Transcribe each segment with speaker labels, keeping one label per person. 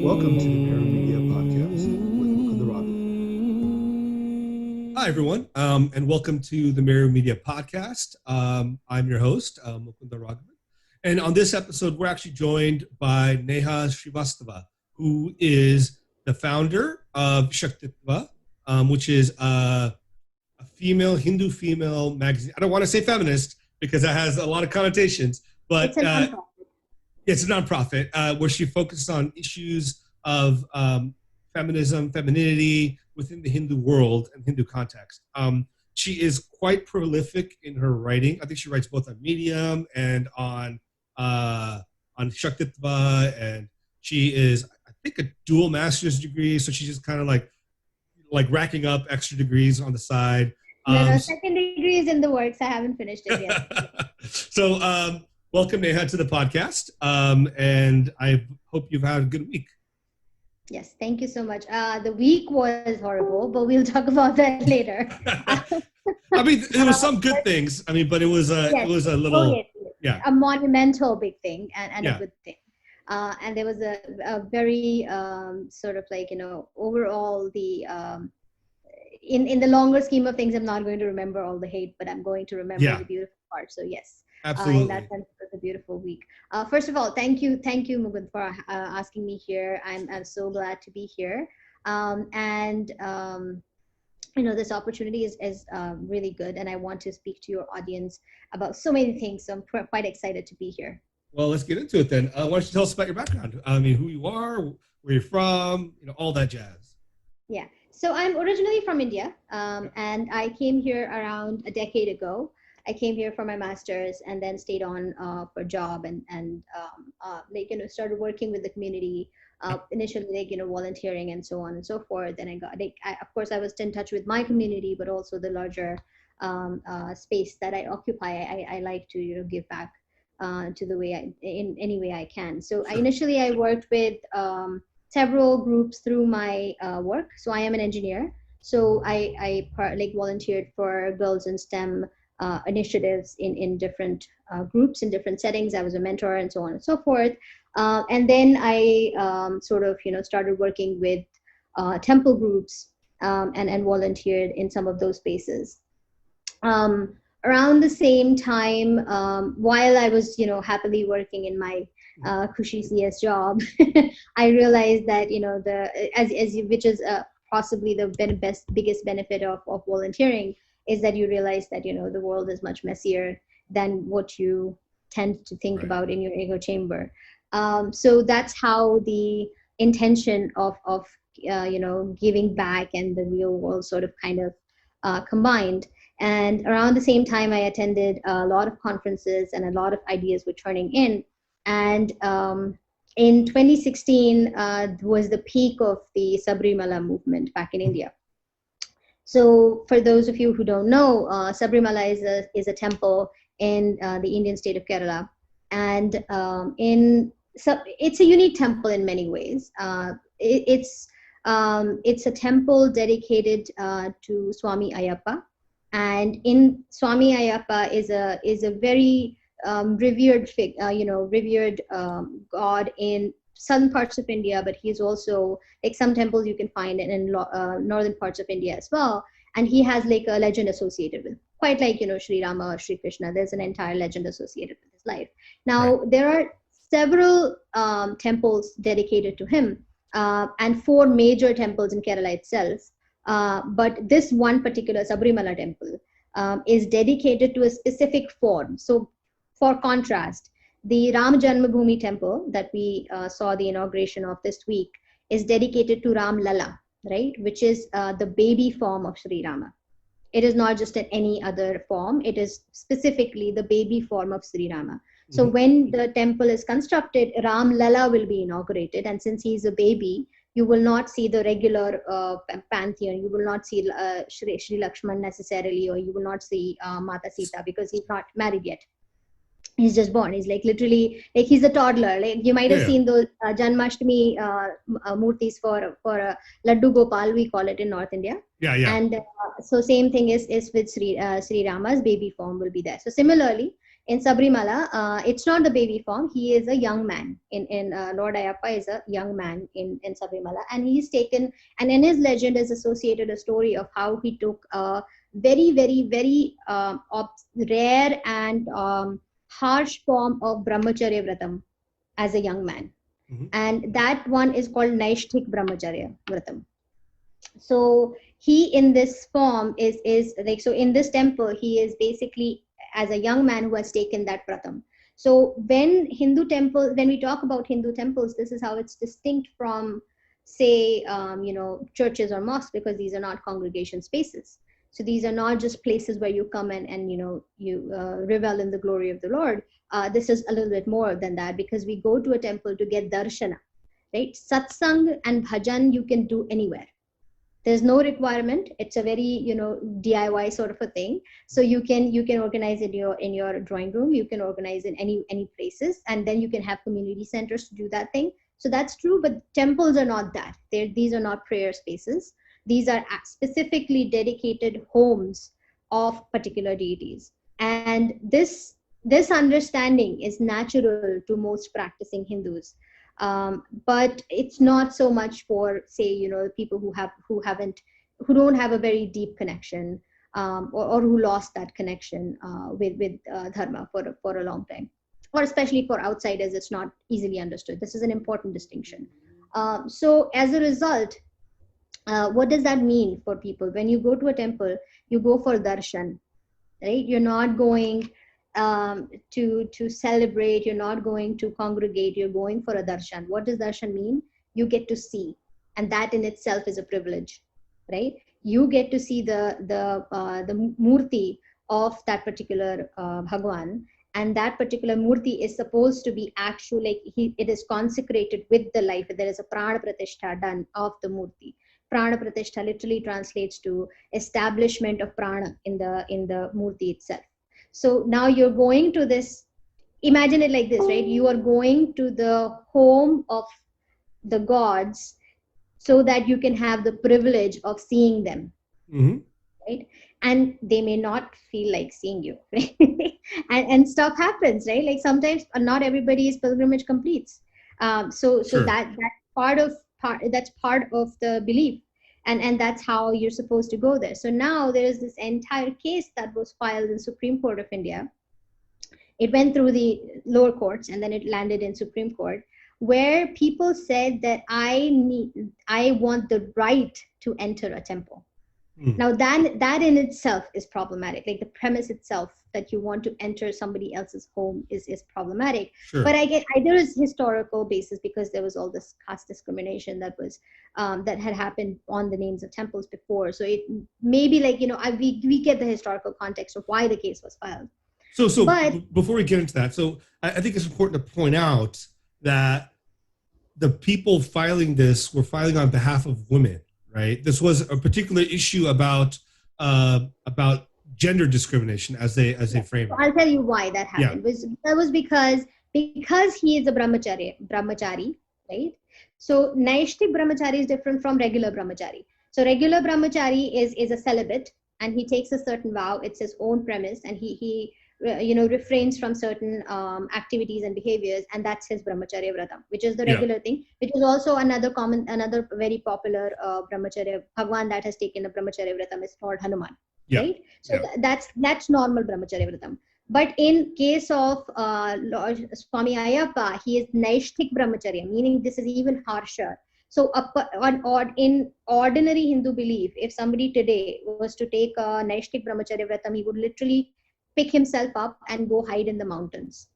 Speaker 1: Welcome to the Mirror Media Podcast with Mukunda.
Speaker 2: Hi, everyone, and welcome to the Mirror Media Podcast. I'm your host, Mukunda Raghavan. And on this episode, we're actually joined by Neha Srivastava, who is the founder of Shaktitva, which is a female, Hindu female magazine. I don't want to say feminist because that has a lot of connotations, but it's a nonprofit where she focuses on issues of feminism, femininity within the Hindu world and Hindu context. She is quite prolific in her writing. I think she writes both on Medium and on Shaktitva, and she is, I think, a dual master's degree. So she's just kind of like racking up extra degrees on the side.
Speaker 3: No, second degree is in the works. I haven't finished it yet.
Speaker 2: So welcome, Neha, to the podcast, and I hope you've had a good week.
Speaker 3: Yes, thank you so much. The week was horrible, but we'll talk about that later.
Speaker 2: I mean, there was some good things. I mean, but it was a little,
Speaker 3: a monumental big thing and a good thing. And there was a very sort of like, overall the in the longer scheme of things, I'm not going to remember all the hate, but I'm going to remember the beautiful part. So yes.
Speaker 2: Absolutely.
Speaker 3: In that sense, it was a beautiful week. First of all, thank you, Mukund, for asking me here. I'm so glad to be here. This opportunity is really good, and I want to speak to your audience about so many things. So I'm quite excited to be here.
Speaker 2: Well, let's get into it then. Why don't you tell us about your background? I mean, who you are, where you're from, all that jazz.
Speaker 3: Yeah. So I'm originally from India, and I came here around a decade ago. I came here for my master's and then stayed on for a job and started working with the community, initially volunteering and so on and so forth. And of course I was in touch with my community, but also the larger space that I occupy. I like to give back to the way in any way I can. So initially I worked with several groups through my work. So I am an engineer. So I volunteered for Girls in STEM initiatives in different groups, in different settings. I was a mentor and so on and so forth. And then I started working with temple groups and volunteered in some of those spaces. Around the same time, while I was, happily working in my cushy CS job, I realized that, which is possibly the biggest benefit of volunteering, is that you realize that, the world is much messier than what you tend to think about in your ego chamber. So that's how the intention of giving back and the real world sort of kind of combined. And around the same time, I attended a lot of conferences and a lot of ideas were turning in. And in 2016 was the peak of the Sabarimalai movement back in India. So for those of you who don't know, Sabarimalai is a temple in the Indian state of Kerala. And it's a unique temple in many ways. It's a temple dedicated to Swami Ayyappa. And in Swami Ayyappa is a very revered god in southern parts of India, but he's also like some temples you can find in northern parts of India as well. And he has like a legend associated with, quite like, Sri Rama or Sri Krishna. There's an entire legend associated with his life. Now, there are several temples dedicated to him and 4 major temples in Kerala itself. But this one particular Sabarimalai temple is dedicated to a specific form. So for contrast, the Ram Janmabhoomi temple that we saw the inauguration of this week is dedicated to Ram Lala, right? Which is the baby form of Sri Rama. It is not just in any other form. It is specifically the baby form of Sri Rama. So when the temple is constructed, Ram Lala will be inaugurated. And since he's a baby, you will not see the regular pantheon. You will not see Shri Lakshman necessarily, or you will not see Mata Sita because he's not married yet. He's just born. He's like literally like he's a toddler. Like you might have seen those Janmashtami murtis for Laddu Gopal, we call it in North India. And so same thing is with Sri Rama's baby form will be there. So similarly, in Sabarimalai, it's not the baby form. He is a young man. Lord Ayappa is a young man in Sabarimalai, and he's taken. And in his legend is associated a story of how he took a very, very, very rare and harsh form of Brahmacharya Vratam as a young man, and that one is called Naishthik Brahmacharya Vratam. So he in this form is like, so in this temple he is basically as a young man who has taken that pratam. So when we talk about Hindu temples, this is how it's distinct from, say, churches or mosques, because these are not congregation spaces. So these are not just places where you come and you revel in the glory of the Lord. This is a little bit more than that, because we go to a temple to get darshana, right? Satsang and bhajan you can do anywhere. There's no requirement. It's a very DIY sort of a thing. So you can organize in your drawing room. You can organize in any places, and then you can have community centers to do that thing. So that's true, but temples are not that. These are not prayer spaces. These are specifically dedicated homes of particular deities. And this understanding is natural to most practicing Hindus. But it's not so much for, say, people who don't have a very deep connection, or who lost that connection with dharma for a long time, or especially for outsiders. It's not easily understood. This is an important distinction. So as a result, what does that mean for people? When you go to a temple, you go for darshan, right? You're not going to celebrate. You're not going to congregate. You're going for a darshan. What does darshan mean? You get to see, and that in itself is a privilege, right? You get to see the murti of that particular Bhagwan, and that particular murti is supposed to be actual, like it is consecrated with the life. There is a prana pratishtha done of the murti. Prana pratishtha literally translates to establishment of prana in the murti itself. So now you're going to this, imagine it like this, right? You are going to the home of the gods so that you can have the privilege of seeing them, right? And they may not feel like seeing you, right? and stuff happens, right? Like sometimes not everybody's pilgrimage completes. So
Speaker 2: Sure.
Speaker 3: that's part of the belief. And that's how you're supposed to go there. So now there is this entire case that was filed in Supreme Court of India. It went through the lower courts and then it landed in Supreme Court, where people said that I want the right to enter a temple. Now that in itself is problematic. Like the premise itself that you want to enter somebody else's home is problematic.
Speaker 2: Sure.
Speaker 3: But I get there is historical basis, because there was all this caste discrimination that was that had happened on the names of temples before. So it may be like we get the historical context of why the case was filed.
Speaker 2: But before we get into that, so I think it's important to point out that the people filing this were filing on behalf of women. Right. This was a particular issue about gender discrimination, as they frame it.
Speaker 3: I'll tell you why that happened. That was because he is a brahmachari, right? So Naishthik brahmachari is different from regular brahmachari. So regular brahmachari is a celibate, and he takes a certain vow. It's his own premise, and he refrains from certain activities and behaviors, and that's his brahmacharya vratam, which is the regular thing, which is also another very popular brahmacharya Bhagwan that has taken a brahmacharya vratam is Lord Hanuman, right? So that's normal brahmacharya vratam. But in case of Lord Swami Ayappa, he is Naishthik brahmacharya, meaning this is even harsher. So in ordinary Hindu belief, if somebody today was to take a Naishthik brahmacharya vratam, he would literally pick himself up and go hide in the mountains.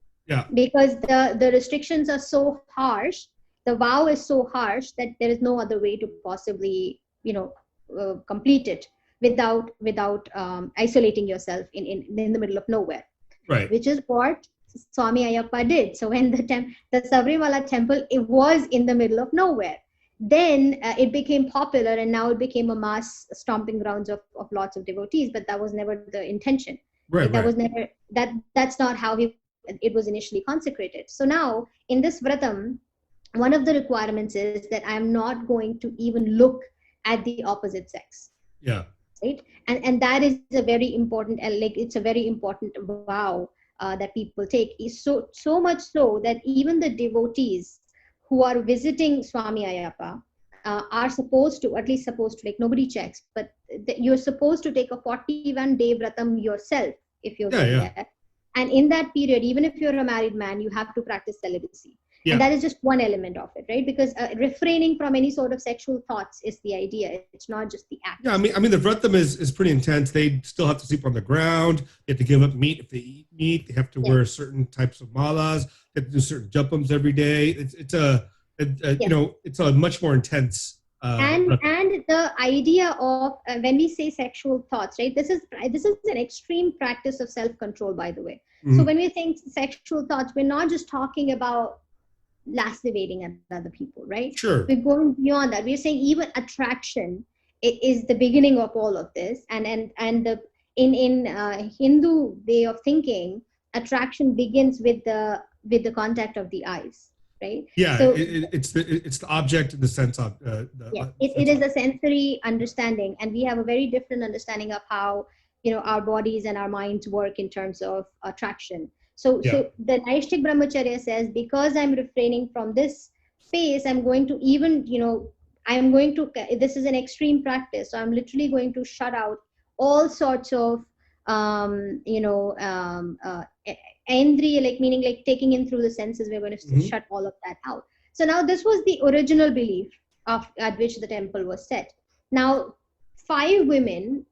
Speaker 3: Because the restrictions are so harsh, the vow is so harsh that there is no other way to possibly complete it without isolating yourself in the middle of nowhere.
Speaker 2: Right.
Speaker 3: Which is what Swami Ayappa did. So when the Sabarimalai temple, it was in the middle of nowhere. Then it became popular, and now it became a mass stomping grounds of lots of devotees, but that was never the intention.
Speaker 2: Right.
Speaker 3: That was never that's not how it was initially consecrated. So now in this vratam, one of the requirements is that I'm not going to even look at the opposite sex.
Speaker 2: Yeah.
Speaker 3: Right. And that is a very important, like it's a very important vow that people take is so much so that even the devotees who are visiting Swami Ayappa are supposed to, at least supposed to, like nobody checks, but you're supposed to take a 41-day vratam yourself if you're going there. And in that period, even if you're a married man, you have to practice celibacy. And that is just one element of it, right? Because refraining from any sort of sexual thoughts is the idea. It's not just the act.
Speaker 2: Yeah, I mean, the vratam is pretty intense. They still have to sleep on the ground. They have to give up meat if they eat meat. They have to wear certain types of malas. They have to do certain japams every day. It's a much more intense.
Speaker 3: And the idea of when we say sexual thoughts, right? This is an extreme practice of self-control, by the way. So when we think sexual thoughts, we're not just talking about lacerating at other people, right?
Speaker 2: Sure.
Speaker 3: We're going beyond that. We're saying even attraction is the beginning of all of this. And the in Hindu way of thinking, attraction begins with the contact of the eyes, right?
Speaker 2: Yeah.
Speaker 3: So
Speaker 2: it's the object in the sense of
Speaker 3: it is a sensory understanding, and we have a very different understanding of how our bodies and our minds work in terms of attraction. So the Naishtik Brahmacharya says, because I'm refraining from this space, I'm going to this is an extreme practice. So I'm literally going to shut out all sorts of, endriya, like meaning like taking in through the senses. We're going to shut all of that out. So now this was the original belief at which the temple was set. Now, 5 women,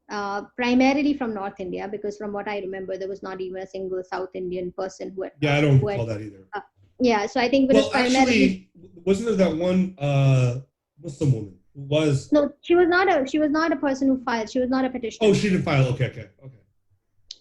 Speaker 3: primarily from North India, because from what I remember, there was not even a single South Indian person who had.
Speaker 2: I don't recall that either.
Speaker 3: So I think it was primarily.
Speaker 2: Actually, wasn't there that one Muslim woman who was?
Speaker 3: No, she was not a person who filed. She was not a petitioner.
Speaker 2: Oh, she didn't file. Okay.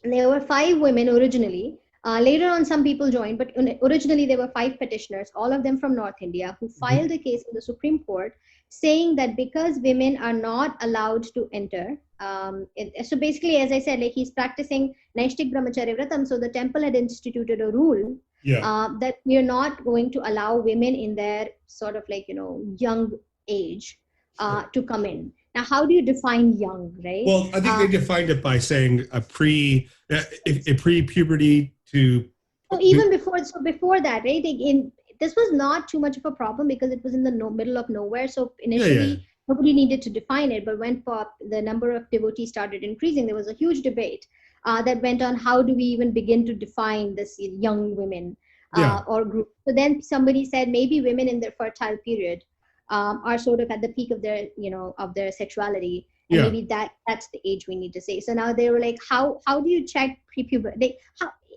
Speaker 3: There were 5 women originally. Later on, some people joined, but originally there were 5 petitioners, all of them from North India, who filed a case in the Supreme Court saying that because women are not allowed to enter, so basically, as I said, like he's practicing Naishtik Brahmacharya Vratam, so the temple had instituted a rule that we are not going to allow women in their sort of like, young age to come in. Now, how do you define young, right?
Speaker 2: Well, I think they defined it by saying a pre-puberty to.
Speaker 3: So even before that, right? This was not too much of a problem because it was in the middle of nowhere. So initially, nobody needed to define it. But when the number of devotees started increasing, there was a huge debate that went on how do we even begin to define this young women or group. So then somebody said maybe women in their fertile period are sort of at the peak of their, of their sexuality. And maybe that's the age we need to say. So now they were like, how do you check pre-puberty?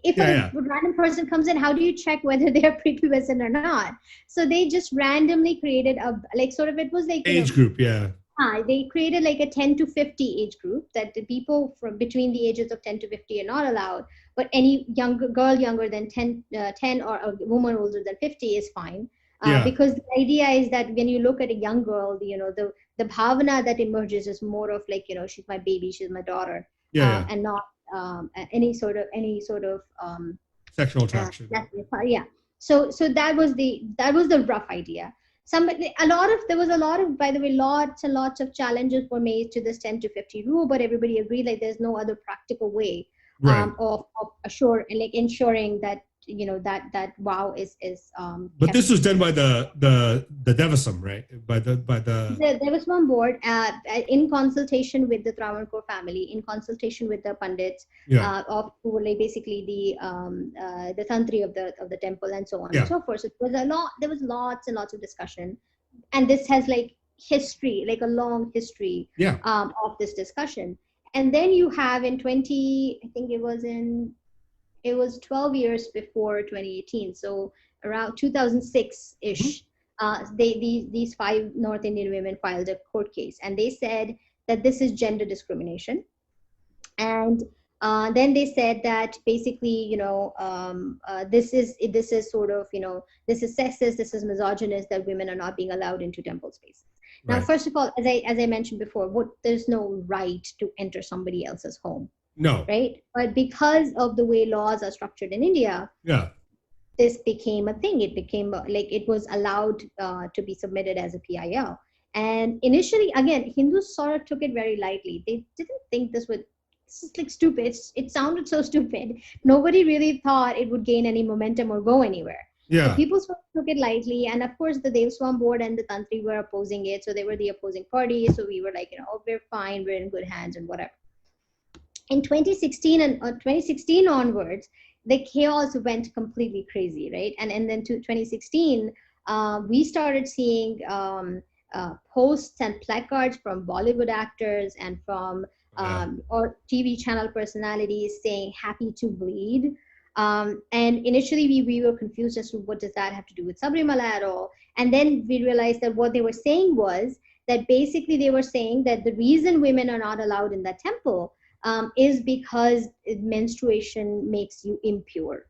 Speaker 3: If a random person comes in, how do you check whether they're prepubescent or not? So they just randomly created it was like
Speaker 2: age group.
Speaker 3: They created like a 10 to 50 age group that the people from between the ages of 10 to 50 are not allowed, but any girl younger than 10 or a woman older than 50 is fine. Because the idea is that when you look at a young girl, the bhavana that emerges is more of like, she's my baby, she's my daughter, and not any sort of
Speaker 2: sexual attraction.
Speaker 3: So that was the rough idea. There was a lot of, by the way, lots and lots of challenges were made to this 10 to 50 rule, but everybody agreed like there's no other practical way of ensuring that that vow is
Speaker 2: but this was done by the Devasam, right? By the
Speaker 3: Devasam board in consultation with the Travancore family, in consultation with the pandits of who were like basically the tantri of the temple and so on and so forth. So there was lots and lots of discussion, and this has like history, like a long history of this discussion. And then you have in 12 years before 2018, so around 2006-ish, these 5 North Indian women filed a court case, and they said that this is gender discrimination. And then they said that basically, this is sort of, this is sexist, this is misogynist, that women are not being allowed into temple spaces. Now, first of all, as I mentioned before, there's no right to enter somebody else's home.
Speaker 2: No.
Speaker 3: Right. But because of the way laws are structured in India, this became a thing. It became it was allowed to be submitted as a PIL. And initially, again, Hindus sort of took it very lightly. They didn't think this would this is like stupid. It sounded so stupid. Nobody really thought it would gain any momentum or go anywhere.
Speaker 2: Yeah.
Speaker 3: So people sort of took it lightly. And of course, the Devswam board and the Tantri were opposing it. So they were the opposing party. So we were like, oh, we're fine. We're in good hands and whatever. In 2016 and 2016 onwards, the chaos went completely crazy, right? And then to 2016, we started seeing posts and placards from Bollywood actors and from or TV channel personalities saying "Happy to bleed." And initially we were confused as to what does that have to do with Sabarimalai at all. And then we realized that what they were saying was that basically they were saying that the reason women are not allowed in that temple is because menstruation makes you impure,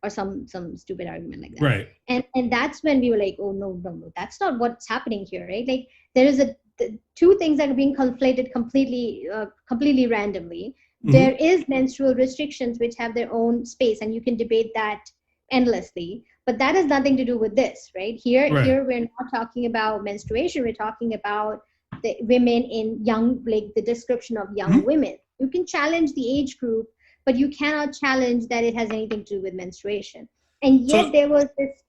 Speaker 3: or some stupid argument like that.
Speaker 2: Right.
Speaker 3: And that's when we were like, oh no, that's not what's happening here, right? Like there is two things that are being conflated completely randomly. Mm-hmm. There is menstrual restrictions which have their own space, and you can debate that endlessly. But that has nothing to do with this, right? Here we're not talking about menstruation. We're talking about the women in young, like the description of young mm-hmm. women. You can challenge the age group, but you cannot challenge that it has anything to do with menstruation. And yet there was this,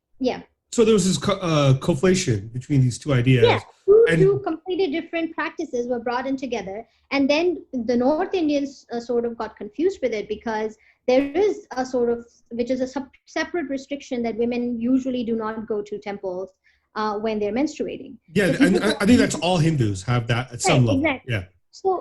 Speaker 2: So there was this conflation between these two ideas.
Speaker 3: Yeah, two completely different practices were brought in together. And then the North Indians sort of got confused with it, because there is a sort of, which is a separate restriction that women usually do not go to temples when they're menstruating.
Speaker 2: Yeah, so and I think that's all Hindus have that at some level.
Speaker 3: Exactly.
Speaker 2: Yeah.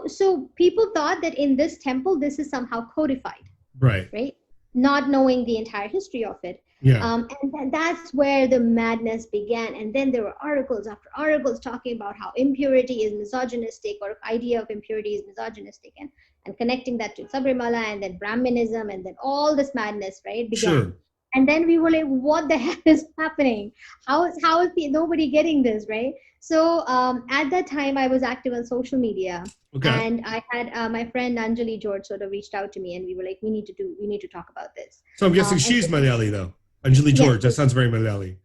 Speaker 3: So people thought that in this temple, this is somehow codified.
Speaker 2: Right.
Speaker 3: Not knowing the entire history of it.
Speaker 2: Yeah.
Speaker 3: And that's where the madness began. And then there were articles after articles talking about how impurity is misogynistic, or idea of impurity is misogynistic, and connecting that to Sabarimalai, and then Brahminism, and then all this madness, right, began.
Speaker 2: Sure.
Speaker 3: And then we were like, what the hell is happening? How is nobody getting this, right? So at that time, I was active on social media. Okay. And I had my friend Anjali George sort of reached out to me, and we were like, we need to talk about this.
Speaker 2: So I'm guessing she's Malayali though. Anjali George, that sounds very Malayali.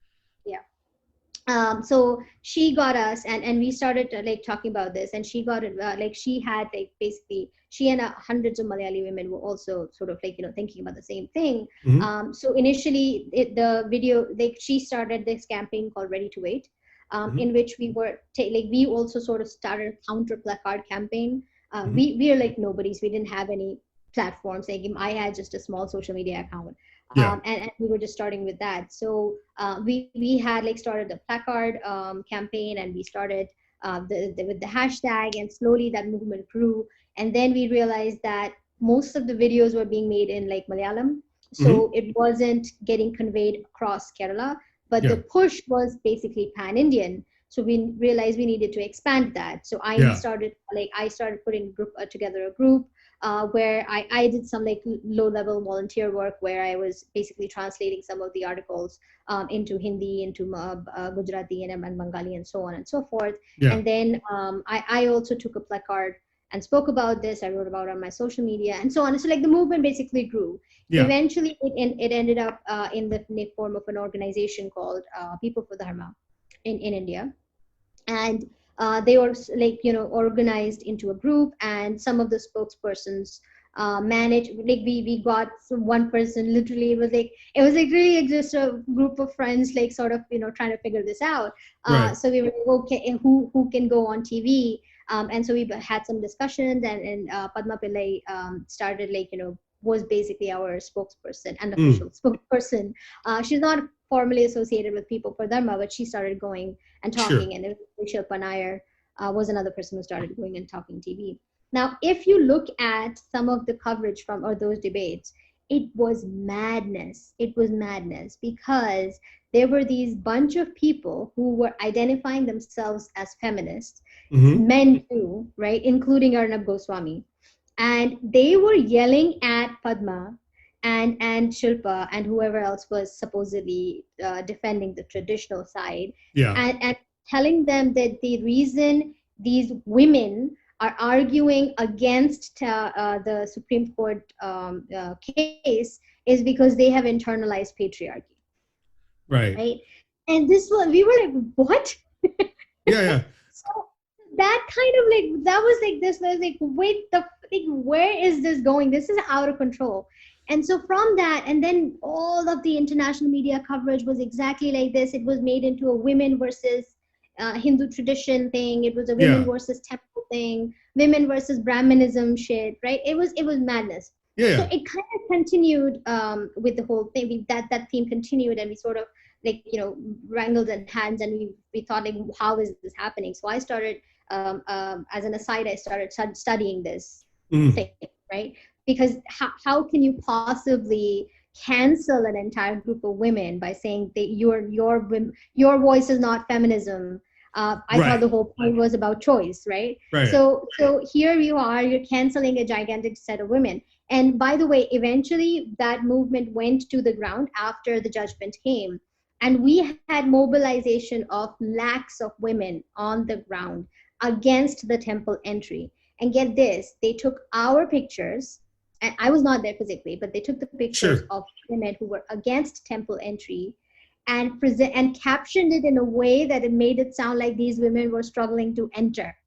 Speaker 3: Yeah. So she got us, and we started like talking about this, and she got it like she had like basically she and hundreds of Malayali women were also sort of like thinking about the same thing. Mm-hmm. So initially the video, like she started this campaign called Ready to Wait, mm-hmm. in which we were we also sort of started a counter placard campaign. Mm-hmm. We are like nobodies. We didn't have any platforms. Like I had just a small social media account. Yeah. And we were just starting with that. So we had like started the placard campaign, and we started with the hashtag, and slowly that movement grew. And then we realized that most of the videos were being made in like Malayalam. So mm-hmm. it wasn't getting conveyed across Kerala, but the push was basically pan-Indian. So we realized we needed to expand that. So I started putting together a group where I did some like low-level volunteer work, where I was basically translating some of the articles into Hindi, into Gujarati and Bengali, and so on and so forth. Yeah. And then I also took a placard and spoke about this. I wrote about it on my social media, and so on. So like the movement basically grew. Yeah. Eventually, it ended up in the form of an organization called People for Dharma in India, and they were like organized into a group, and some of the spokespersons managed. Like we got one person. Literally, it was like really just a group of friends, like sort of trying to figure this out. Right. So we were like, okay, who can go on TV? And so we had some discussions, and Padma Pillai started was basically our spokesperson, unofficial spokesperson. She's not formally associated with People for Dharma, but she started going and talking. Sure. And Shilpa Nair was another person who started going and talking TV. Now, if you look at some of the coverage from those debates, it was madness. It was madness, because there were these bunch of people who were identifying themselves as feminists, mm-hmm. men too, right, including Arnab Goswami. And they were yelling at Padma and Shilpa and whoever else was supposedly defending the traditional side, and telling them that the reason these women are arguing against the Supreme Court case is because they have internalized patriarchy. Right. And this was, we were like, what?
Speaker 2: Yeah.
Speaker 3: So that kind of like, that was like this, I was like, wait, like, where is this going? This is out of control. And so from that, and then all of the international media coverage was exactly like this. It was made into a women versus Hindu tradition thing. It was a women versus temple thing, women versus Brahmanism shit, right? It was madness.
Speaker 2: Yeah.
Speaker 3: So it kind of continued with the whole thing. That theme continued, and we sort of like, you know, wrangled in hands, and we thought like, how is this happening? So I started, as an aside, I started studying this thing, right? Because how can you possibly cancel an entire group of women by saying that your voice is not feminism? I thought the whole point was about choice, right? So here you are, you're canceling a gigantic set of women. And by the way, eventually that movement went to the ground after the judgment came. And we had mobilization of lakhs of women on the ground against the temple entry. And get this, they took our pictures, and I was not there physically, but they took the pictures of women who were against temple entry and captioned it in a way that it made it sound like these women were struggling to enter.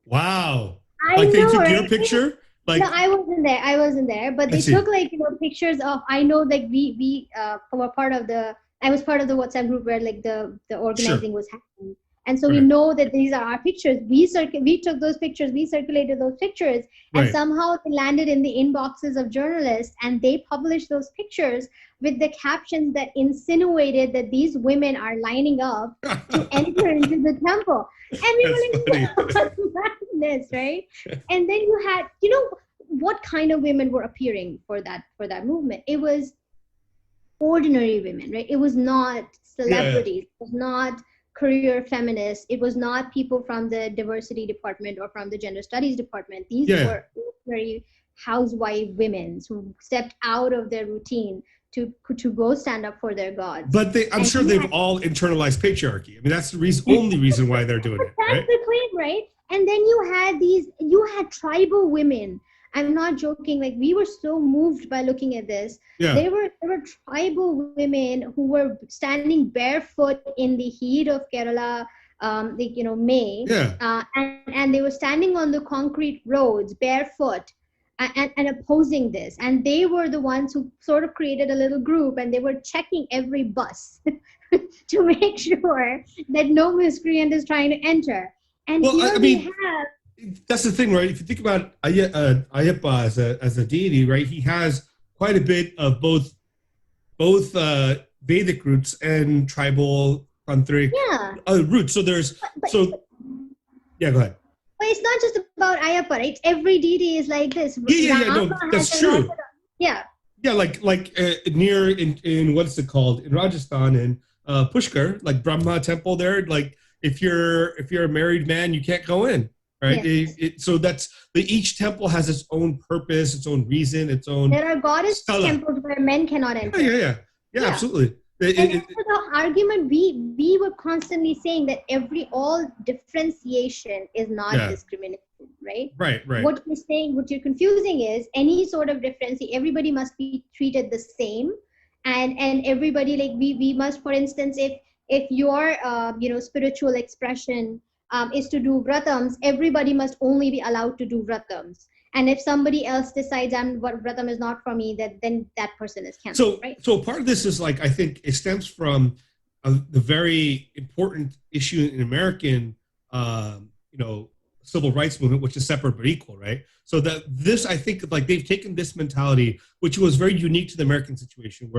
Speaker 2: Wow.
Speaker 3: They
Speaker 2: took your picture?
Speaker 3: Like, no, I wasn't there, but they took like, you know, pictures of, I know like we were part of I was part of the WhatsApp group where like the organizing was happening. And so we know that these are our pictures. We took those pictures, we circulated those pictures, and somehow they landed in the inboxes of journalists, and they published those pictures with the captions that insinuated that these women are lining up to enter into the temple. And we were like, what's madness, right? And then you had, you know, what kind of women were appearing for that movement? It was ordinary women, right? It was not celebrities. It was not career feminists. It was not people from the diversity department or from the gender studies department. These were very housewife women who stepped out of their routine to go stand up for their gods.
Speaker 2: But I'm sure they've all internalized patriarchy. I mean, that's the only reason why they're doing it.
Speaker 3: That's the claim, right? And then you had tribal women. I'm not joking. Like, we were so moved by looking at this. There were tribal women who were standing barefoot in the heat of Kerala, like, you know, May. And they were standing on the concrete roads barefoot and opposing this. And they were the ones who sort of created a little group, and they were checking every bus to make sure that no miscreant is trying to enter. And
Speaker 2: that's the thing, right? If you think about Ayyappa as a deity, right? He has quite a bit of both Vedic roots and tribal tantric roots. So go ahead.
Speaker 3: But it's not just about Ayyappa, right? Every deity is like this.
Speaker 2: No, that's true. Like near in what's it called in Rajasthan and Pushkar, like Brahma temple there. Like if you're a married man, you can't go in. Right. So that's each temple has its own purpose, its own reason, its own.
Speaker 3: There are goddess temples where men cannot enter.
Speaker 2: Yeah, absolutely.
Speaker 3: And the argument we were constantly saying that all differentiation is not discrimination, right?
Speaker 2: Right.
Speaker 3: What you're confusing is any sort of differentiation. Everybody must be treated the same, and everybody, like, we must, for instance, if your spiritual expression is to do vratams, everybody must only be allowed to do vratams. And if somebody else decides what vratam is not for me, then that person is canceled, right?
Speaker 2: So part of this is, like, I think it stems from the very important issue in American, civil rights movement, which is separate but equal, right? So I think, like, they've taken this mentality, which was very unique to the American situation,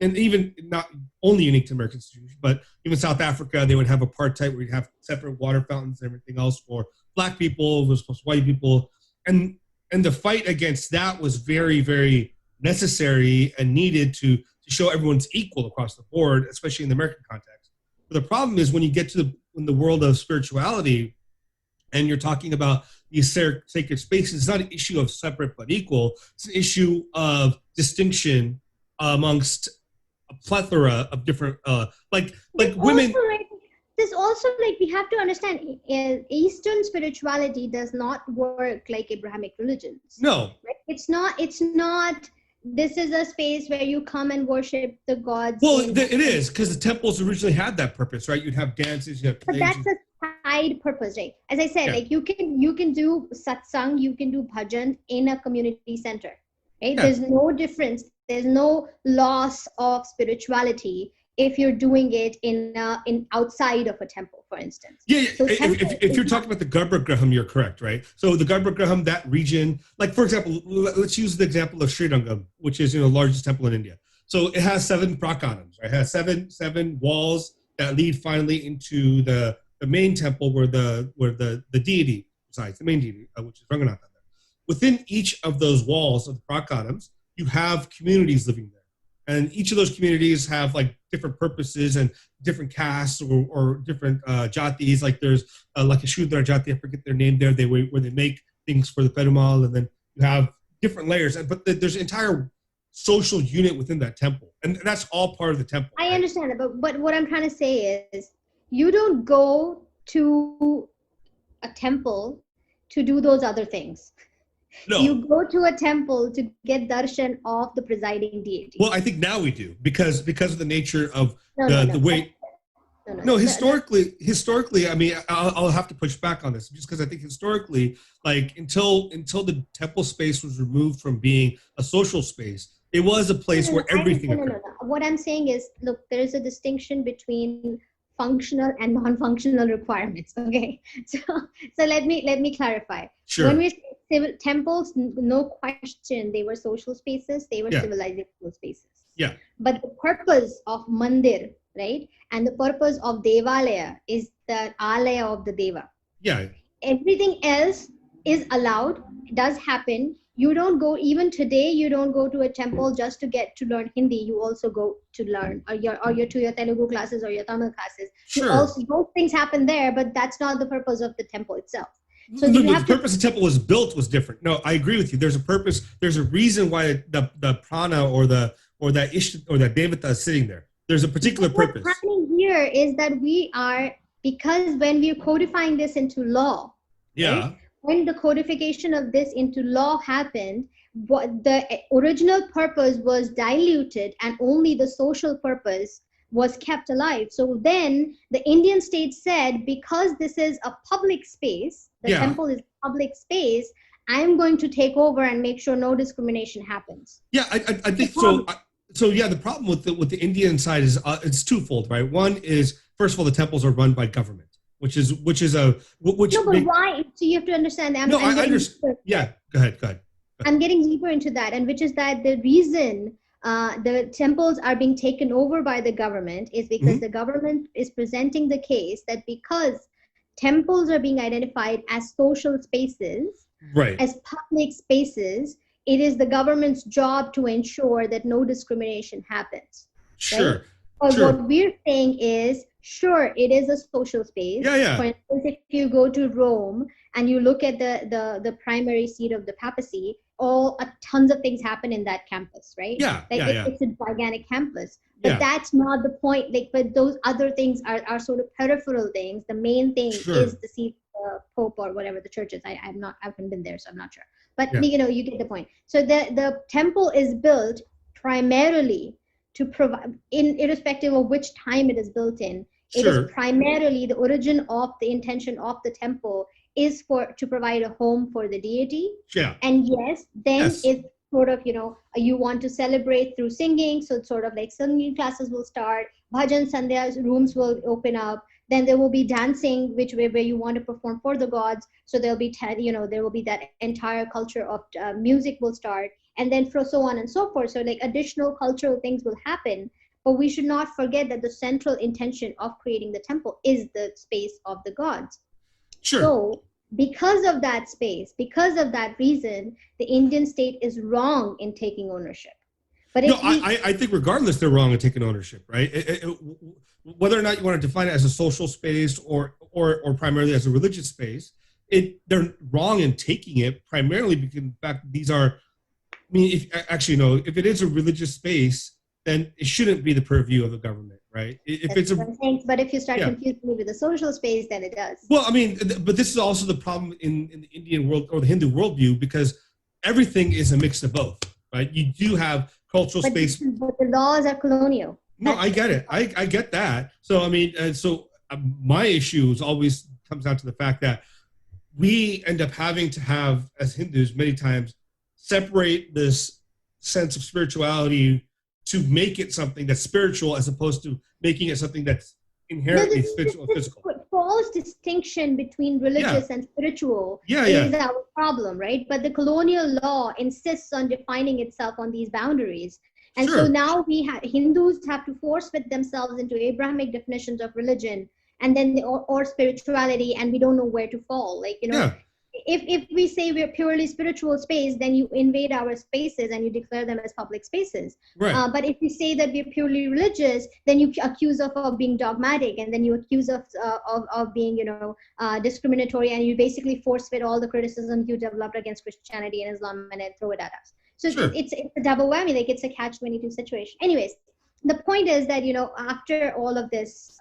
Speaker 2: and even not only unique to the American situation, but even South Africa, they would have apartheid where you'd have separate water fountains and everything else for Black people versus white people. And the fight against that was very, very necessary and needed to show everyone's equal across the board, especially in the American context. But the problem is when you get to in the world of spirituality, and you're talking about these sacred spaces, it's not an issue of separate but equal. It's an issue of distinction amongst a plethora of different, women.
Speaker 3: There's also, like, we have to understand, Eastern spirituality does not work like Abrahamic religions.
Speaker 2: No.
Speaker 3: Right? It's not, this is a space where you come and worship the gods.
Speaker 2: Well, it is, because the temples originally had that purpose, right? You'd have dances, you have plays.
Speaker 3: But that's a side purpose, right? As I said,
Speaker 2: Yeah.
Speaker 3: like you can do satsang, you can do bhajan in a community center, right?
Speaker 2: Yeah.
Speaker 3: There's no difference. There's no loss of spirituality if you're doing it in outside of a temple, for instance.
Speaker 2: Yeah, yeah.
Speaker 3: So temple
Speaker 2: If
Speaker 3: is
Speaker 2: you're
Speaker 3: not,
Speaker 2: talking about the Garbhagriha, you're correct, right? So the Garbhagriha, that region, like for example, let's use the example of Srirangam, which is the largest temple in India. So it has 7 prakanams, right? It has seven walls that lead finally into the main temple where the deity resides, the main deity, which is Ranganatha. Within each of those walls of the prakanams, you have communities living there. And each of those communities have like different purposes and different castes or different jatis. Like there's like a Shudra jati, I forget their name there, where they make things for the Perumal, and then you have different layers. But there's an entire social unit within that temple, and that's all part of the temple.
Speaker 3: I
Speaker 2: right?
Speaker 3: understand it, but what I'm trying to say is you don't go to a temple to do those other things.
Speaker 2: No.
Speaker 3: You go to a temple to get darshan of the presiding deity.
Speaker 2: Well, I think now we do because of the nature of
Speaker 3: No.
Speaker 2: the way. No, historically, I mean, I'll have to push back on this just because I think historically, like until the temple space was removed from being a social space, it was a place where everything occurred.
Speaker 3: No. What I'm saying is, look, there's a distinction between functional and non-functional requirements. Okay, so let me clarify.
Speaker 2: Sure.
Speaker 3: When we say temples, no question, they were social spaces. They were civilizational spaces.
Speaker 2: Yeah.
Speaker 3: But the purpose of mandir, right, and the purpose of devalaya is the alaya of the deva.
Speaker 2: Yeah.
Speaker 3: Everything else is allowed, does happen. You don't go, even today, you don't go to a temple just to get to learn Hindi. You also go to learn, or your Telugu classes or your Tamil classes.
Speaker 2: Sure.
Speaker 3: Also, those things happen there, but that's not the purpose of the temple itself. So
Speaker 2: the purpose of the temple was built was different. No, I agree with you. There's a purpose. There's a reason why the prana or that Ishta or that devata is sitting there. There's a particular purpose.
Speaker 3: What's happening here is that because when we're codifying this into law,
Speaker 2: yeah.
Speaker 3: Right? When the codification of this into law happened, what the original purpose was diluted and only the social purpose was kept alive. So then the Indian state said, because this is a public space, the temple is a public space, I'm going to take over and make sure no discrimination happens.
Speaker 2: Yeah, I think so. So yeah, the problem with the Indian side is it's twofold, right? One is, first of all, the temples are run by government. Which is
Speaker 3: no, but why? So you have to understand.
Speaker 2: I understand. Yeah, go ahead.
Speaker 3: I'm getting deeper into that, and which is that the reason the temples are being taken over by the government is because the government is presenting the case that because temples are being identified as social spaces,
Speaker 2: right,
Speaker 3: as public spaces, it is the government's job to ensure that no discrimination happens.
Speaker 2: Sure.
Speaker 3: Right? But what we're saying is, sure, it is a social space.
Speaker 2: Yeah.
Speaker 3: For instance, if you go to Rome and you look at the primary seat of the papacy, tons of things happen in that campus, right? It's a gigantic campus. But that's not the point. But those other things are sort of peripheral things. The main thing is the seat of the Pope or whatever the church is. I haven't been there, so I'm not sure. But you get the point. So the temple is built primarily to provide, irrespective of which time it is built in, it is primarily the origin of the intention of the temple is to provide a home for the deity.
Speaker 2: Yeah.
Speaker 3: And it's sort of, you want to celebrate through singing. So it's sort of like singing classes will start, bhajan sandhya rooms will open up. Then there will be dancing, where you want to perform for the gods. So there'll be, there will be that entire culture of music will start. And then so on and so forth. So like additional cultural things will happen. But we should not forget that the central intention of creating the temple is the space of the gods.
Speaker 2: Sure.
Speaker 3: So because of that space, because of that reason, the Indian state is wrong in taking ownership. But
Speaker 2: I think regardless, they're wrong in taking ownership, right? Whether or not you want to define it as a social space or primarily as a religious space, they're wrong in taking it primarily because, in fact, these are. I mean, if it is a religious space, then it shouldn't be the purview of the government, right?
Speaker 3: But if you start confusing it with the social space, then it does.
Speaker 2: Well, I mean, but this is also the problem in the Indian world or the Hindu worldview, because everything is a mix of both, right? You do have cultural space.
Speaker 3: But the laws are colonial.
Speaker 2: No, I get it. I get that. So, I mean, my issue has always comes down to the fact that we end up having to have, as Hindus, many times separate this sense of spirituality to make it something that's spiritual as opposed to making it something that's inherently spiritual and physical.
Speaker 3: False distinction between religious and spiritual is our problem, right? But the colonial law insists on defining itself on these boundaries. And so now Hindus have to force fit themselves into Abrahamic definitions of religion and then or spirituality, and we don't know where to fall. Like, you know, if we say we're purely spiritual space, then you invade our spaces and you declare them as public spaces. Right. But if you say that we're purely religious, then you accuse us of being dogmatic, and then you accuse us of being, you know, discriminatory, and you basically force fit all the criticism you developed against Christianity and Islam and then throw it at us. So it's a double whammy, like it's a catch-22 situation. Anyways, the point is that, you know, after all of this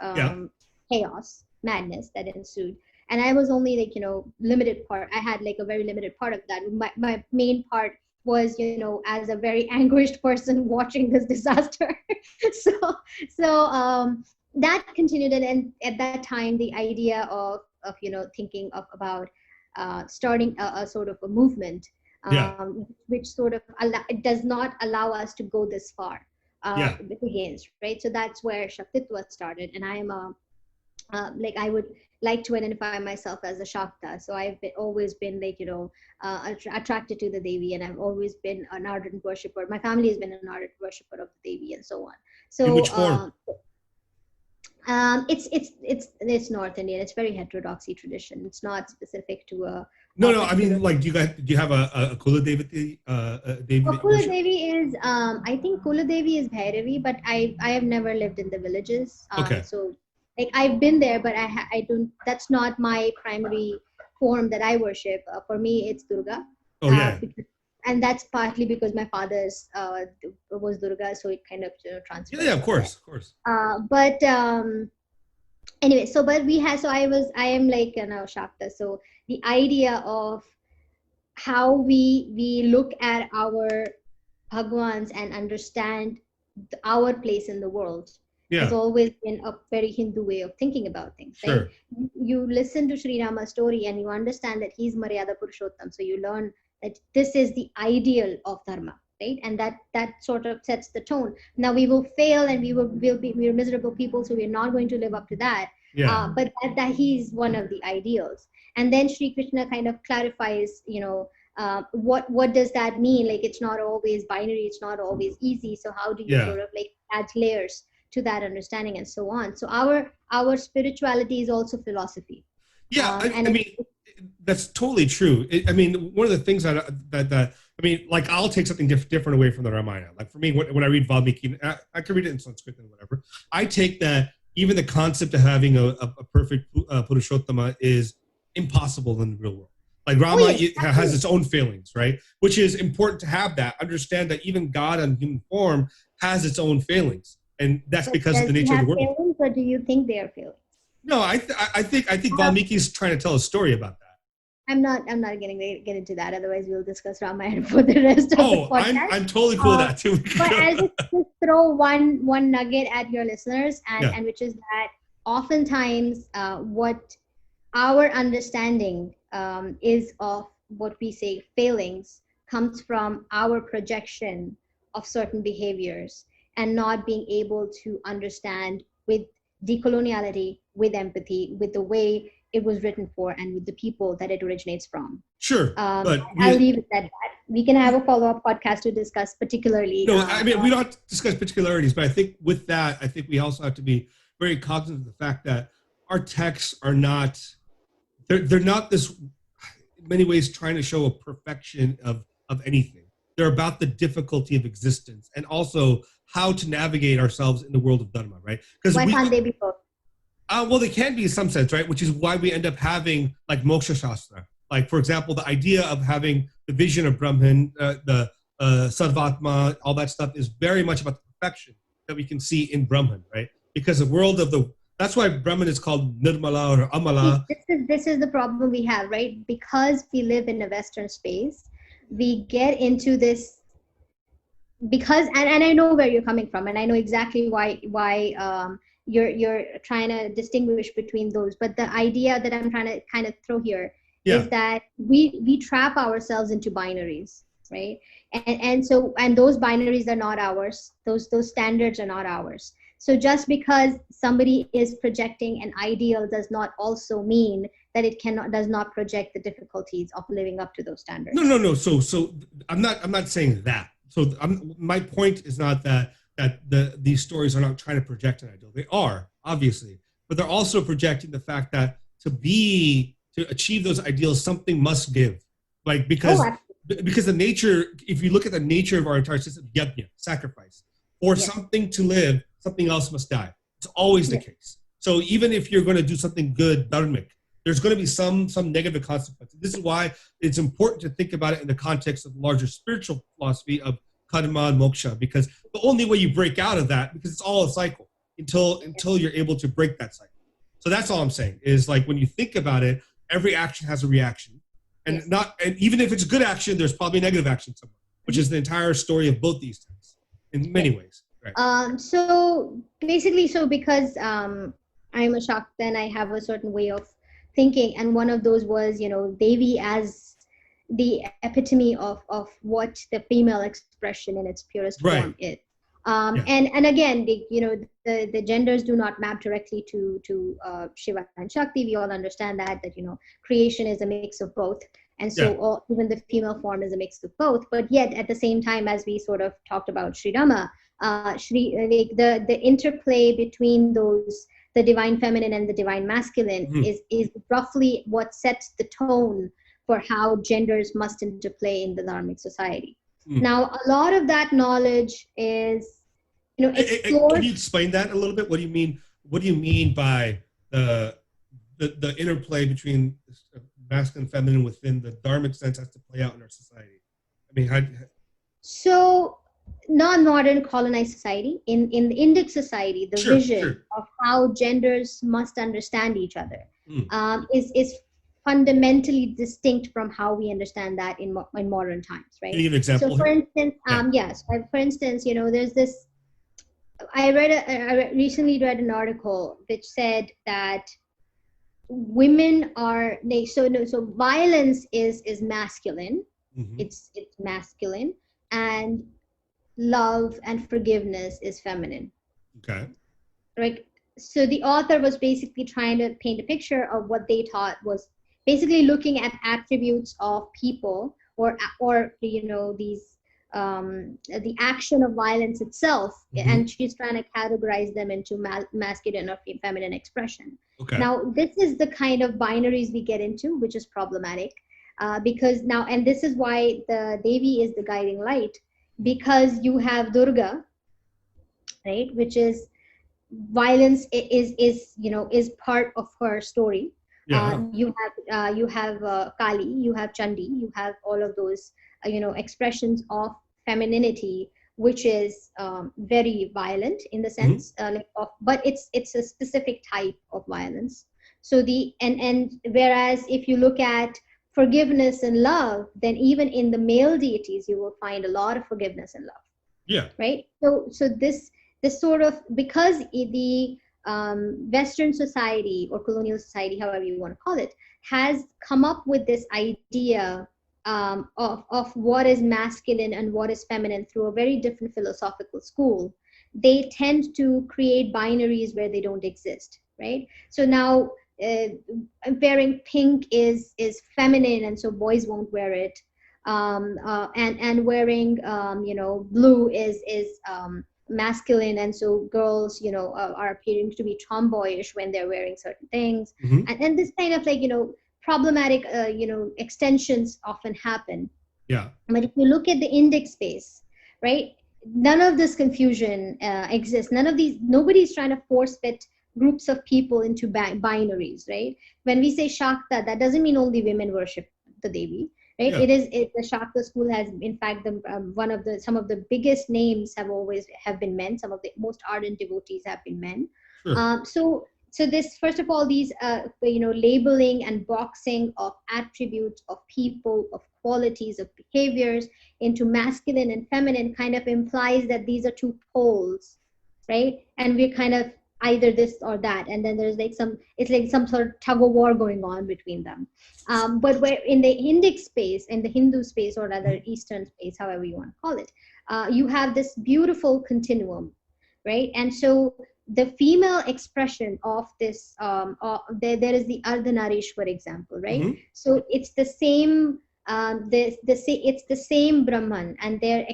Speaker 3: chaos, madness that ensued, and I was only like, you know, limited part. I had like a very limited part of that. My main part was, you know, as a very anguished person watching this disaster. so that continued. And at that time, the idea of you know, thinking about starting a sort of a movement, which sort of it does not allow us to go this far against, right? So that's where Shaktitva started. And I am like, I would like to identify myself as a Shakta. So I've always been like, you know, attracted to the Devi, and I've always been an ardent worshipper. My family has been an ardent worshipper of the Devi and so on. So
Speaker 2: in which form?
Speaker 3: It's North Indian. It's very heterodoxy tradition. It's not specific to a.
Speaker 2: No. I mean, like, do you have a Kula Devi?
Speaker 3: Kula Devi is I think Kula Devi is Bhairavi, but I have never lived in the villages. So like, I've been there, but I don't. That's not my primary form that I worship. For me, it's Durga. And that's partly because my father's was Durga, so it kind of, you know, transfers.
Speaker 2: Yeah, of course.
Speaker 3: But anyway, so I am like, you know, Shakta. So the idea of how we look at our Bhagwans and understand our place in the world has always been a very Hindu way of thinking about things. Right? You listen to Sri Rama's story and you understand that he's Maryada Purushottam. So you learn that this is the ideal of dharma, right? And that sort of sets the tone. Now we will fail and we're miserable people, so we're not going to live up to that. But that he's one of the ideals. And then Sri Krishna kind of clarifies, you know, what does that mean? Like, it's not always binary, it's not always easy. So how do you sort of like add layers to that understanding and so on? So our spirituality is also philosophy.
Speaker 2: I mean, that's totally true. I mean, one of the things that I mean, like, I'll take something different away from the Ramayana. Like, for me, when I read Valmiki, I can read it in Sanskrit and whatever. I take that even the concept of having a perfect Purushottama is impossible in the real world. Like, Rama has its own failings, right? Which is important to have that. Understand that even God in human form has its own failings. And that's because of the nature of the world.
Speaker 3: Failings, or do you think they are failings?
Speaker 2: No, I think Valmiki is trying to tell a story about that.
Speaker 3: I'm not getting get into that. Otherwise, we'll discuss Ramayana for the rest of the podcast.
Speaker 2: I'm totally cool with that too.
Speaker 3: But I'll just throw one nugget at your listeners, and which is that oftentimes what our understanding is of what we say failings comes from our projection of certain behaviors and not being able to understand with decoloniality, with empathy, with the way it was written for, and with the people that it originates from.
Speaker 2: But
Speaker 3: I'll leave it at that. We can have a follow-up podcast to discuss particularly.
Speaker 2: No, I mean, we don't have to discuss particularities, but I think with that, I think we also have to be very cognizant of the fact that our texts are not, they're not this, in many ways, trying to show a perfection of anything. They're about the difficulty of existence and also how to navigate ourselves in the world of Dharma, right?
Speaker 3: Why can't they be both?
Speaker 2: Well, they can be in some sense, right? Which is why we end up having like Moksha Shastra. Like, for example, the idea of having the vision of Brahman, the Sarvatma, all that stuff is very much about the perfection that we can see in Brahman, right? Because the world of that's why Brahman is called Nirmala or Amala.
Speaker 3: This is the problem we have, right? Because we live in a Western space, we get into this and I know where you're coming from, and I know exactly why you're trying to distinguish between those. But the idea that I'm trying to kind of throw here is that we trap ourselves into binaries, right? And those binaries are not ours. Those standards are not ours. So just because somebody is projecting an ideal does not also mean that it does not project the difficulties of living up to those standards.
Speaker 2: No. So I'm not saying that. So my point is not that these stories are not trying to project an ideal. They are, obviously, but they're also projecting the fact that to achieve those ideals, something must give. Like because the nature, if you look at the nature of our entire system, yajna, sacrifice, for something to live, something else must die. It's always the case. So even if you're going to do something good, dharmic, there's going to be some negative consequences. This is why it's important to think about it in the context of the larger spiritual philosophy of karma and moksha, because the only way you break out of that, because it's all a cycle, until you're able to break that cycle. So that's all I'm saying, is like when you think about it, every action has a reaction. And even if it's a good action, there's probably negative action somewhere, which is the entire story of both these things in many ways. Right.
Speaker 3: So basically, because I'm a Shakta and I have a certain way of thinking, and one of those was, Devi as the epitome of what the female expression in its purest form is. And again, the genders do not map directly to Shiva and Shakti. We all understand that creation is a mix of both, and so even the female form is a mix of both. But yet, at the same time, as we sort of talked about Sri Rama, the interplay between those, the divine feminine and the divine masculine, is roughly what sets the tone for how genders must interplay in the dharmic society. Now, a lot of that knowledge is, explored.
Speaker 2: Can you explain that a little bit? What do you mean? What do you mean by the interplay between masculine and feminine within the dharmic sense has to play out in our society? I mean,
Speaker 3: So, non-modern colonized society, in the Indic society, the vision of how genders must understand each other is fundamentally distinct from how we understand that in modern times, right?
Speaker 2: Can you give an example?
Speaker 3: So, for instance, for instance, there's this. I recently read an article which said that women are so violence is masculine. It's masculine, and love and forgiveness is feminine.
Speaker 2: Okay.
Speaker 3: Right. So the author was basically trying to paint a picture of what they thought was basically looking at attributes of people or these the action of violence itself, and she's trying to categorize them into masculine or feminine expression.
Speaker 2: Okay.
Speaker 3: Now, this is the kind of binaries we get into, which is problematic, because now, and this is why the Devi is the guiding light, because you have Durga, right, which is violence is part of her story. You have Kali, you have Chandi, you have all of those expressions of femininity, which is very violent in the sense, but it's a specific type of violence. So and whereas if you look at forgiveness and love, then even in the male deities you will find a lot of forgiveness and love.
Speaker 2: Yeah.
Speaker 3: Right. So this sort of, because the Western society or colonial society, however you want to call it, has come up with this idea of what is masculine and what is feminine through a very different philosophical school. They tend to create binaries where they don't exist, right? So now wearing pink is feminine, and so boys won't wear it, and wearing blue is masculine, and so girls are appearing to be tomboyish when they're wearing certain things, and this kind of problematic extensions often happen. But if you look at the Indic space, right, none of this confusion exists. Nobody's trying to force fit groups of people into binaries, right? When we say Shakta, that doesn't mean only women worship the Devi, right? The Shakta school has, in fact, some of the biggest names have been men. Some of the most ardent devotees have been men. So this, first of all, these labeling and boxing of attributes of people, of qualities, of behaviors into masculine and feminine kind of implies that these are two poles, right? And we're kind of either this or that, and then there's like some sort of tug of war going on between them. But where in the Indic space, in the Hindu space, or rather Eastern space, however you want to call it, you have this beautiful continuum, right? And so the female expression of this, there is the Ardhanarishwar example, right?
Speaker 2: Mm-hmm.
Speaker 3: So it's the same, it's the same Brahman, and they're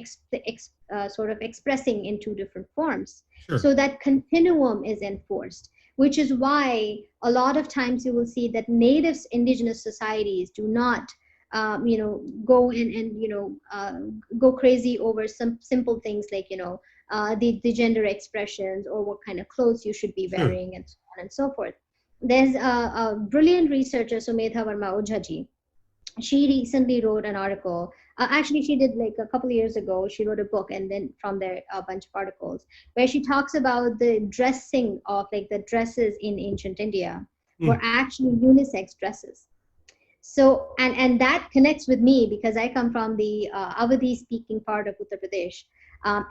Speaker 3: sort of expressing in two different forms.
Speaker 2: Sure.
Speaker 3: So that continuum is enforced, which is why a lot of times you will see that natives, indigenous societies do not go in and go crazy over some simple things like the gender expressions or what kind of clothes you should be wearing, and so on and so forth. There's a brilliant researcher, Sumedha Verma Ojhaji. She recently wrote an article. Actually, she did like a couple of years ago. She wrote a book, and then from there a bunch of articles where she talks about the dressing of like the dresses in ancient India were actually unisex dresses. So, and that connects with me because I come from the Awadhi speaking part of Uttar Pradesh.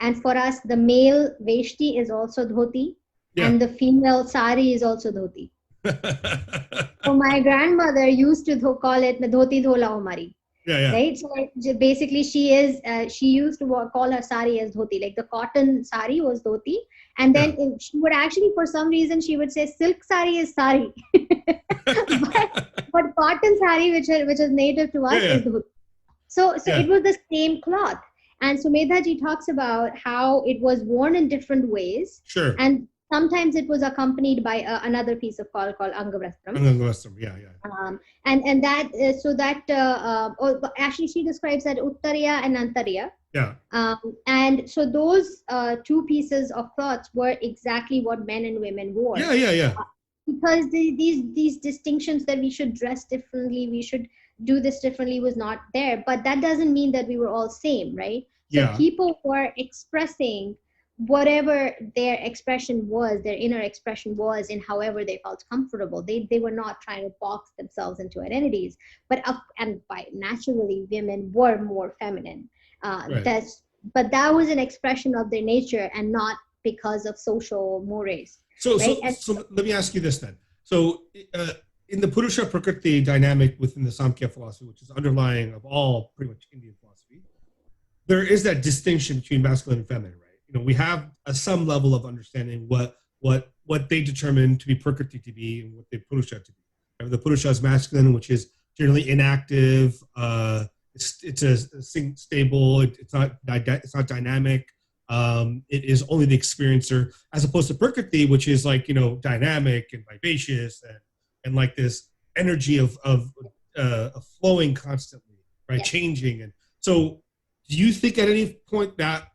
Speaker 3: And for us, the male veshti is also dhoti, and the female sari is also dhoti. So my grandmother used to call it dhoti dhola omari. Right? So basically she used to call her sari as dhoti, like the cotton sari was dhoti. And then she would actually, for some reason, she would say silk sari is sari. but cotton sari, which is native to us, is dhoti. So it was the same cloth. And Sumedha ji talks about how it was worn in different ways.
Speaker 2: Sure.
Speaker 3: And sometimes it was accompanied by another piece of cloth called Angavrastram.
Speaker 2: Angavrastram, yeah.
Speaker 3: And that, actually she describes that Uttariya and Antariya.
Speaker 2: Yeah.
Speaker 3: And so those two pieces of cloths were exactly what men and women wore.
Speaker 2: Yeah.
Speaker 3: Because these distinctions that we should dress differently, we should do this differently was not there. But that doesn't mean that we were all same, right? So people were expressing whatever their expression was, their inner expression was, in however they felt comfortable. They were not trying to box themselves into identities. But naturally, women were more feminine. But that was an expression of their nature and not because of social mores.
Speaker 2: So let me ask you this then. So in the Purusha Prakriti dynamic within the Samkhya philosophy, which is underlying of all pretty much Indian philosophy, there is that distinction between masculine and feminine, right? We have some level of understanding what they determine to be Prakriti to be and what they Purusha to be. The Purusha is masculine, which is generally inactive. It's a stable. It's not dynamic. It is only the experiencer, as opposed to Prakriti, which is like dynamic and vivacious and like this energy of flowing constantly, right? Changing. And so, do you think at any point that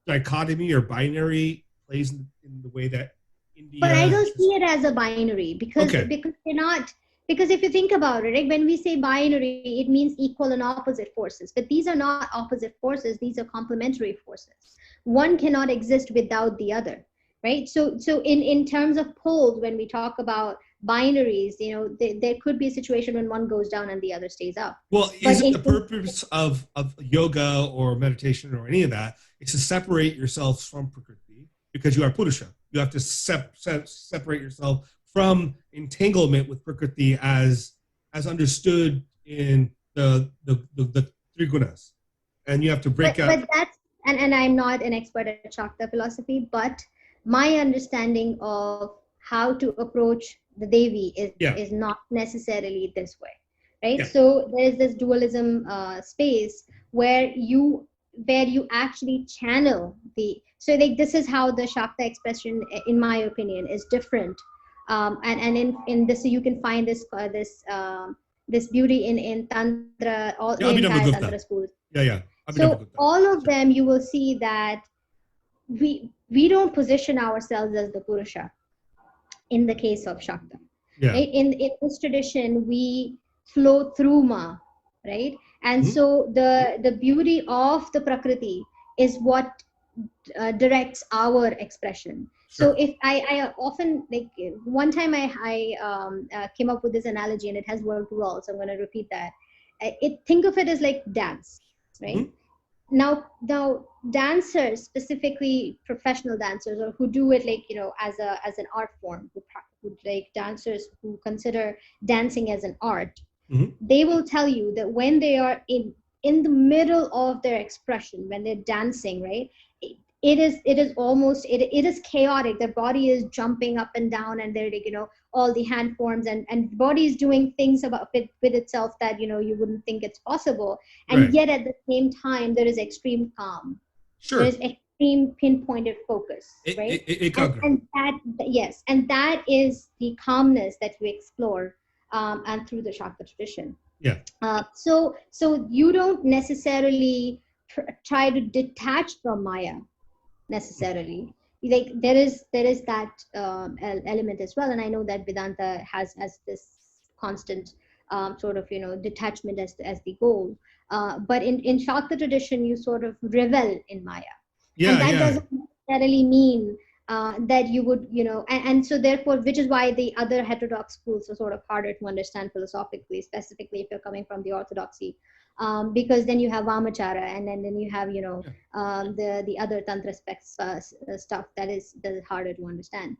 Speaker 2: dichotomy or binary plays in the way that India?
Speaker 3: But I don't see it as a binary because they're not. Because if you think about it, right, when we say binary, it means equal and opposite forces. But these are not opposite forces; these are complementary forces. One cannot exist without the other, right? So in terms of poles, when we talk about binaries, there could be a situation when one goes down and the other stays up.
Speaker 2: Well, isn't the purpose of yoga or meditation or any of that is to separate yourself from Prakriti, because you are Purusha. You have to separate yourself from entanglement with Prakriti as understood in the three gunas, and you have to break out.
Speaker 3: But that's and I'm not an expert at Shakta philosophy, but my understanding of how to approach the Devi is not necessarily this way, right? Yeah. So there's this dualism space where you actually channel this is how the Shakta expression, in my opinion, is different. And in this, you can find this beauty in Tantra, all the entire Tantra schools. So all of them, you will see that we don't position ourselves as the Purusha in the case of Shakta. Right? In this tradition, we flow through Ma, right? And so the beauty of the Prakriti is what directs our expression. So if I often, like, one time I came up with this analogy and it has worked well, so I'm going to repeat that. Think of it as like dance, right? now dancers, specifically professional dancers, or who do it like, as an art form, who like dancers who consider dancing as an art,
Speaker 2: Mm-hmm.
Speaker 3: they will tell you that when they are in the middle of their expression, when they're dancing, right, it is almost, it is chaotic. Their body is jumping up and down, and they're like, all the hand forms, and body is doing things about with itself that you wouldn't think it's possible. And
Speaker 2: Right.
Speaker 3: yet at the same time there is extreme calm.
Speaker 2: Sure.
Speaker 3: There's extreme pinpointed focus, right? And that, yes, and that is the calmness that you explore, and through the Shakta tradition.
Speaker 2: Yeah.
Speaker 3: So you don't necessarily try to detach from Maya necessarily. Like there is that element as well, and I know that Vedanta has this constant sort of detachment as the goal. But in Shakta tradition, you sort of revel in Maya, and that doesn't necessarily mean that you would, and so therefore, which is why the other heterodox schools are sort of harder to understand philosophically, specifically if you're coming from the orthodoxy, because then you have Vamachara, and then you have the other tantra stuff that is harder to understand.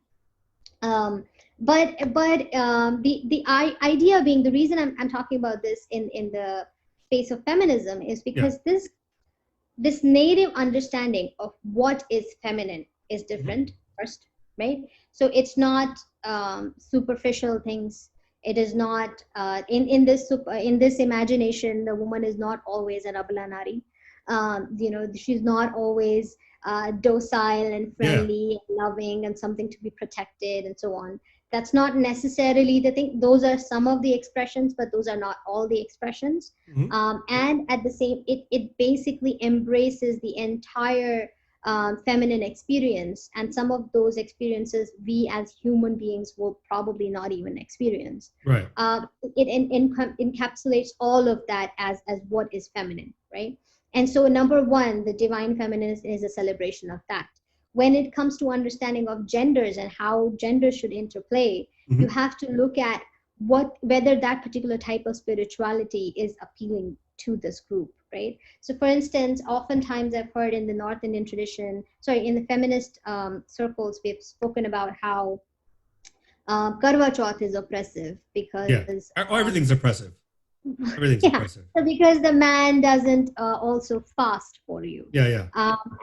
Speaker 3: But the idea being, the reason I'm talking about this in the space of feminism is because this native understanding of what is feminine is different first, right? So it's not superficial things. It is not in this imagination, the woman is not always an abala nari. She's not always docile and friendly and loving and something to be protected and so on. That's not necessarily the thing. Those are some of the expressions, but those are not all the expressions. And at the same, it basically embraces the entire feminine experience, and some of those experiences we as human beings will probably not even experience.
Speaker 2: Right.
Speaker 3: It encapsulates all of that as what is feminine, right? And so number one, the divine feminine is a celebration of that. When it comes to understanding of genders and how genders should interplay, you have to look at whether that particular type of spirituality is appealing to this group, right? So for instance, oftentimes I've heard in the North Indian tradition, in the feminist circles, we've spoken about how Karwa Chauth is oppressive because
Speaker 2: everything's oppressive. Everything's oppressive.
Speaker 3: So because the man doesn't also fast for you.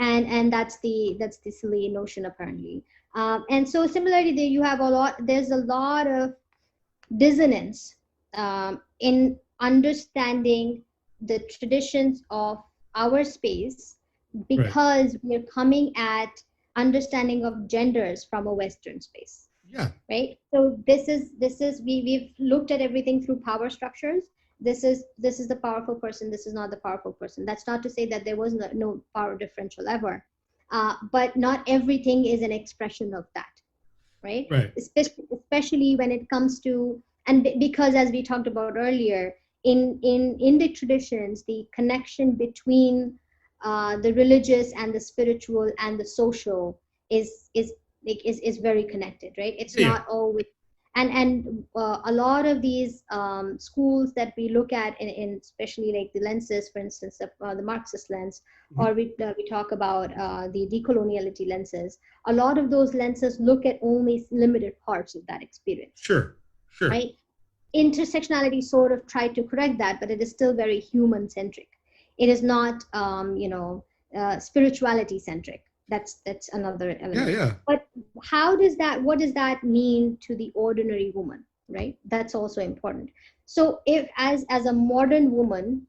Speaker 3: And that's the silly notion apparently. And so similarly, there's a lot of dissonance in understanding the traditions of our space, because we're coming at understanding of genders from a Western space. Right. So this is we've looked at everything through power structures. This is the powerful person. This is not the powerful person. That's not to say that there was no power differential ever, but not everything is an expression of that, right? Especially when it comes to, and because as we talked about earlier, in the traditions, the connection between the religious and the spiritual and the social is very connected, right? It's not always. And a lot of these schools that we look at in especially like the lenses, for instance, the Marxist lens, or we talk about the decoloniality lenses, a lot of those lenses look at only limited parts of that experience.
Speaker 2: Sure.
Speaker 3: Right? Intersectionality sort of tried to correct that, but it is still very human-centric. It is not, spirituality-centric. That's another element. But what does that mean to the ordinary woman, right? That's also important. So if as a modern woman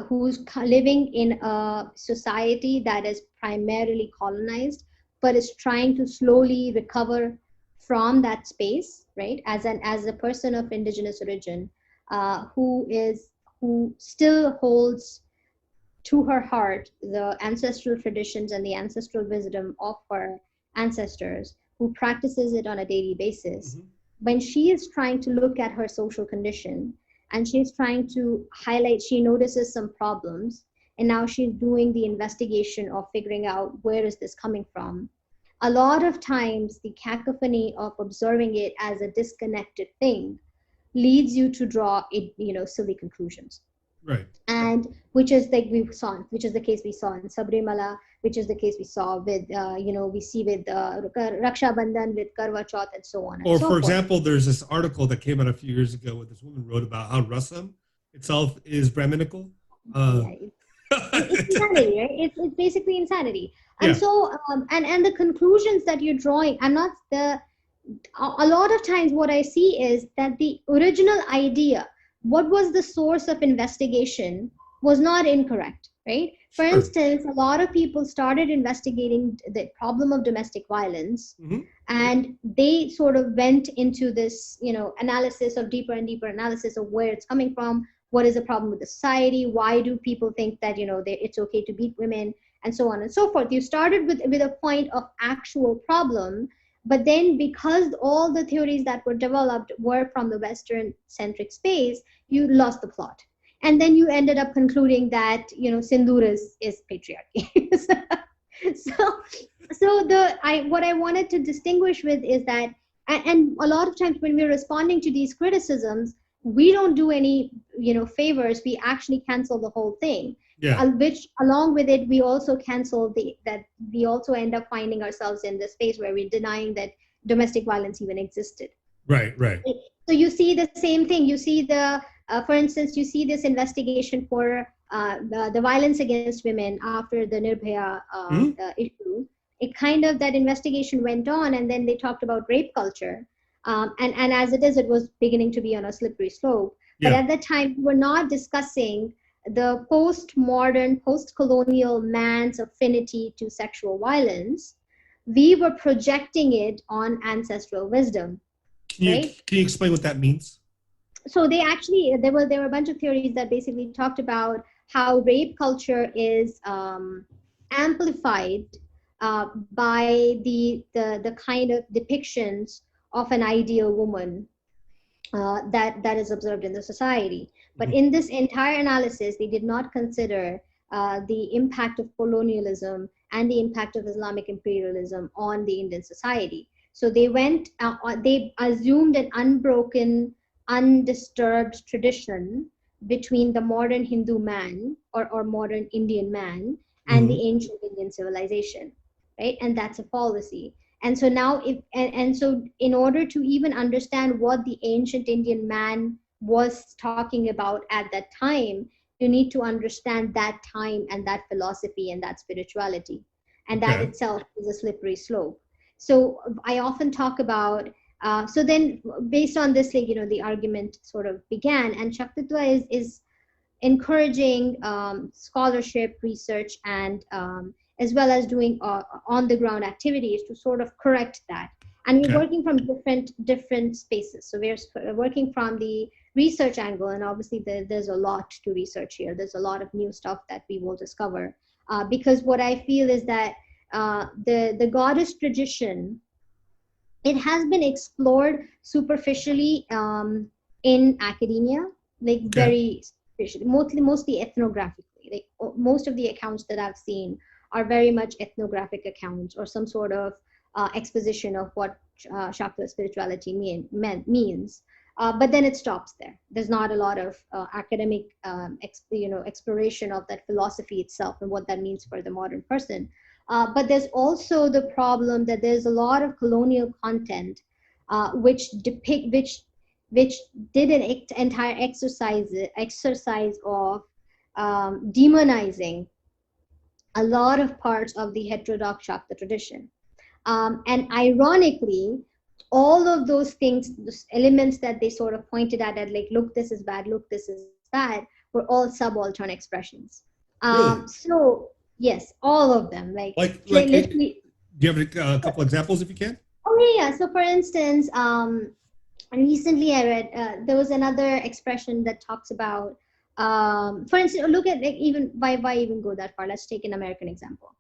Speaker 3: who's living in a society that is primarily colonized, but is trying to slowly recover from that space, right? As a person of indigenous origin, who still holds to her heart the ancestral traditions and the ancestral wisdom of her ancestors, who practices it on a daily basis, when she is trying to look at her social condition and she's trying to highlight, she notices some problems, and now she's doing the investigation of figuring out where is this coming from. A lot of times the cacophony of observing it as a disconnected thing leads you to draw silly conclusions.
Speaker 2: Right.
Speaker 3: And which is like which is the case we saw in Sabarimalai, which is the case we saw with we see with Raksha Bandhan, with Karwa Chauth, and so on and
Speaker 2: Or,
Speaker 3: so
Speaker 2: for
Speaker 3: forth.
Speaker 2: example, there's this article that came out a few years ago where this woman wrote about how Rasam itself is Brahminical.
Speaker 3: Yeah, it's insanity, right? It's basically insanity. And
Speaker 2: Yeah.
Speaker 3: so and the conclusions that you're drawing, I'm not the a lot of times what I see is that the original idea, what was the source of investigation, was not incorrect, right? For
Speaker 2: Sure.
Speaker 3: instance, a lot of people started investigating the problem of domestic violence,
Speaker 2: Mhm.
Speaker 3: and they sort of went into this, analysis of deeper and deeper analysis of where it's coming from, what is the problem with the society, why do people think that, it's okay to beat women, and so on and so forth. You started with a point of actual problem, but then because all the theories that were developed were from the Western centric space, you lost the plot. And then you ended up concluding that, Sindoor is patriarchy. What I wanted to distinguish with is that, and a lot of times when we're responding to these criticisms, we don't do any, favors. We actually cancel the whole thing.
Speaker 2: Yeah.
Speaker 3: Which along with it, we also cancel that we also end up finding ourselves in the space where we're denying that domestic violence even existed.
Speaker 2: Right. Right.
Speaker 3: So you see the same thing. You see for instance, you see this investigation for the violence against women after the Nirbhaya issue. It kind of, that investigation went on, and then they talked about rape culture. And as it was beginning to be on a slippery slope. But
Speaker 2: Yeah.
Speaker 3: at that time, we were not discussing the postmodern, post-colonial man's affinity to sexual violence. We were projecting it on ancestral wisdom, right?
Speaker 2: Can you explain what that means?
Speaker 3: So they actually, there were a bunch of theories that basically talked about how rape culture is amplified by the kind of depictions of an ideal woman that is observed in the society. But
Speaker 2: Mhm.
Speaker 3: in this entire analysis, they did not consider the impact of colonialism and the impact of Islamic imperialism on the Indian society. So they assumed an unbroken, undisturbed tradition between the modern Hindu man or modern Indian man and
Speaker 2: Mhm.
Speaker 3: the ancient Indian civilization, right? And that's a fallacy. And so now, so in order to even understand what the ancient Indian man was talking about at that time, you need to understand that time and that philosophy and that spirituality. And that
Speaker 2: Okay.
Speaker 3: itself is a slippery slope. So I often talk about, so then based on this, the argument sort of began, and Shaktitva is encouraging scholarship, research, and as well as doing on the ground activities to sort of correct that. And we're
Speaker 2: Okay.
Speaker 3: working from different spaces. So we're working from the research angle, and obviously there's a lot to research here. There's a lot of new stuff that we will discover, because what I feel is that the goddess tradition, it has been explored superficially in academia, like
Speaker 2: Okay.
Speaker 3: very superficially, mostly ethnographically. Like most of the accounts that I've seen are very much ethnographic accounts or some sort of exposition of what Shakta spirituality means. But then it stops there. There's not a lot of academic, exploration of that philosophy itself and what that means for the modern person. But there's also the problem that there's a lot of colonial content which did an entire exercise of demonizing a lot of parts of the heterodox Shakta tradition. And ironically, all of those things, those elements that they sort of pointed at, like, look, this is bad, look, this is bad, were all subaltern expressions.
Speaker 2: Really?
Speaker 3: So yes, all of them, like literally.
Speaker 2: Do you have a couple examples if you can?
Speaker 3: Oh yeah. So for instance, recently I read there was another expression that talks about, for instance, look at, like, even why even go that far? Let's take an American example.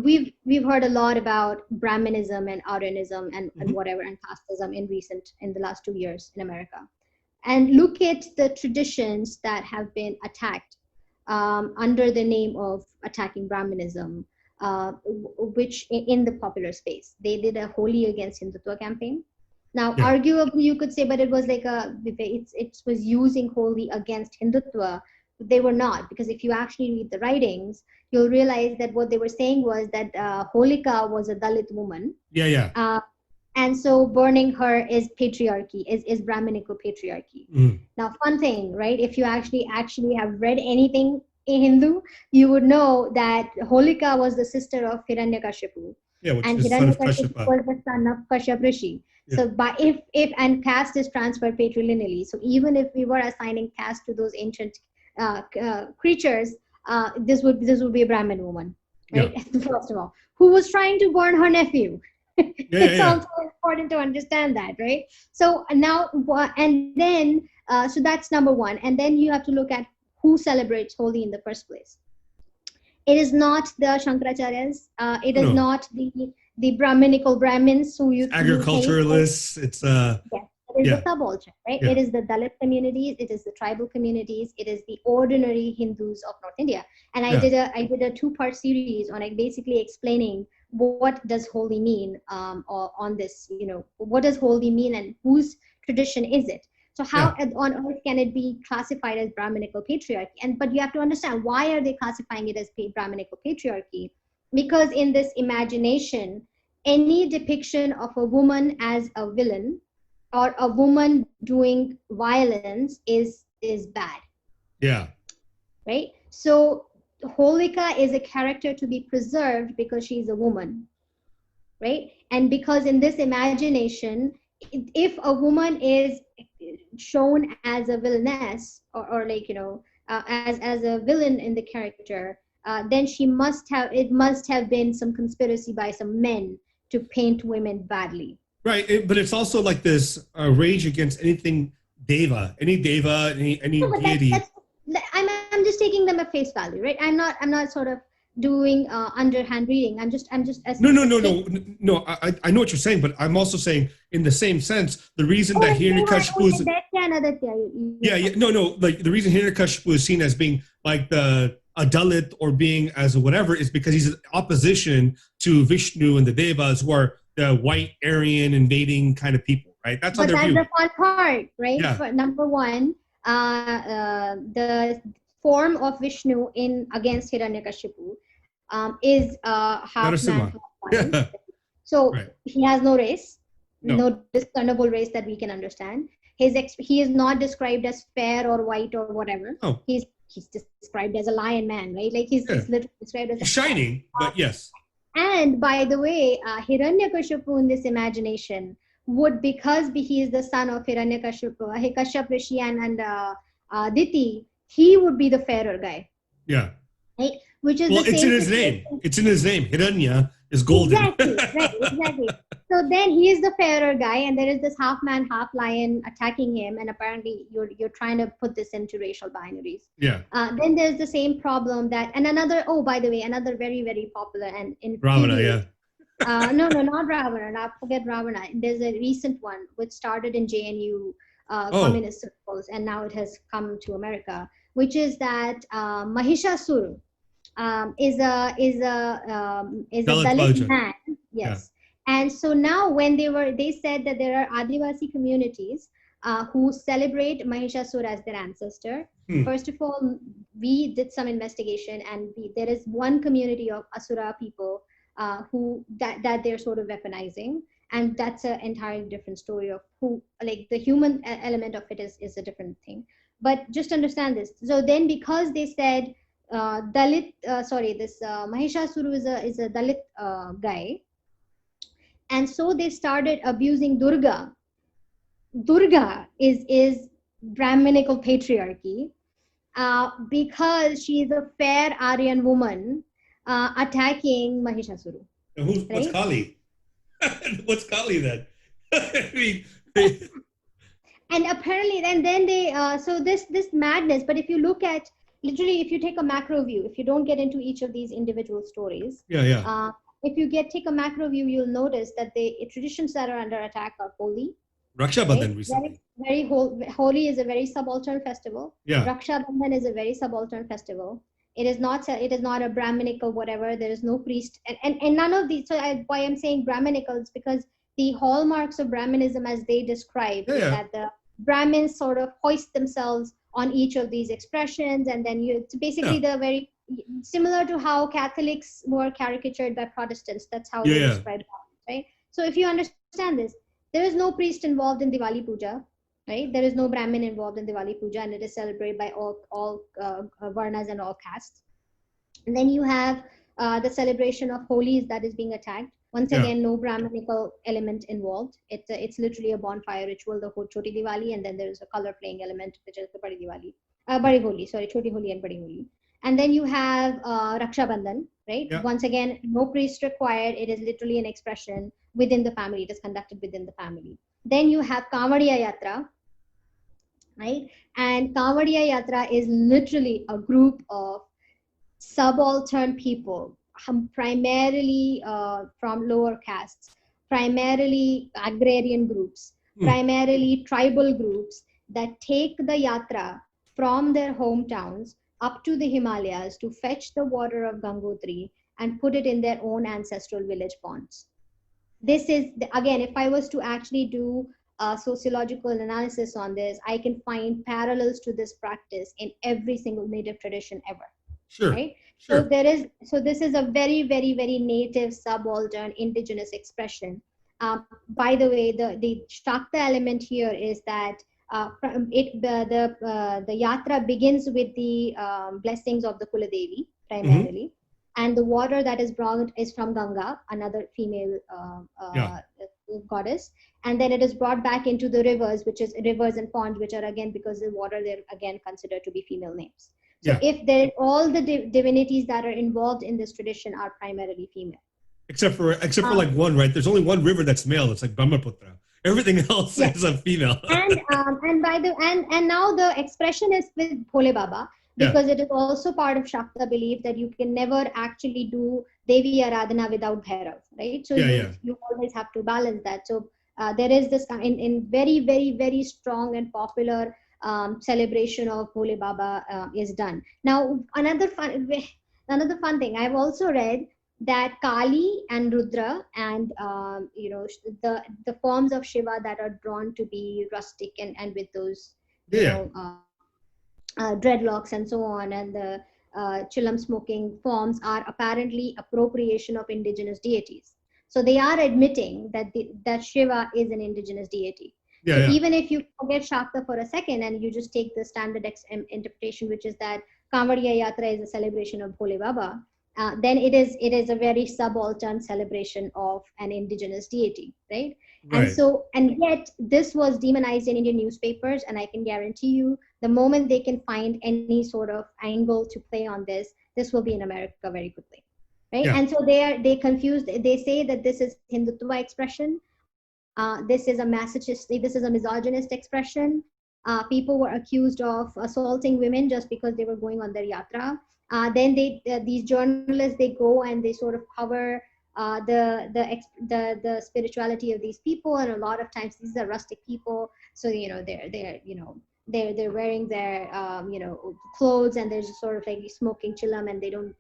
Speaker 3: We've heard a lot about Brahminism and Aryanism and whatever, and casteism in the last 2 years in America. And look at the traditions that have been attacked under the name of attacking Brahminism, which in the popular space. They did a Holi against Hindutva campaign. Now, arguably, you could say, but it was like it was using Holi against Hindutva they were not, because if you actually read the writings, you'll realize that what they were saying was that Holika was a Dalit woman.
Speaker 2: Yeah, yeah.
Speaker 3: And so burning her is patriarchy, is Brahminical patriarchy. Now, fun thing, right? If you actually have read anything in Hindu, you would know that Holika was the sister of Hiranyakashipu.
Speaker 2: Yeah, which
Speaker 3: And
Speaker 2: is son of
Speaker 3: Hiranyakashipu
Speaker 2: Kashyapa.
Speaker 3: was the son of Kashyap Rishi.
Speaker 2: Yeah.
Speaker 3: So, by if and caste is transferred patrilineally. So even if we were assigning caste to those ancient creatures, this would be a Brahmin woman, right? Yeah. First of all, who was trying to burn her nephew. It's also important to understand that, right? So now, and then, so that's number one. And then you have to look at who celebrates Holi in the first place. It is not the Shankaracharyas. It is not the Brahminical Brahmins who you
Speaker 2: agriculturalists. It's
Speaker 3: yes, it is the subaltern, right?
Speaker 2: Yeah.
Speaker 3: It is the Dalit communities. It is the tribal communities. It is the ordinary Hindus of North India. And I did a 2-part series on basically explaining what does Holi mean on this. What does Holi mean and whose tradition is it? So how on earth can it be classified as Brahminical patriarchy? But you have to understand, why are they classifying it as Brahminical patriarchy? Because in this imagination, any depiction of a woman as a villain or a woman doing violence is bad.
Speaker 2: Yeah.
Speaker 3: Right? So Holika is a character to be preserved because she's a woman. Right? And because in this imagination, if a woman is shown as a villainess or as a villain in the character, then it must have been some conspiracy by some men to paint women badly.
Speaker 2: Right, but it's also like this rage against anything deva, any deity.
Speaker 3: I'm just taking them at face value, right? I'm not sort of doing underhand reading. I'm just
Speaker 2: No. I know what you're saying, but I'm also saying in the same sense, the reason that Hiranyakashipu is like the reason Hiranyakashipu is seen as being like a Dalit or being as a whatever is because he's in opposition to Vishnu and the Devas, who are the white Aryan invading kind of people, right? That's how they're viewed.
Speaker 3: That's the fun part, right?
Speaker 2: Yeah.
Speaker 3: For number one, the form of Vishnu against Hiranyakashipu is half man, half lion. So he has no race, no discernible race that we can understand. He is not described as fair or white or whatever.
Speaker 2: Oh.
Speaker 3: He's described as a lion man, right? Like he's literally described as
Speaker 2: shining, but yes.
Speaker 3: And by the way, Hiranyakashipu in this imagination would, because he is the son of Hiranyakashipu, Kashyap Rishi and Diti, he would be the fairer guy.
Speaker 2: Yeah.
Speaker 3: Right? Which is
Speaker 2: it's in his name. It's in his name. Hiranya is golden.
Speaker 3: Exactly. Right. Exactly. So then he is the fairer guy, and there is this half man, half lion attacking him, and apparently you're trying to put this into racial binaries.
Speaker 2: Yeah.
Speaker 3: Then there's the same problem by the way, another very, very popular and
Speaker 2: Ravana, yeah.
Speaker 3: No, not Ravana. Not forget Ravana. There's a recent one which started in JNU communist circles, and now it has come to America, which is that Mahishasura is a Dalit man. Yes. Yeah. And so now when they said that there are Adivasi communities who celebrate Mahishasura as their ancestor. First of all, we did some investigation, and there is one community of Asura people who they're sort of weaponizing, and that's an entirely different story of who, like the human element of it is a different thing. But just understand this. So then, because they said Mahishasura is a Dalit guy, and so they started abusing Durga. Durga is Brahminical patriarchy because she is a fair Aryan woman attacking Mahishasura.
Speaker 2: What's Kali? What's Kali then? I mean,
Speaker 3: and apparently, and then they so this madness. But if you look at literally, if you take a macro view, if you don't get into each of these individual stories, if you take a macro view, you'll notice that the traditions that are under attack are holy.
Speaker 2: Raksha Bandhan recently.
Speaker 3: Very Holi is a very subaltern festival.
Speaker 2: Yeah.
Speaker 3: Raksha Bandhan is a very subaltern festival. It is not a Brahminical whatever. There is no priest, and none of these. So why I'm saying Brahminical is because the hallmarks of Brahminism, as they describe, is that the Brahmins sort of hoist themselves on each of these expressions, and then it's basically the very similar to how Catholics were caricatured by Protestants. That's how they describe it, right? So if you understand this, there is no priest involved in Diwali Puja, right? There is no Brahmin involved in Diwali Puja, and it is celebrated by all varnas and all castes. And then you have the celebration of holies that is being attacked. Once again, no Brahminical element involved. It's literally a bonfire ritual, the whole Choti Diwali, and then there is a color playing element, which is the Badi Diwali, Badi Holi, sorry, Choti Holi and Badi Holi. And then you have Raksha Bandhan, right? Yeah. Once again, no priest required. It is literally an expression within the family. It is conducted within the family. Then you have Kavadiya Yatra, right? And Kavadiya Yatra is literally a group of subaltern people, primarily from lower castes, primarily agrarian groups, primarily tribal groups that take the yatra from their hometowns up to the Himalayas to fetch the water of Gangotri and put it in their own ancestral village ponds. This is, again, if I was to actually do a sociological analysis on this, I can find parallels to this practice in every single native tradition ever.
Speaker 2: Sure.
Speaker 3: Right?
Speaker 2: Sure.
Speaker 3: So this is a very, very, very native subaltern indigenous expression. By the way, the Shakta element here is that the yatra begins with the blessings of the Kuladevi primarily, and the water that is brought is from Ganga, another female goddess, and then it is brought back into the rivers, which is rivers and ponds, which are again, because the water they're again considered to be female names. So if there, all the divinities that are involved in this tradition are primarily female.
Speaker 2: Except for like one, right? There's only one river that's male. It's like Brahmaputra. Everything else is a female.
Speaker 3: and now the expression is with Bhole Baba, because it is also part of Shakta belief that you can never actually do Devi Aradhana without Bhairav, right? So you always have to balance that. So there is this in very, very, very strong and popular celebration of Bhole Baba is done. Now, another fun thing, I've also read that Kali and Rudra and the forms of Shiva that are drawn to be rustic and with those dreadlocks and so on, and the chillam smoking forms are apparently appropriation of indigenous deities. So they are admitting that Shiva is an indigenous deity. Even if you forget Shakta for a second and you just take the standard interpretation, which is that Kavadiya Yatra is a celebration of Bhole Baba, then it is a very subaltern celebration of an indigenous deity, right? And yet this was demonized in Indian newspapers, and I can guarantee you the moment they can find any sort of angle to play on this will be in America very quickly, right? And so they confused. They say that this is Hindutva expression. This is a misogynist expression. People were accused of assaulting women just because they were going on their yatra. Then these journalists, they go and they sort of cover the spirituality of these people, and a lot of times these are rustic people. So they're wearing their clothes, and they're just sort of like smoking chillam, and they don't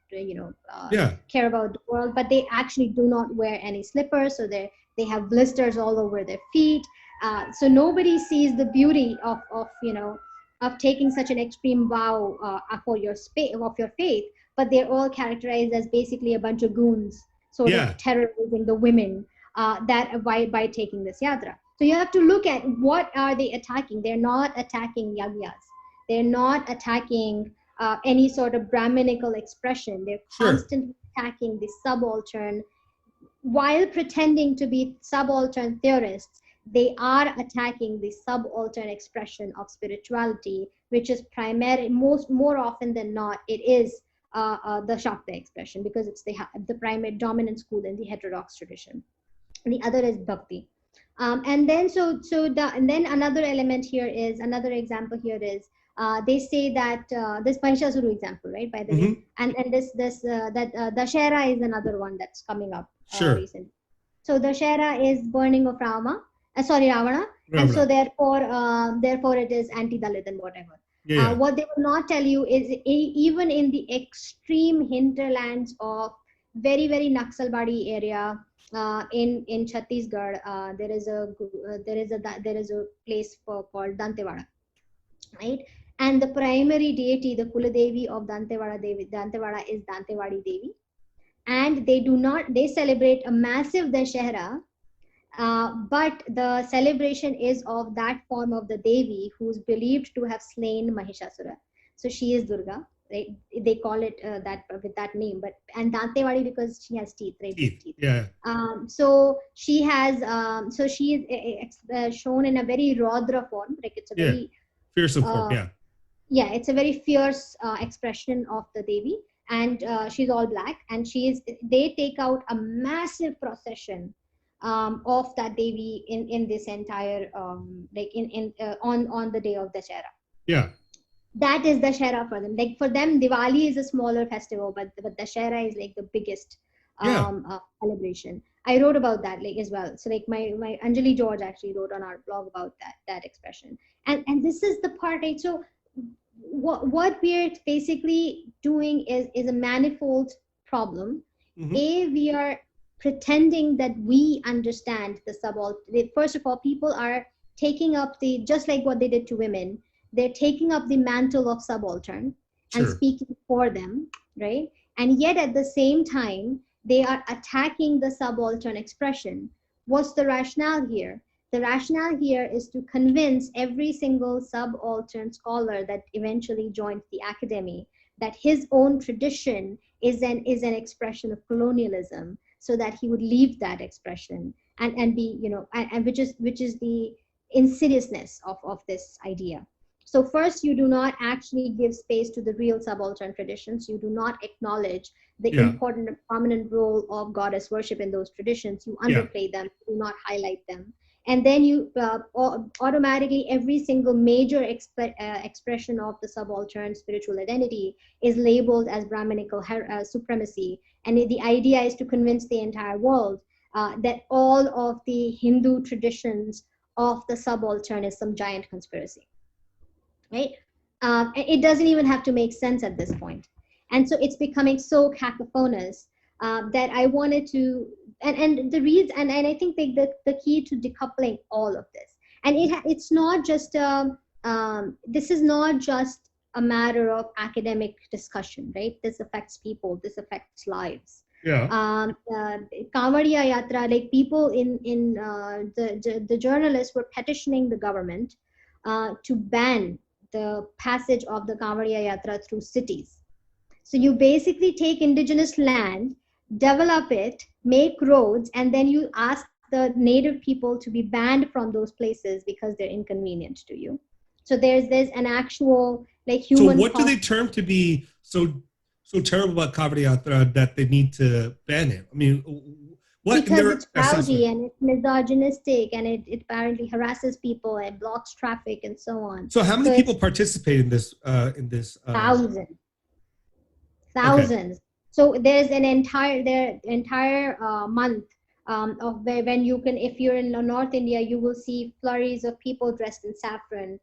Speaker 3: care about the world, but they actually do not wear any slippers, so they have blisters all over their feet. So nobody sees the beauty of taking such an extreme vow for your faith, but they're all characterized as basically a bunch of goons, sort of terrorizing the women by taking this yatra. So you have to look at what are they attacking. They're not attacking yagyas. They're not attacking any sort of Brahminical expression. They're constantly attacking the subaltern. While pretending to be subaltern theorists, they are attacking the subaltern expression of spirituality, which is more often than not, it is the Shakta expression, because it's the primary dominant school in the heterodox tradition. And the other is bhakti. And then another element here is, another example here is, they say that this Mahishasuru example, right? By the way, and Dashera is another one that's coming up recently. So Dashera is burning of Ravana, and so therefore it is anti-Dalit and whatever. What they will not tell you is, even in the extreme hinterlands of very, very Naxalbari area in Chhattisgarh, there is a place called Dantewada, right? And the primary deity, the Kuladevi of Dantewada is Dantewadi Devi. And they celebrate a massive Dashera, but the celebration is of that form of the Devi who's believed to have slain Mahishasura. So she is Durga, right? They call it that with that name, and Dantewadi because she has teeth, right?
Speaker 2: Teeth. Yeah.
Speaker 3: So she is shown in a very Rodra form, like it's a very
Speaker 2: fearsome form.
Speaker 3: Yeah, it's a very fierce expression of the Devi, and she's all black, and they take out a massive procession of that Devi in this entire on the day of Dashera.
Speaker 2: Yeah.
Speaker 3: That is Dashera for them. Like for them, Diwali is a smaller festival, but Dashera is like the biggest celebration. I wrote about that like as well. So like my Anjali George actually wrote on our blog about that expression. And this is the part, right? So what we're basically doing is a manifold problem.
Speaker 2: Mm-hmm.
Speaker 3: We are pretending that we understand the subaltern. First of all, people are taking up just like what they did to women, they're taking up the mantle of subaltern and speaking for them, right? And yet at the same time, they are attacking the subaltern expression. What's the rationale here? The rationale here is to convince every single subaltern scholar that eventually joined the academy that his own tradition is an expression of colonialism, so that he would leave that expression and be, and which is the insidiousness of this idea. So first, you do not actually give space to the real subaltern traditions. You do not acknowledge the important and prominent role of goddess worship in those traditions. You underplay them, do not highlight them. And then you automatically, every single major expression of the subaltern spiritual identity is labeled as Brahminical supremacy. And the idea is to convince the entire world that all of the Hindu traditions of the subaltern is some giant conspiracy. Right? It doesn't even have to make sense at this point. And so it's becoming so cacophonous that I wanted to, and the reads, and I think the key to decoupling all of this, and it's not just, this is not just a matter of academic discussion, right? This affects people, this affects lives. Kanwadiya Yatra, like people the journalists were petitioning the government to ban the passage of the Kanwadiya Yatra through cities. So you basically take indigenous land, develop it, make roads, and then you ask the native people to be banned from those places because they're inconvenient to you. So there's an actual like human.
Speaker 2: So what do they term to be so terrible about Kanwadiya Yatra that they need to ban it? I mean, what?
Speaker 3: Because it's rowdy and it's misogynistic and it apparently harasses people and blocks traffic and so on.
Speaker 2: So how many people participate in this?
Speaker 3: Thousands. Okay. So there's an entire month of when you can, if you're in North India, you will see flurries of people dressed in saffron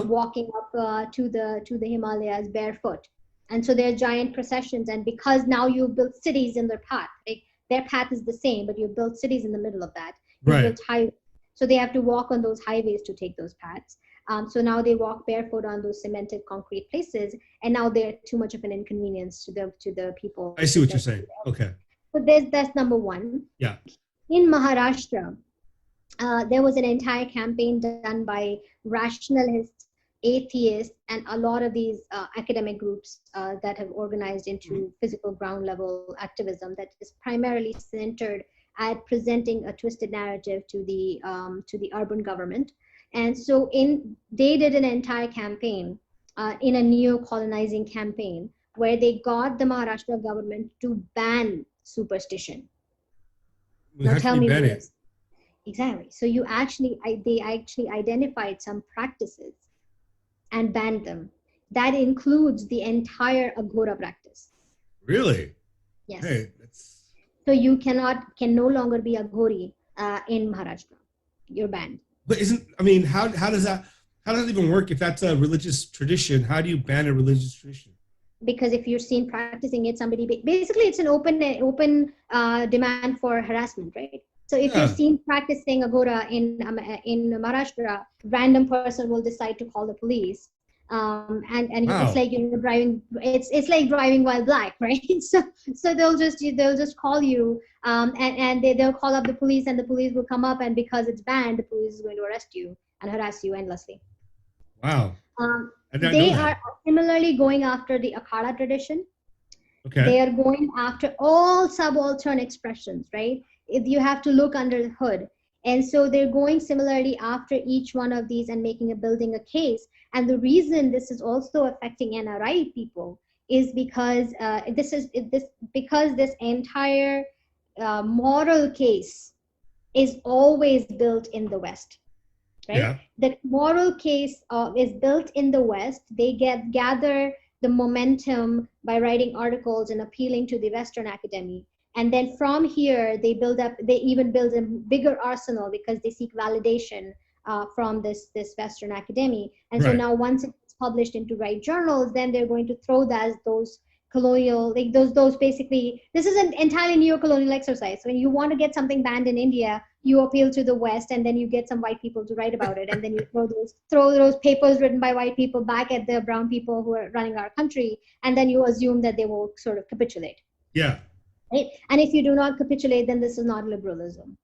Speaker 3: walking up to the Himalayas barefoot. And so there are giant processions, and because now you've built cities in their path, like their path is the same, but you've built cities in the middle of that. You've built highways. So they have to walk on those highways to take those paths. So now they walk barefoot on those cemented concrete places, and now they're too much of an inconvenience to the people.
Speaker 2: I see what you're saying. Okay.
Speaker 3: So that's number one.
Speaker 2: Yeah.
Speaker 3: In Maharashtra, there was an entire campaign done by rationalists, atheists, and a lot of these academic groups that have organized into physical ground level activism that is primarily centered at presenting a twisted narrative to the urban government. And so they did an entire campaign in a neo-colonizing campaign where they got the Maharashtra government to ban superstition. Now tell me what it. Exactly. So they actually identified some practices and banned them. That includes the entire Aghora practice.
Speaker 2: Really?
Speaker 3: Yes. Hey, so you can no longer be a Aghori in Maharashtra. You're banned.
Speaker 2: But how does that even work? If that's a religious tradition, how do you ban a religious tradition?
Speaker 3: Because if you're seen practicing it, basically it's an open demand for harassment, right? So if you're seen practicing Aghora in Maharashtra, random person will decide to call the police And it's
Speaker 2: Wow.
Speaker 3: like driving. It's like driving while black, right? So they'll just call you, and they'll call up the police, and the police will come up, and because it's banned, the police is going to arrest you and harass you endlessly.
Speaker 2: Wow. I did not know
Speaker 3: They
Speaker 2: that.
Speaker 3: are similarly going after the Akhada tradition.
Speaker 2: Okay.
Speaker 3: They are going after all subaltern expressions, right? If you have to look under the hood. And so they're going similarly after each one of these and building a case. And the reason this is also affecting NRI people is because this entire moral case is always built in the West, right?
Speaker 2: Yeah.
Speaker 3: The moral case is built in the West. They gather the momentum by writing articles and appealing to the Western academy. And then from here, they even build a bigger arsenal because they seek validation from this Western academy. And so
Speaker 2: Right.
Speaker 3: now once it's published into right journals, then they're going to throw those colonial, like those basically, this is an entirely neo-colonial exercise. When you want to get something banned in India, you appeal to the West, and then you get some white people to write about it, and then you throw those papers written by white people back at the brown people who are running our country, and then you assume that they will sort of capitulate.
Speaker 2: Yeah.
Speaker 3: Right? And if you do not capitulate, then this is not liberalism,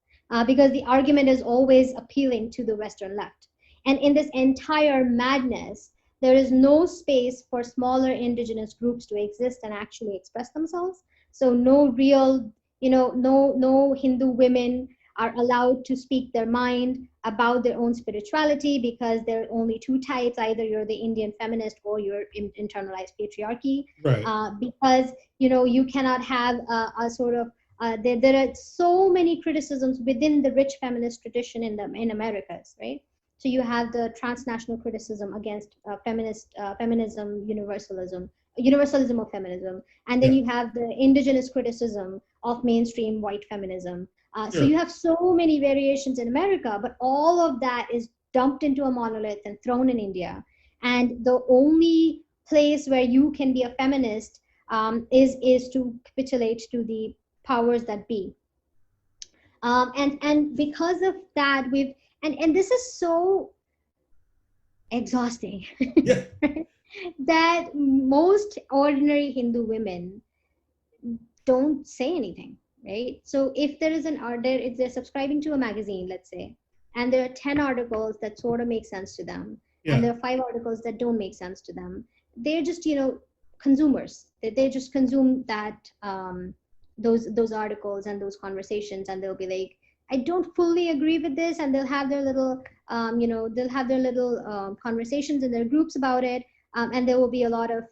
Speaker 3: because the argument is always appealing to the Western left. And in this entire madness, there is no space for smaller indigenous groups to exist and actually express themselves. So no real, no Hindu women are allowed to speak their mind about their own spirituality, because there are only two types: either you're the Indian feminist or you're internalized patriarchy.
Speaker 2: Right.
Speaker 3: Because you cannot have a sort of there are so many criticisms within the rich feminist tradition in Americas, right? So you have the transnational criticism against feminism, universalism of feminism, and then
Speaker 2: Yeah.
Speaker 3: you have the indigenous criticism of mainstream white feminism. So
Speaker 2: Sure.
Speaker 3: you have so many variations in America, but all of that is dumped into a monolith and thrown in India. And the only place where you can be a feminist is to capitulate to the powers that be. And because of that, and this is so exhausting
Speaker 2: Yeah.
Speaker 3: that most ordinary Hindu women don't say anything, right? So if there is if they're subscribing to a magazine, let's say, and there are 10 articles that sort of make sense to them, and
Speaker 2: Yeah.
Speaker 3: there are 5 articles that don't make sense to them, they're just consumers. They just consume those articles and those conversations, and they'll be like, I don't fully agree with this, and they'll have their little conversations in their groups about it, and there will be a lot of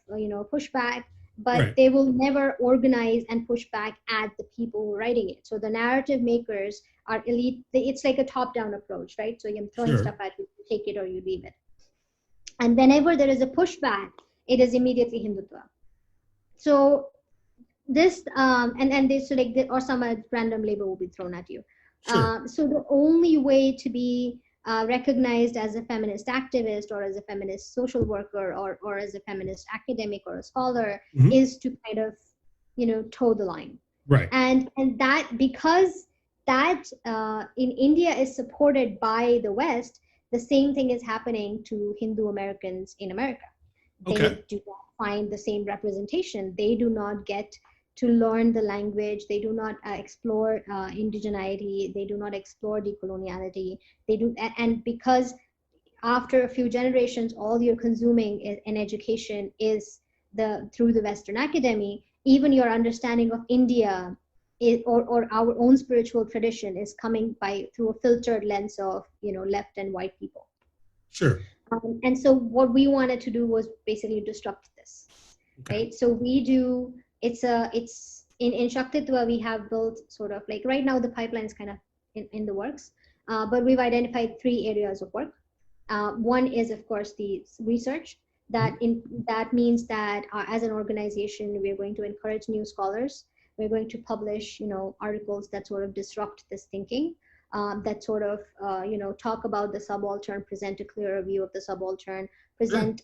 Speaker 3: pushback, but
Speaker 2: Right.
Speaker 3: they will never organize and push back at the people who are writing it. So the narrative makers are elite. It's like a top-down approach, right? So I'm throwing
Speaker 2: Sure.
Speaker 3: stuff at you, take it or you leave it. And whenever there is a pushback, it is immediately Hindutva. So this and this, so or some random label will be thrown at you.
Speaker 2: Sure.
Speaker 3: So the only way to be recognized as a feminist activist or as a feminist social worker or as a feminist academic or a scholar
Speaker 2: Mhm.
Speaker 3: is to kind of toe the line.
Speaker 2: Right.
Speaker 3: And that, because that in India is supported by the West, the same thing is happening to Hindu Americans in America. They
Speaker 2: Okay.
Speaker 3: do not find the same representation. They do not get to learn the language. They do not explore indigeneity. They do not explore decoloniality. They do, and because after a few generations, all you're consuming in education is through the Western academy. Even your understanding of India or our own spiritual tradition is coming through a filtered lens of left and white people.
Speaker 2: Sure.
Speaker 3: And so what we wanted to do was basically disrupt this,
Speaker 2: Okay.
Speaker 3: right? So we do. It's in Shaktitva, we have built sort of like, right now the pipeline is kind of in the works, but we've identified 3 areas of work. One is, of course, the research. That means that as an organization, we're going to encourage new scholars. We're going to publish articles that sort of disrupt this thinking, that sort of talk about the subaltern, present a clearer view of the subaltern, present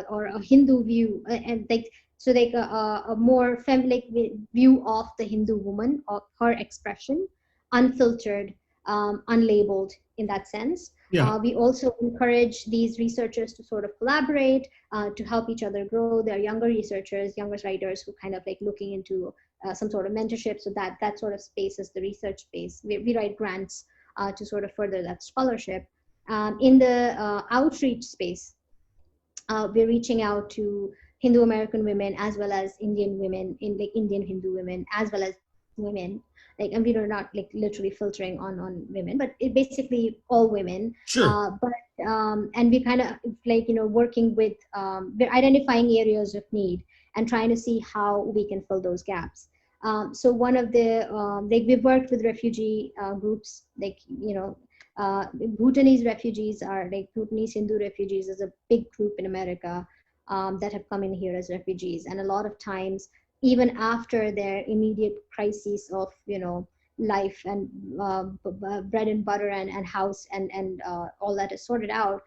Speaker 3: or a Hindu view, and a more feminine view of the Hindu woman, of her expression, unfiltered, unlabeled in that sense.
Speaker 2: Yeah.
Speaker 3: We also encourage these researchers to sort of collaborate, to help each other grow. There are younger researchers, younger writers who kind of like looking into some sort of mentorship. So that sort of space is the research space. We write grants to sort of further that scholarship. In the outreach space, we're reaching out to Hindu American women as well as Indian women, in like Indian Hindu women as well as women. Like, and we are not like literally filtering on women, but it basically all women.
Speaker 2: Sure.
Speaker 3: And we kind of like working with we're identifying areas of need and trying to see how we can fill those gaps. So one of the like we've worked with refugee groups, like Bhutanese refugees are like Bhutanese Hindu refugees is a big group in America that have come in here as refugees, and a lot of times, even after their immediate crises of life and bread and butter and house and all that is sorted out,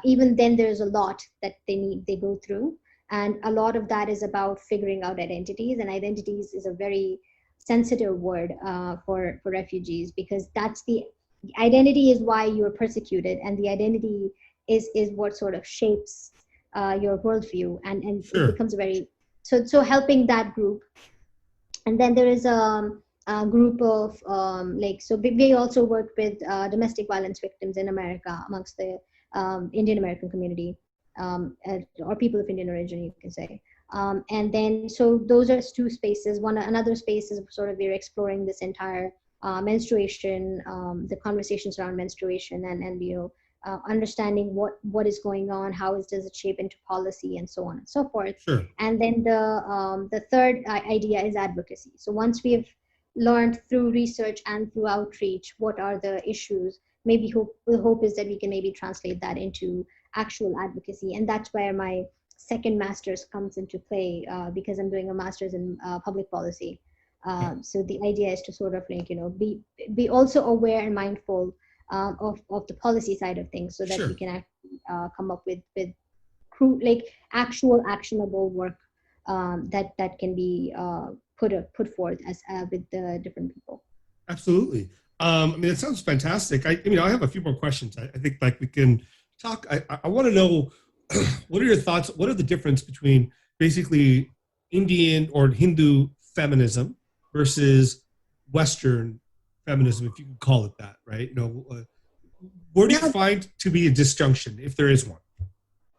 Speaker 3: even then there's a lot that they go through, and a lot of that is about figuring out identities, and identities is a very sensitive word for refugees, because that's the identity is why you're persecuted, and the identity is what sort of shapes your worldview, and it
Speaker 2: Sure.
Speaker 3: becomes a very so helping that group. And then there is a group of so we also work with domestic violence victims in America amongst the Indian American community, or people of Indian origin, you can say. And then so those are two spaces. Another space is sort of we're exploring this entire menstruation, the conversations around menstruation, and understanding what is going on, does it shape into policy, and so on and so forth.
Speaker 2: Sure.
Speaker 3: And then the third idea is advocacy. So once we've learned through research and through outreach what are the issues, maybe the hope is that we can maybe translate that into actual advocacy. And that's where my second master's comes into play, because I'm doing a master's in public policy. So the idea is to sort of like be also aware and mindful of the policy side of things, so that
Speaker 2: Sure.
Speaker 3: we can actually come up with like actual actionable work that can be put forth as with the different people.
Speaker 2: Absolutely. I mean, it sounds fantastic. I have a few more questions. I think like we can talk. I want to know what are your thoughts? What are the difference between basically Indian or Hindu feminism versus Western feminism, if you could call it that, right? Where do you find to be a disjunction, if there is one?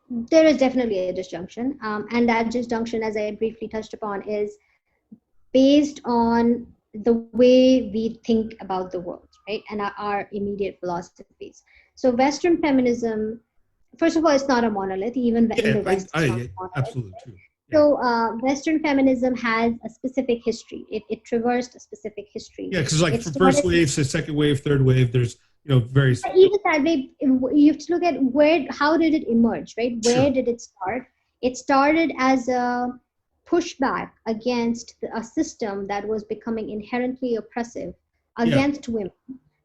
Speaker 3: There is definitely a disjunction, and that disjunction, as I briefly touched upon, is based on the way we think about the world, right, and our immediate philosophies. So Western feminism, first of all, it's not a monolith. Even in the West, it's not a monolith.
Speaker 2: Absolutely true. Yeah.
Speaker 3: So Western feminism has a specific history. It traversed a specific history.
Speaker 2: Yeah, because like from first wave to second wave, third wave, there's various.
Speaker 3: Even that way, you have to look at how did it emerge, right? Where did it start? It started as a pushback against a system that was becoming inherently oppressive against women.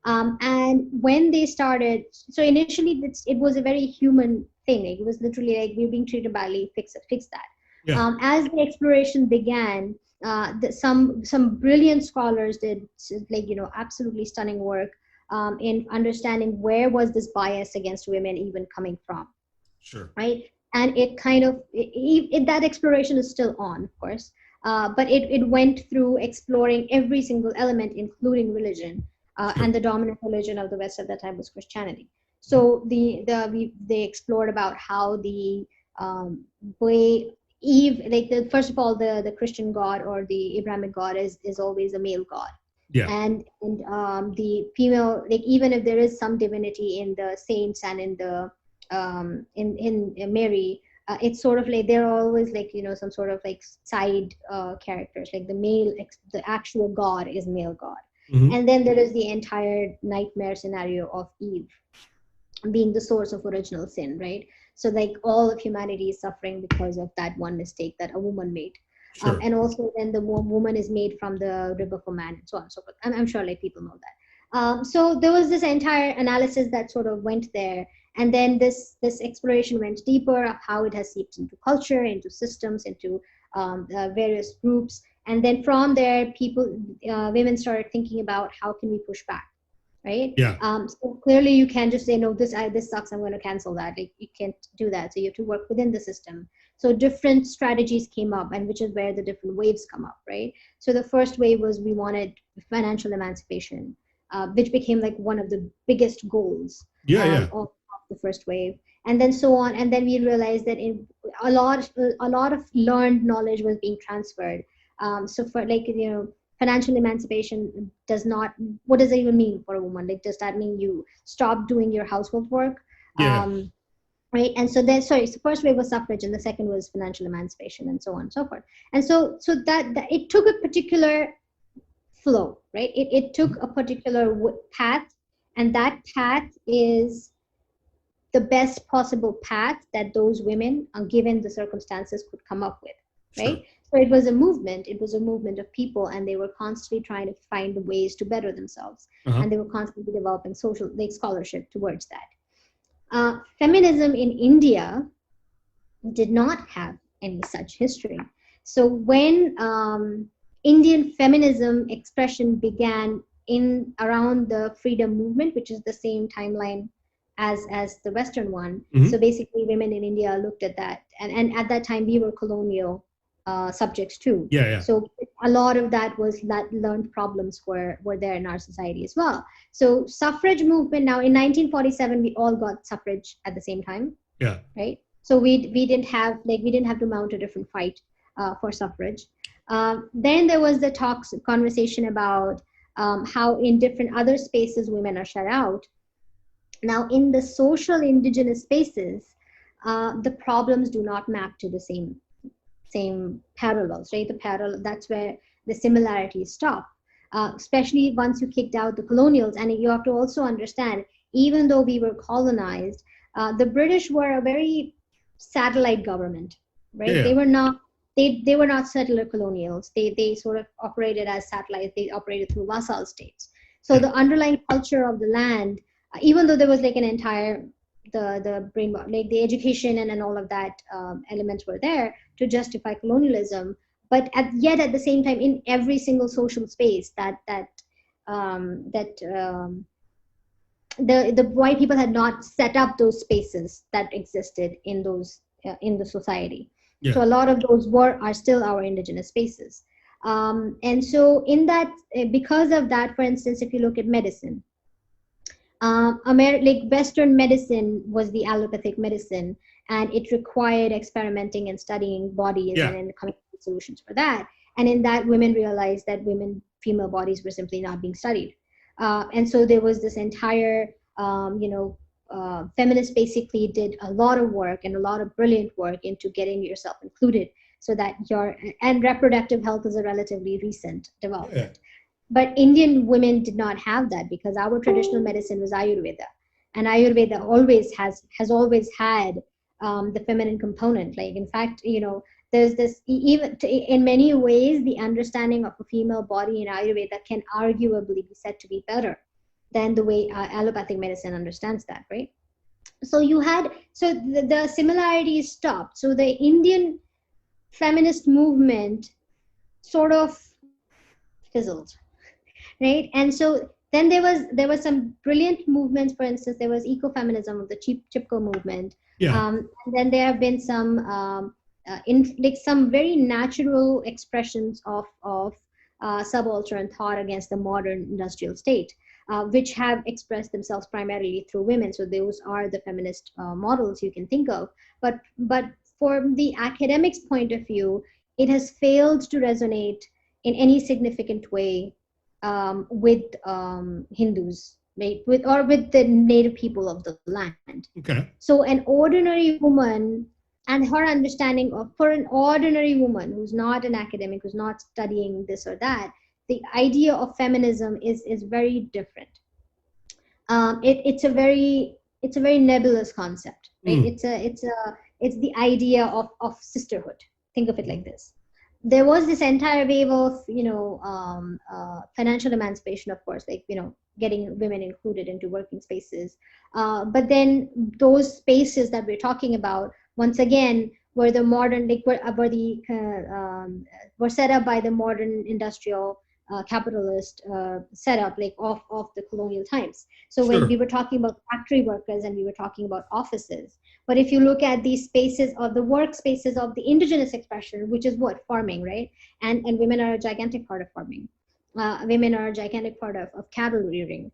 Speaker 3: And when they started, so initially it was a very human thing. It was literally like, we're being treated badly, fix that.
Speaker 2: Yeah.
Speaker 3: As the exploration began, some brilliant scholars did absolutely stunning work in understanding where was this bias against women even coming from.
Speaker 2: Sure.
Speaker 3: Right. And it kind of that exploration is still on, of course, but it went through exploring every single element, including religion, and the dominant religion of the West at that time was Christianity. So they explored about how the way Eve, like first of all, the Christian God or the Abrahamic God is always a male God.
Speaker 2: Yeah.
Speaker 3: And the female, like even if there is some divinity in the saints and in the in Mary, it's sort of like they're always like some sort of like side characters. Like the actual God is male God.
Speaker 2: Mm-hmm.
Speaker 3: And then there is the entire nightmare scenario of Eve being the source of original sin, right? So like all of humanity is suffering because of that one mistake that a woman made.
Speaker 2: Sure.
Speaker 3: And also then the woman is made from the rib of a man, and so on and so forth. I'm sure like people know that. So there was this entire analysis that sort of went there. And then this exploration went deeper of how it has seeped into culture, into systems, into various groups. And then from there, women started thinking about how can we push back? right?
Speaker 2: Yeah.
Speaker 3: So clearly you can't just say, no, this sucks, I'm going to cancel that. Like, you can't do that. So you have to work within the system. So different strategies came up, and which is where the different waves come up, right? So the first wave was we wanted financial emancipation, which became like one of the biggest goals of the first wave. And then so on. And then we realized that in a lot of learned knowledge was being transferred. So for like, financial emancipation does not, what does it even mean for a woman? Like, does that mean you stop doing your household work? Right? And so then, so first wave was suffrage, and the second was financial emancipation, and so on and so forth. And so that it took a particular flow, right? It took a particular path, and that path is the best possible path that those women, given the circumstances, could come up with, right? So it was a movement. It was a movement of people, and they were constantly trying to find ways to better themselves, and they were constantly developing social, like, scholarship towards that. Feminism in India did not have any such history. So when Indian feminism expression began in around the freedom movement, which is the same timeline as the Western one. So basically, women in India looked at that, and at that time we were colonial subjects too. So a lot of that was learned problems were there in our society as well. So suffrage movement, now in 1947 we all got suffrage at the same time. Right. So we didn't have to mount a different fight for suffrage. Then there was the conversation about how in different other spaces women are shut out. Now, in the social indigenous spaces, the problems do not map to the same parallels, right? That's where the similarities stop, especially once you kicked out the colonials. And you have to also understand, even though we were colonized, the British were a very satellite government, right? They were not settler colonials. They sort of operated as satellites. They operated through vassal states. So the underlying culture of the land, even though there was like an entire the brain, like the education and all of that elements were there to justify colonialism, but yet at the same time, in every single social space the white people had not set up those spaces that existed in those in the society. So a lot of those are still our indigenous spaces. And so in that, because of that, for instance, if you look at medicine, like Western medicine was the allopathic medicine, and it required experimenting and studying bodies and then coming up with solutions for that. And in that, women realized that female bodies were simply not being studied. And so there was this entire, feminists basically did a lot of work and a lot of brilliant work into getting yourself included, so that and reproductive health is a relatively recent development. But Indian women did not have that, because our traditional medicine was Ayurveda, and Ayurveda has always had the feminine component. Like, in fact, there's this, even in many ways, the understanding of a female body in Ayurveda can arguably be said to be better than the way allopathic medicine understands that, right? So the similarities stopped. So the Indian feminist movement sort of fizzled. Right. And so then there was some brilliant movements. For instance, there was ecofeminism of the Chipko movement. And then there have been some some very natural expressions of subaltern thought against the modern industrial state, which have expressed themselves primarily through women. So those are the feminist models you can think of. But from the academics' point of view, it has failed to resonate in any significant way with Hindus, right? with the native people of the land. So an ordinary woman, and her understanding of, for an ordinary woman who's not an academic, who's not studying this or that, the idea of feminism is very different. It's a very nebulous concept, right? It's the idea of sisterhood. Think of it like this. There was this entire wave of financial emancipation, of course, like getting women included into working spaces, but then those spaces that we're talking about, once again, were the modern, like were set up by the modern industrial capitalist setup, like of the colonial times. So when
Speaker 2: Sure.
Speaker 3: we were talking about factory workers and we were talking about offices, but if you look at these spaces of the workspaces of the indigenous expression, which is what farming, right? And women are a gigantic part of farming. Women are a gigantic part of cattle rearing.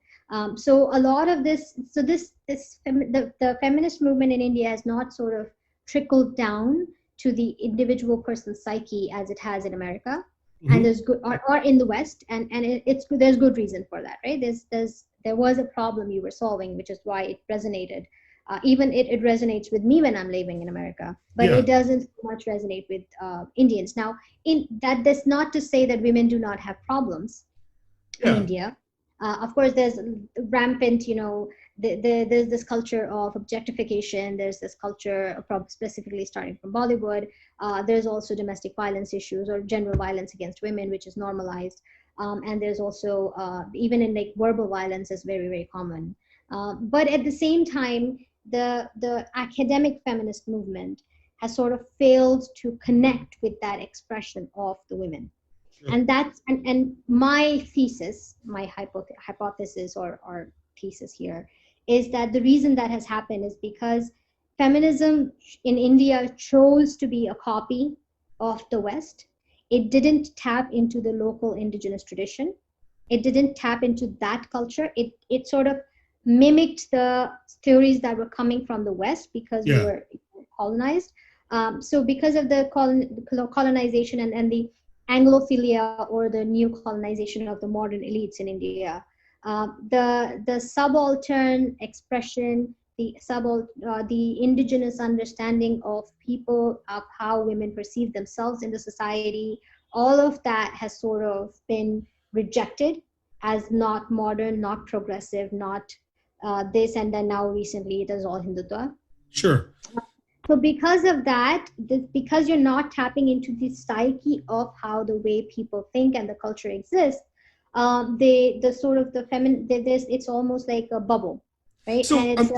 Speaker 3: So a lot of this, so the feminist movement in India has not sort of trickled down to the individual person's psyche as it has in America, and
Speaker 2: Hmm.
Speaker 3: there's good, or in the West, and it's there's good reason for that, right? There was a problem you were solving, which is why it resonated. Even it resonates with me when I'm living in America, but
Speaker 2: Yeah.
Speaker 3: it doesn't so much resonate with Indians. Now, in that, that's not to say that women do not have problems in
Speaker 2: Yeah.
Speaker 3: India. Of course, there's rampant, there's this culture of objectification. There's this culture, specifically starting from Bollywood. There's also domestic violence issues or general violence against women, which is normalized. And there's also, even in like verbal violence is very, very common. But at the same time, the academic feminist movement has sort of failed to connect with that expression of the women.
Speaker 2: Sure.
Speaker 3: And that's and my thesis, my hypothesis or thesis here is that the reason that has happened is because feminism in India chose to be a copy of the West. It didn't tap into the local indigenous tradition. It didn't tap into that culture. It sort of mimicked the theories that were coming from the West because we
Speaker 2: Yeah.
Speaker 3: were colonized. So because of the colonization and the Anglophilia or the new colonization of the modern elites in India, the subaltern expression, the indigenous understanding of people, of how women perceive themselves in the society, all of that has sort of been rejected as not modern, not progressive, not this, and then now recently it is all Hindutva.
Speaker 2: Sure.
Speaker 3: So because of that, because you're not tapping into the psyche of how the way people think and the culture exists, the sort of the feminine, there's it's almost like a bubble, right? And
Speaker 2: So,
Speaker 3: it's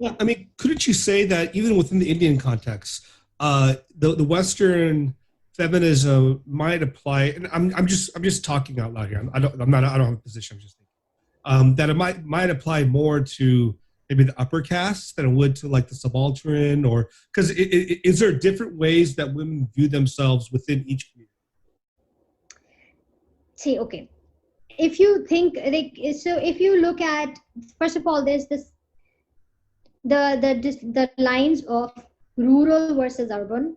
Speaker 3: yeah.
Speaker 2: I mean, couldn't you say that even within the Indian context, the Western feminism might apply? And I'm just talking out loud here. I don't have a position. I'm just thinking that it might apply more to maybe the upper castes than it would to like the subaltern, or because is there different ways that women view themselves within each community?
Speaker 3: See, okay. If you think like so, if you look at, first of all, there's this the lines of rural versus urban,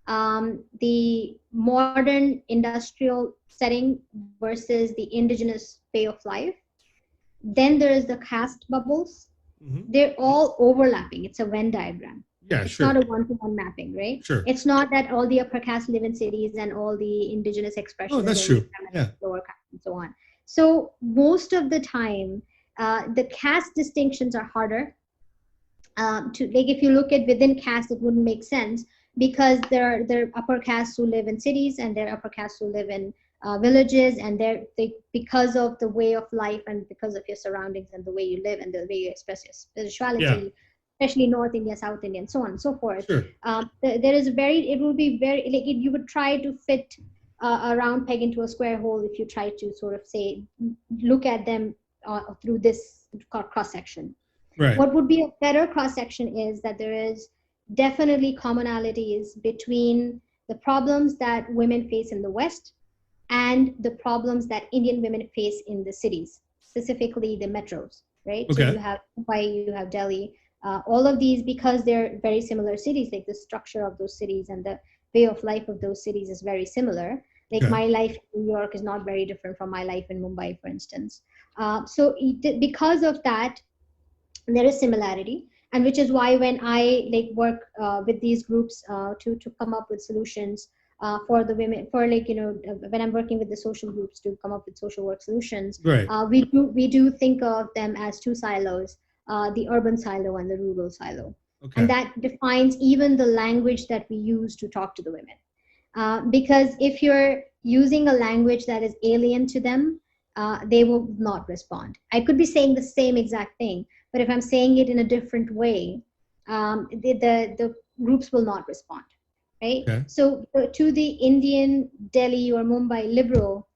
Speaker 2: Mm-hmm.
Speaker 3: the modern industrial setting versus the indigenous way of life. Then there is the caste bubbles.
Speaker 2: Mm-hmm.
Speaker 3: They're all overlapping. It's a Venn diagram.
Speaker 2: Yeah,
Speaker 3: It's not
Speaker 2: sure,
Speaker 3: a one-to-one mapping, right?
Speaker 2: sure.
Speaker 3: It's not that all the upper caste live in cities and all the indigenous
Speaker 2: Oh,
Speaker 3: expression is
Speaker 2: that's
Speaker 3: only
Speaker 2: true. Yeah,
Speaker 3: feminine, lower caste, and so on. So most of the time, the caste distinctions are harder to, like, if you look at within caste, it wouldn't make sense because there are upper castes who live in cities and there are upper castes who live in villages, and because of the way of life and because of your surroundings and the way you live and the way you express your
Speaker 2: yeah,
Speaker 3: spirituality, especially North India, South India, and so on and so forth.
Speaker 2: sure.
Speaker 3: There is it will be very like you would try to fit a round peg into a square hole if you try to sort of say look at them through this cross section.
Speaker 2: Right.
Speaker 3: What would be a better cross section is that there is definitely commonalities between the problems that women face in the West and the problems that Indian women face in the cities, specifically the metros, right? So
Speaker 2: Okay.
Speaker 3: you have Mumbai, you have Delhi, all of these, because they're very similar cities, like the structure of those cities and the way of life of those cities is very similar. Like
Speaker 2: Okay.
Speaker 3: my life in New York is not very different from my life in Mumbai, for instance. So because of that, there is similarity, and which is why when I like work with these groups to come up with solutions for the women, for like when I'm working with the social groups to come up with social work solutions,
Speaker 2: Right.
Speaker 3: we do think of them as two silos, the urban silo and the rural silo, and
Speaker 2: Okay.
Speaker 3: that defines even the language that we use to talk to the women. Because if you're using a language that is alien to them, they will not respond. I could be saying the same exact thing, but if I'm saying it in a different way, the groups will not respond. right?
Speaker 2: Okay.
Speaker 3: So to the Indian Delhi or Mumbai liberal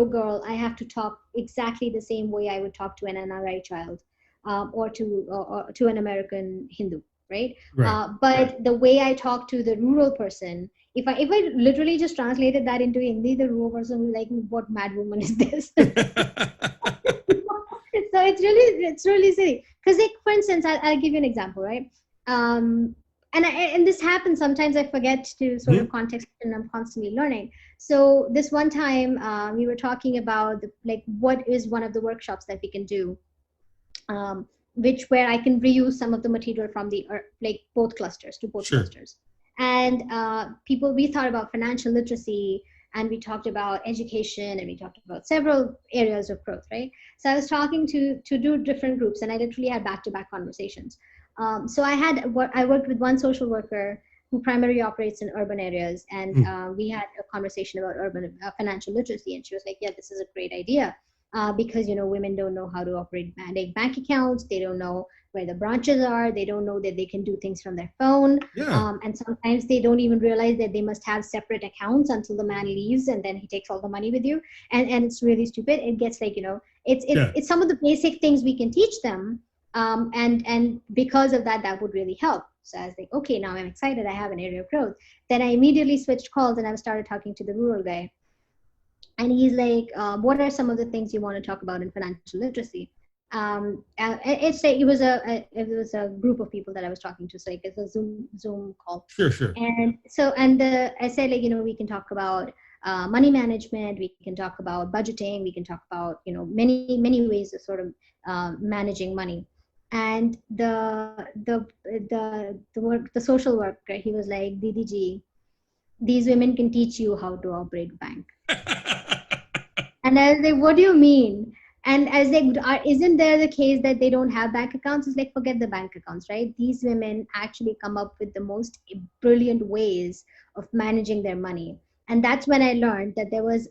Speaker 3: girl, I have to talk exactly the same way I would talk to an NRI child, or to an American Hindu, right?
Speaker 2: Right.
Speaker 3: But the way I talk to the rural person, if I literally just translated that into Hindi, the rural person will be like, "What mad woman is this?" So it's really silly. Because, like, for instance, I'll give you an example, right? And this happens sometimes. I forget to sort of
Speaker 2: Mhm.
Speaker 3: context, and I'm constantly learning. So this one time, we were talking about what is one of the workshops that we can do, which where I can reuse some of the material from both clusters to both
Speaker 2: Sure.
Speaker 3: clusters. And we thought about financial literacy, and we talked about education, and we talked about several areas of growth, right? So I was talking to do different groups, and I literally had back-to-back conversations. So I worked with one social worker who primarily operates in urban areas, and
Speaker 2: Mm.
Speaker 3: we had a conversation about urban financial literacy, and she was like, "Yeah, this is a great idea." Because women don't know how to operate bank accounts. They don't know where the branches are. They don't know that they can do things from their phone.
Speaker 2: Yeah.
Speaker 3: And sometimes they don't even realize that they must have separate accounts until the man leaves, and then he takes all the money with you. And it's really stupid. It gets
Speaker 2: Yeah.
Speaker 3: it's some of the basic things we can teach them. And because of that, that would really help. So I was like, okay, now I'm excited. I have an area of growth. Then I immediately switched calls, and I started talking to the rural guy. And he's like, what are some of the things you want to talk about in financial literacy? It was a group of people that I was talking to, so like it's a Zoom call.
Speaker 2: Sure. Sure.
Speaker 3: And I said, like, we can talk about money management, we can talk about budgeting, we can talk about many ways of sort of managing money. And the social worker, he was like, Didi ji, these women can teach you how to operate bank. And I was like, what do you mean? And I was like, isn't there the case that they don't have bank accounts? It's like, forget the bank accounts, right? These women actually come up with the most brilliant ways of managing their money. And that's when I learned that there was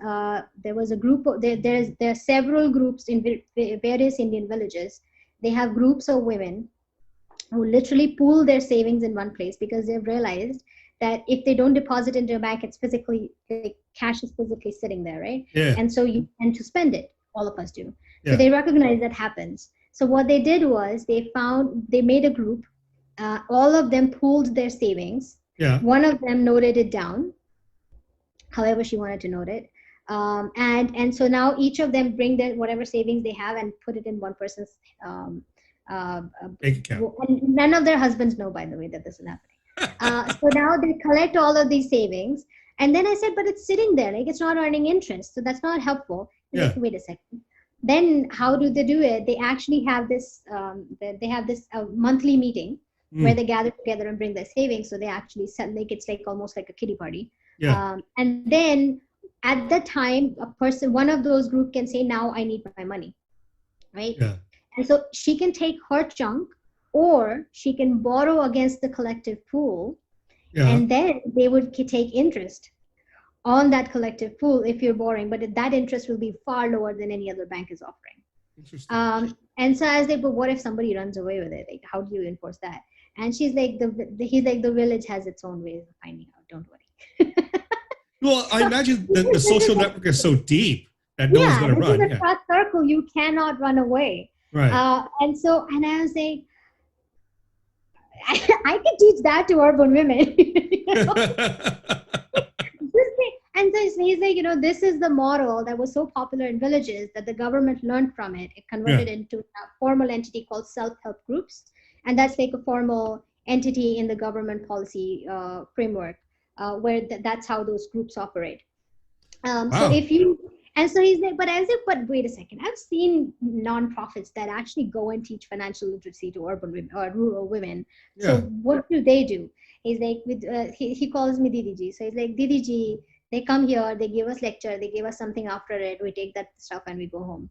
Speaker 3: a group of there are several groups in various Indian villages. They have groups of women who literally pool their savings in one place because they've realized that if they don't deposit into a bank, it's physically, like, cash is physically sitting there, right?
Speaker 2: Yeah.
Speaker 3: And so you tend to spend it. All of us do. So
Speaker 2: Yeah.
Speaker 3: they recognize that happens. So what they did was they made a group. All of them pooled their savings.
Speaker 2: Yeah.
Speaker 3: One of them noted it down, however she wanted to note it. And so now each of them bring their whatever savings they have and put it in one person's
Speaker 2: Bank account.
Speaker 3: and none of their husbands know, by the way, that this is happening. So now they collect all of these savings. And then I said, but it's sitting there, like, it's not earning interest. So that's not helpful.
Speaker 2: Yeah.
Speaker 3: Like, wait a second. Then how do they do it? They actually have this, monthly meeting where
Speaker 2: Mm.
Speaker 3: they gather together and bring their savings. So they actually sell, like, it's like almost like a kiddie party.
Speaker 2: Yeah.
Speaker 3: And then at that time, one of those group can say, now I need my money, right?
Speaker 2: Yeah.
Speaker 3: And so she can take her chunk, or she can borrow against the collective pool,
Speaker 2: Yeah.
Speaker 3: and then they would take interest on that collective pool if you're borrowing, but that interest will be far lower than any other bank is offering.
Speaker 2: Interesting.
Speaker 3: And so I was like, but what if somebody runs away with it? Like, how do you enforce that? And he's like, the village has its own ways of finding out. Don't worry.
Speaker 2: Well, I imagine the social network is so deep that no one's
Speaker 3: Yeah,
Speaker 2: going to
Speaker 3: this
Speaker 2: run.
Speaker 3: is a
Speaker 2: Yeah.
Speaker 3: trust circle. You cannot run away.
Speaker 2: Right.
Speaker 3: And I was like, I can teach that to urban women. And so he's like, this is the model that was so popular in villages that the government learned from it. It converted into a formal entity called self-help groups. And that's like a formal entity in the government policy framework where that's how those groups operate.
Speaker 2: Wow.
Speaker 3: So he's like, but I was like, but wait a second. I've seen nonprofits that actually go and teach financial literacy to urban women or rural women.
Speaker 2: Yeah.
Speaker 3: So what do they do? He's like, he calls me Didi ji. So he's like, Didi ji, they come here, they give us lecture, they give us something after it, we take that stuff and we go home.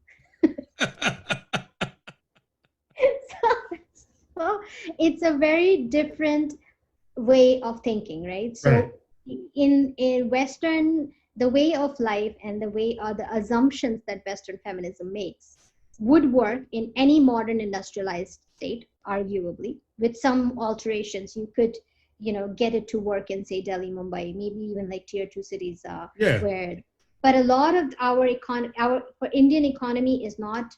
Speaker 3: So it's a very different way of thinking, right? So
Speaker 2: Right.
Speaker 3: in Western, the way of life and the way or the assumptions that Western feminism makes would work in any modern industrialized state, arguably, with some alterations. You could get it to work in, say, Delhi, Mumbai, maybe even like tier 2 cities,
Speaker 2: Yeah.
Speaker 3: where, but a lot of our for Indian economy is not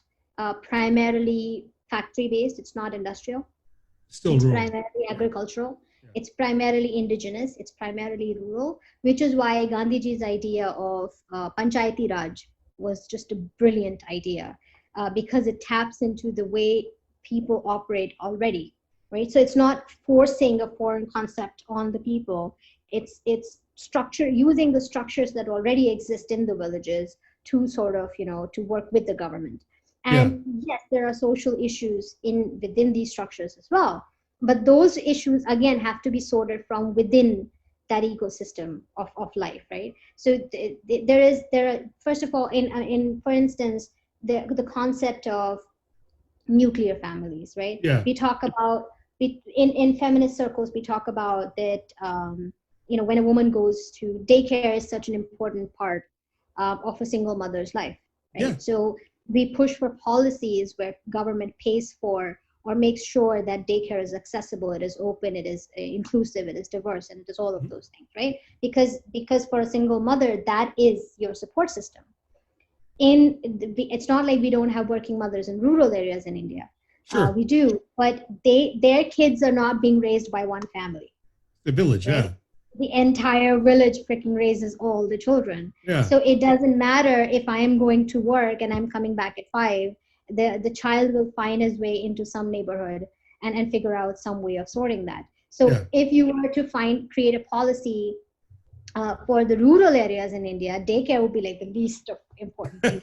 Speaker 3: primarily factory based. It's not industrial.
Speaker 2: Still
Speaker 3: It's
Speaker 2: rural.
Speaker 3: primarily agricultural.
Speaker 2: Yeah.
Speaker 3: It's primarily indigenous. It's primarily rural, which is why Gandhiji's idea of Panchayati Raj was just a brilliant idea, because it taps into the way people operate already, right? So it's not forcing a foreign concept on the people. It's structure, using the structures that already exist in the villages to sort of, to work with the government.
Speaker 2: Yeah.
Speaker 3: And yes, there are social issues within these structures as well, but those issues again have to be sorted from within that ecosystem of life, right? So there are, first of all, in for instance, the concept of nuclear families, right?
Speaker 2: Yeah.
Speaker 3: We talk about, in feminist circles, we talk about that, when a woman goes to daycare is such an important part of a single mother's life, right?
Speaker 2: Yeah.
Speaker 3: So we push for policies where government pays for or makes sure that daycare is accessible, it is open, it is inclusive, it is diverse, and it is all of those things, right? Because for a single mother, that is your support system. It's not like we don't have working mothers in rural areas in India.
Speaker 2: Sure.
Speaker 3: We do, but their kids are not being raised by one family.
Speaker 2: The village,
Speaker 3: right?
Speaker 2: yeah.
Speaker 3: The entire village freaking raises all the children.
Speaker 2: Yeah.
Speaker 3: So it doesn't matter if I am going to work and I'm coming back at 5, the child will find his way into some neighborhood and figure out some way of sorting that. So
Speaker 2: Yeah.
Speaker 3: if you were to create a policy for the rural areas in India, daycare would be like the least important thing.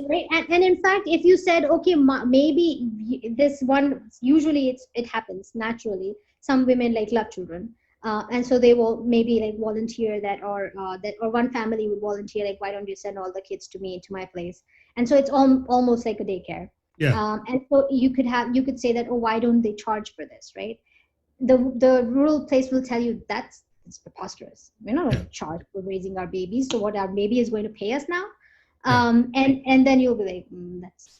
Speaker 3: Right? And in fact, if you said, okay, maybe this one, usually it happens naturally. Some women like love children, and so they will maybe like volunteer that, or one family would volunteer, like, why don't you send all the kids to me, to my place? And so it's almost like a daycare.
Speaker 2: Yeah.
Speaker 3: And so you could say that, oh, why don't they charge for this, right? The rural place will tell you it's preposterous. We're not going to charge for raising our babies. So what, our baby is going to pay us now? And then you'll be like,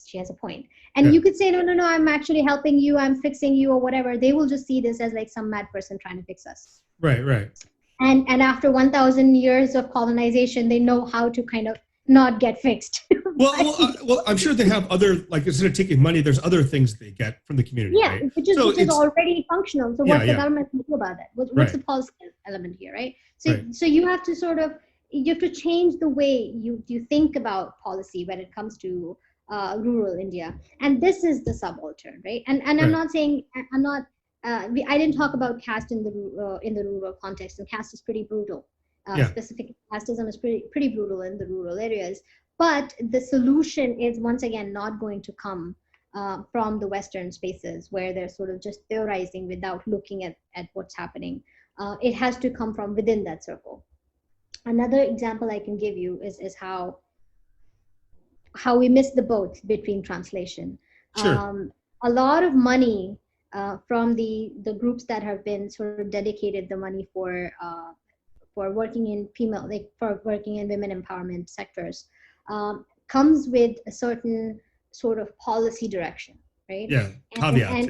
Speaker 3: she has a point. And you could say, no, I'm actually helping you, I'm fixing you, or whatever. They will just see this as like some mad person trying to fix us.
Speaker 2: Right.
Speaker 3: And after 1,000 years of colonization, they know how to kind of not get fixed.
Speaker 2: Well, I'm sure they have other, like, instead of taking money, there's other things they get from the community.
Speaker 3: Yeah,
Speaker 2: right?
Speaker 3: which is already functional. So what's the government going to do about that? What's the policy element here, right? So you have to change the way you think about policy when it comes to rural India. And this is the subaltern, right? And I'm not saying, I didn't talk about caste in the rural context, and caste is pretty brutal. Specific casteism is pretty brutal in the rural areas. But the solution is, once again, not going to come from the Western spaces where they're sort of just theorizing without looking at what's happening. It has to come from within that circle. Another example I can give you is how we miss the boat between translation.
Speaker 2: Sure.
Speaker 3: A lot of money from the groups that have been sort of dedicated the money for working in for working in women empowerment sectors comes with a certain sort of policy direction, right?
Speaker 2: Yeah, caveats,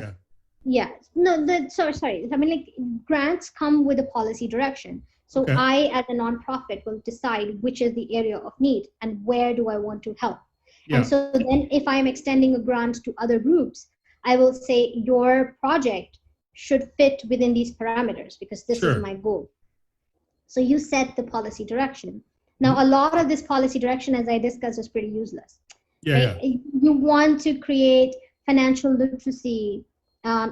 Speaker 3: yeah. No, sorry. I mean, like, grants come with a policy direction. So I, as a nonprofit, will decide which is the area of need and where do I want to help. Yeah. And so then if I'm extending a grant to other groups, I will say your project should fit within these parameters because this is my goal. So you set the policy direction. Now, a lot of this policy direction, as I discussed, is pretty useless. Right? You want to create financial literacy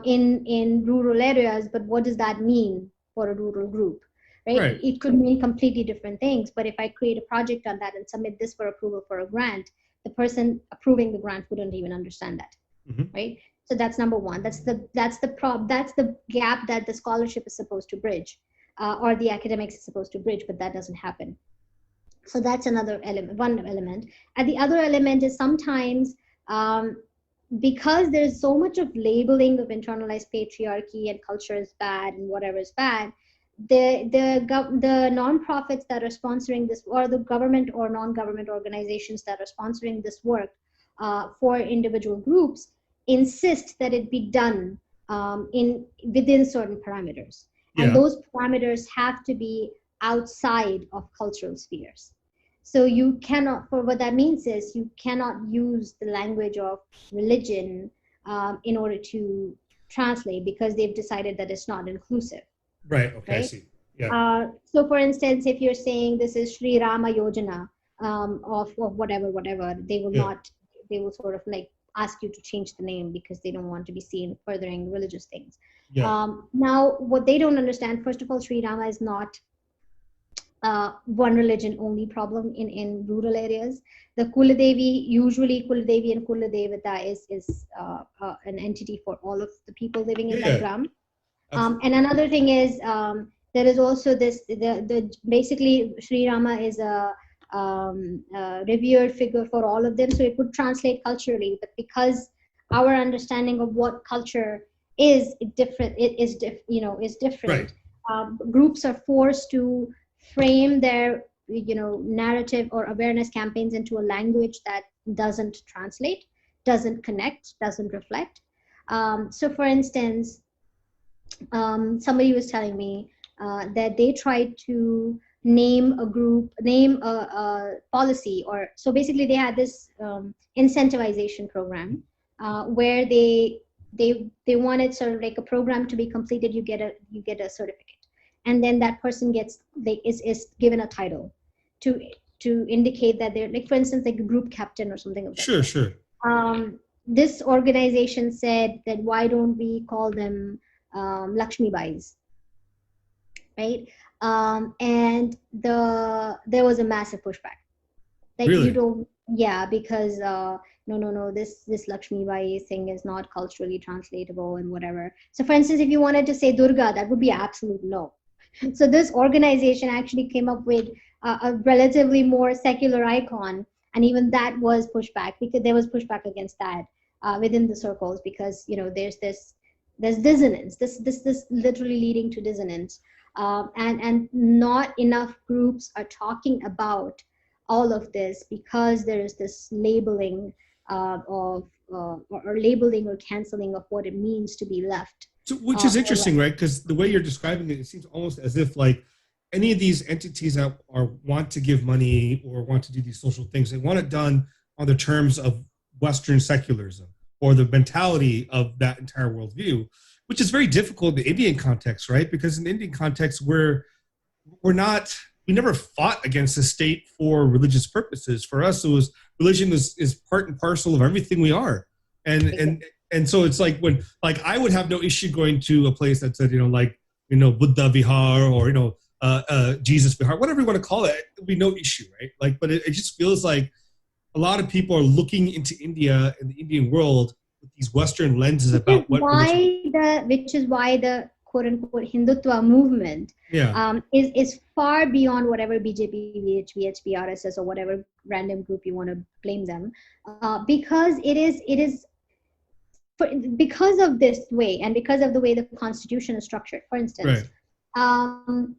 Speaker 3: in rural areas, but what does that mean for a rural group? Right? It could mean completely different things. But if I create a project on that and submit this for approval for a grant, the person approving the grant wouldn't even understand that. Right? So that's number one. That's the gap that the scholarship is supposed to bridge, or the academics is supposed to bridge, but that doesn't happen. So that's another element, one element. And the other element is sometimes because there's so much of labeling of internalized patriarchy and culture is bad and whatever is bad, the nonprofits that are sponsoring this, or the government or non-government organizations that are sponsoring this work for individual groups, insist that it be done in within certain parameters, and
Speaker 2: Yeah.
Speaker 3: those parameters have to be outside of cultural spheres. So you cannot, for what that means is you cannot use the language of religion in order to translate, because they've decided that it's not inclusive,
Speaker 2: Right. Okay. I
Speaker 3: right?
Speaker 2: see. Yeah.
Speaker 3: So for instance, if you're saying this is Sri Rama Yojana of whatever, they will
Speaker 2: Yeah.
Speaker 3: not, they will sort of like ask you to change the name because they don't want to be seen furthering religious things.
Speaker 2: Yeah.
Speaker 3: Now, what they don't understand, first of all, Sri Rama is not one religion only problem in rural areas. The Kuladevi, usually Kuladevi and Kuladevata is an entity for all of the people living
Speaker 2: Yeah.
Speaker 3: in that
Speaker 2: Yeah.
Speaker 3: gram.
Speaker 2: Absolutely.
Speaker 3: And another thing is there is also this the basically Sri Rama is a revered figure for all of them, so it would translate culturally, but because our understanding of what culture is different, is
Speaker 2: Right.
Speaker 3: different. Groups are forced to frame their narrative or awareness campaigns into a language that doesn't translate, doesn't connect, doesn't reflect. So for instance, somebody was telling me that they tried to name a policy, or so basically they had this incentivization program where they wanted sort of like a program to be completed. You get a certificate, and then that person is given a title to to indicate that they're, like, for instance, like a group captain or something of that
Speaker 2: Sure.
Speaker 3: sort.
Speaker 2: Sure.
Speaker 3: This organization said that why don't we call them Lakshmi Bais, right? And there was a massive pushback. Like, you
Speaker 2: Really.
Speaker 3: don't, yeah, because no, this Lakshmi Bai thing is not culturally translatable and whatever. So, for instance, if you wanted to say Durga, that would be absolute no. So this organization actually came up with a relatively more secular icon, and even that was pushback, because there was pushback against that within the circles, because there's dissonance, this literally leading to dissonance, and not enough groups are talking about all of this, because there is this labeling or labeling or canceling of what it means to be left.
Speaker 2: So, which is
Speaker 3: Or
Speaker 2: interesting, right? Because the way you're describing it, it seems almost as if like any of these entities that are want to give money or want to do these social things, they want it done on the terms of Western secularism or the mentality of that entire worldview, which is very difficult in the Indian context, right? Because in the Indian context, we're not we never fought against the state for religious purposes. For us, it was religion is part and parcel of everything we are. And
Speaker 3: Exactly.
Speaker 2: and so it's like when like I would have no issue going to a place that said, like, Buddha Vihar or Jesus Vihar, whatever you want to call it, there'd be no issue, right? Like, but it just feels like a lot of people are looking into India and the Indian world with these Western lenses about what religion.
Speaker 3: Which is why the quote unquote Hindutva movement
Speaker 2: Yeah.
Speaker 3: is far beyond whatever BJP, VHP, RSS, or whatever random group you want to blame them, because it is because of this way, and because of the way the constitution is structured. For instance,
Speaker 2: Right.
Speaker 3: um,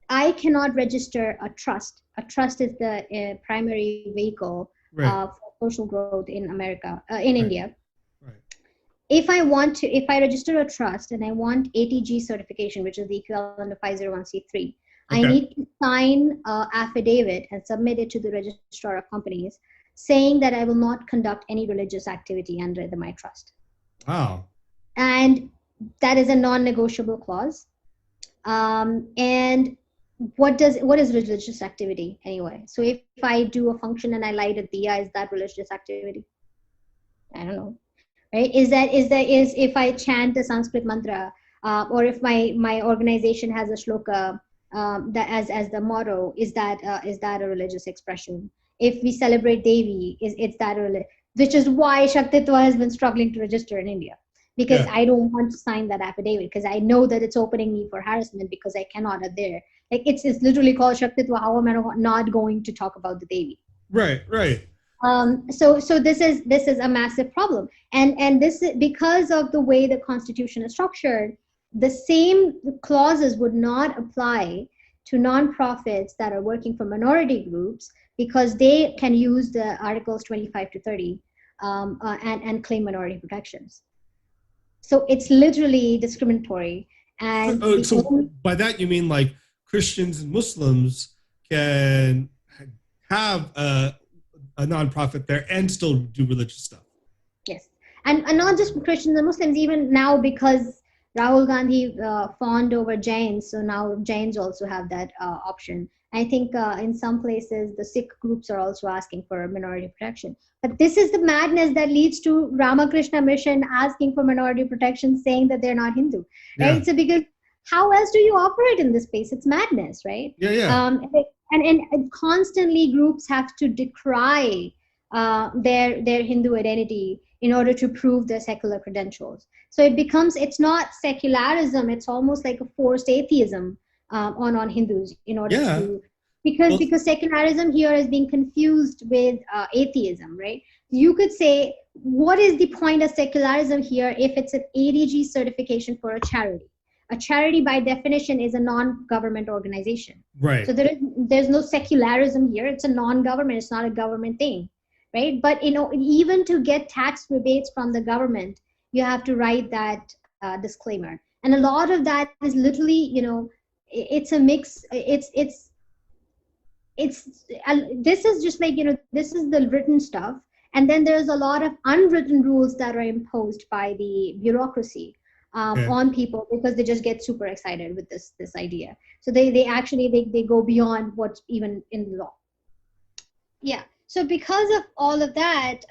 Speaker 3: I cannot register a trust. A trust is the primary vehicle
Speaker 2: Right.
Speaker 3: for social growth in America, in
Speaker 2: Right.
Speaker 3: India.
Speaker 2: Right.
Speaker 3: If I register a trust and I want ATG certification, which is the equivalent of 501c3, I
Speaker 2: Okay.
Speaker 3: need to sign an affidavit and submit it to the registrar of companies saying that I will not conduct any religious activity under my trust.
Speaker 2: Wow.
Speaker 3: And that is a non-negotiable clause. And what is religious activity anyway? So if I do a function and I light a diya, is that religious activity? I don't know. Right? Is if I chant a Sanskrit mantra, or if my organization has a shloka that as the motto, is that a religious expression? If we celebrate Devi, is that a which is why Shaktitva has been struggling to register in India, because
Speaker 2: Yeah.
Speaker 3: I don't want to sign that affidavit, because I know that it's opening me for harassment, because I cannot adhere. Like, it's literally called Shaktitva. How am I not going to talk about the Devi?
Speaker 2: Right. Right.
Speaker 3: So this is a massive problem, and this is because of the way the constitution is structured. The same clauses would not apply to nonprofits that are working for minority groups, because they can use the articles 25 to 30 and claim minority protections. So it's literally discriminatory. And the
Speaker 2: So
Speaker 3: only,
Speaker 2: by that you mean like Christians and Muslims can have a nonprofit there and still do religious stuff.
Speaker 3: yes, and not just Christians and Muslims, even now, because Rahul Gandhi fawned over Jains, so now Jains also have that option. I think in some places the Sikh groups are also asking for minority protection. But this is the madness that leads to Ramakrishna Mission asking for minority protection, saying that they're not Hindu, right?
Speaker 2: Yeah.
Speaker 3: So because how else do you operate in this space? It's madness, right?
Speaker 2: Yeah, yeah.
Speaker 3: And constantly groups have to decry their Hindu identity in order to prove their secular credentials. So it's not secularism, it's almost like a forced atheism on Hindus in order
Speaker 2: Yeah.
Speaker 3: to,
Speaker 2: Well,
Speaker 3: because secularism here is being confused with atheism, right? You could say, what is the point of secularism here if it's an ADG certification for a charity? A charity by definition is a non-government organization.
Speaker 2: right.
Speaker 3: So there's no secularism here. It's a non-government, it's not a government thing, right? But even to get tax rebates from the government, you have to write that disclaimer. And a lot of that is literally, it's a mix. This is just like, this is the written stuff. And then there's a lot of unwritten rules that are imposed by the bureaucracy on people, because they just get super excited with this idea. So they actually they go beyond what's even in the law. Yeah. So because of all of that,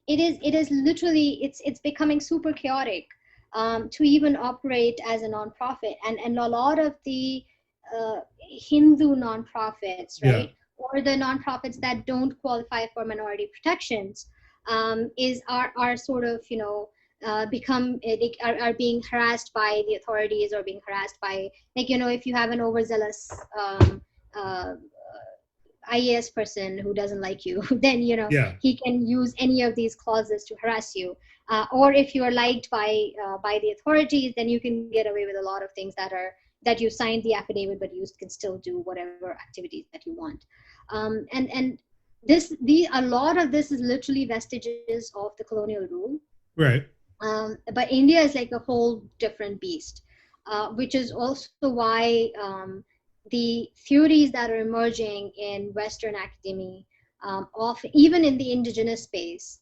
Speaker 3: it is literally it's becoming super chaotic to even operate as a nonprofit, and a lot of the Hindu nonprofits, right, or the nonprofits that don't qualify for minority protections, are sort of are being harassed by the authorities, or being harassed by, like, if you have an overzealous IAS person who doesn't like you, then he can use any of these clauses to harass you. Or if you are liked by the authorities, then you can get away with a lot of things that you signed the affidavit, but you can still do whatever activities that you want. And a lot of this is literally vestiges of the colonial rule.
Speaker 2: Right.
Speaker 3: But India is like a whole different beast, which is also why the theories that are emerging in Western academia, even in the indigenous space,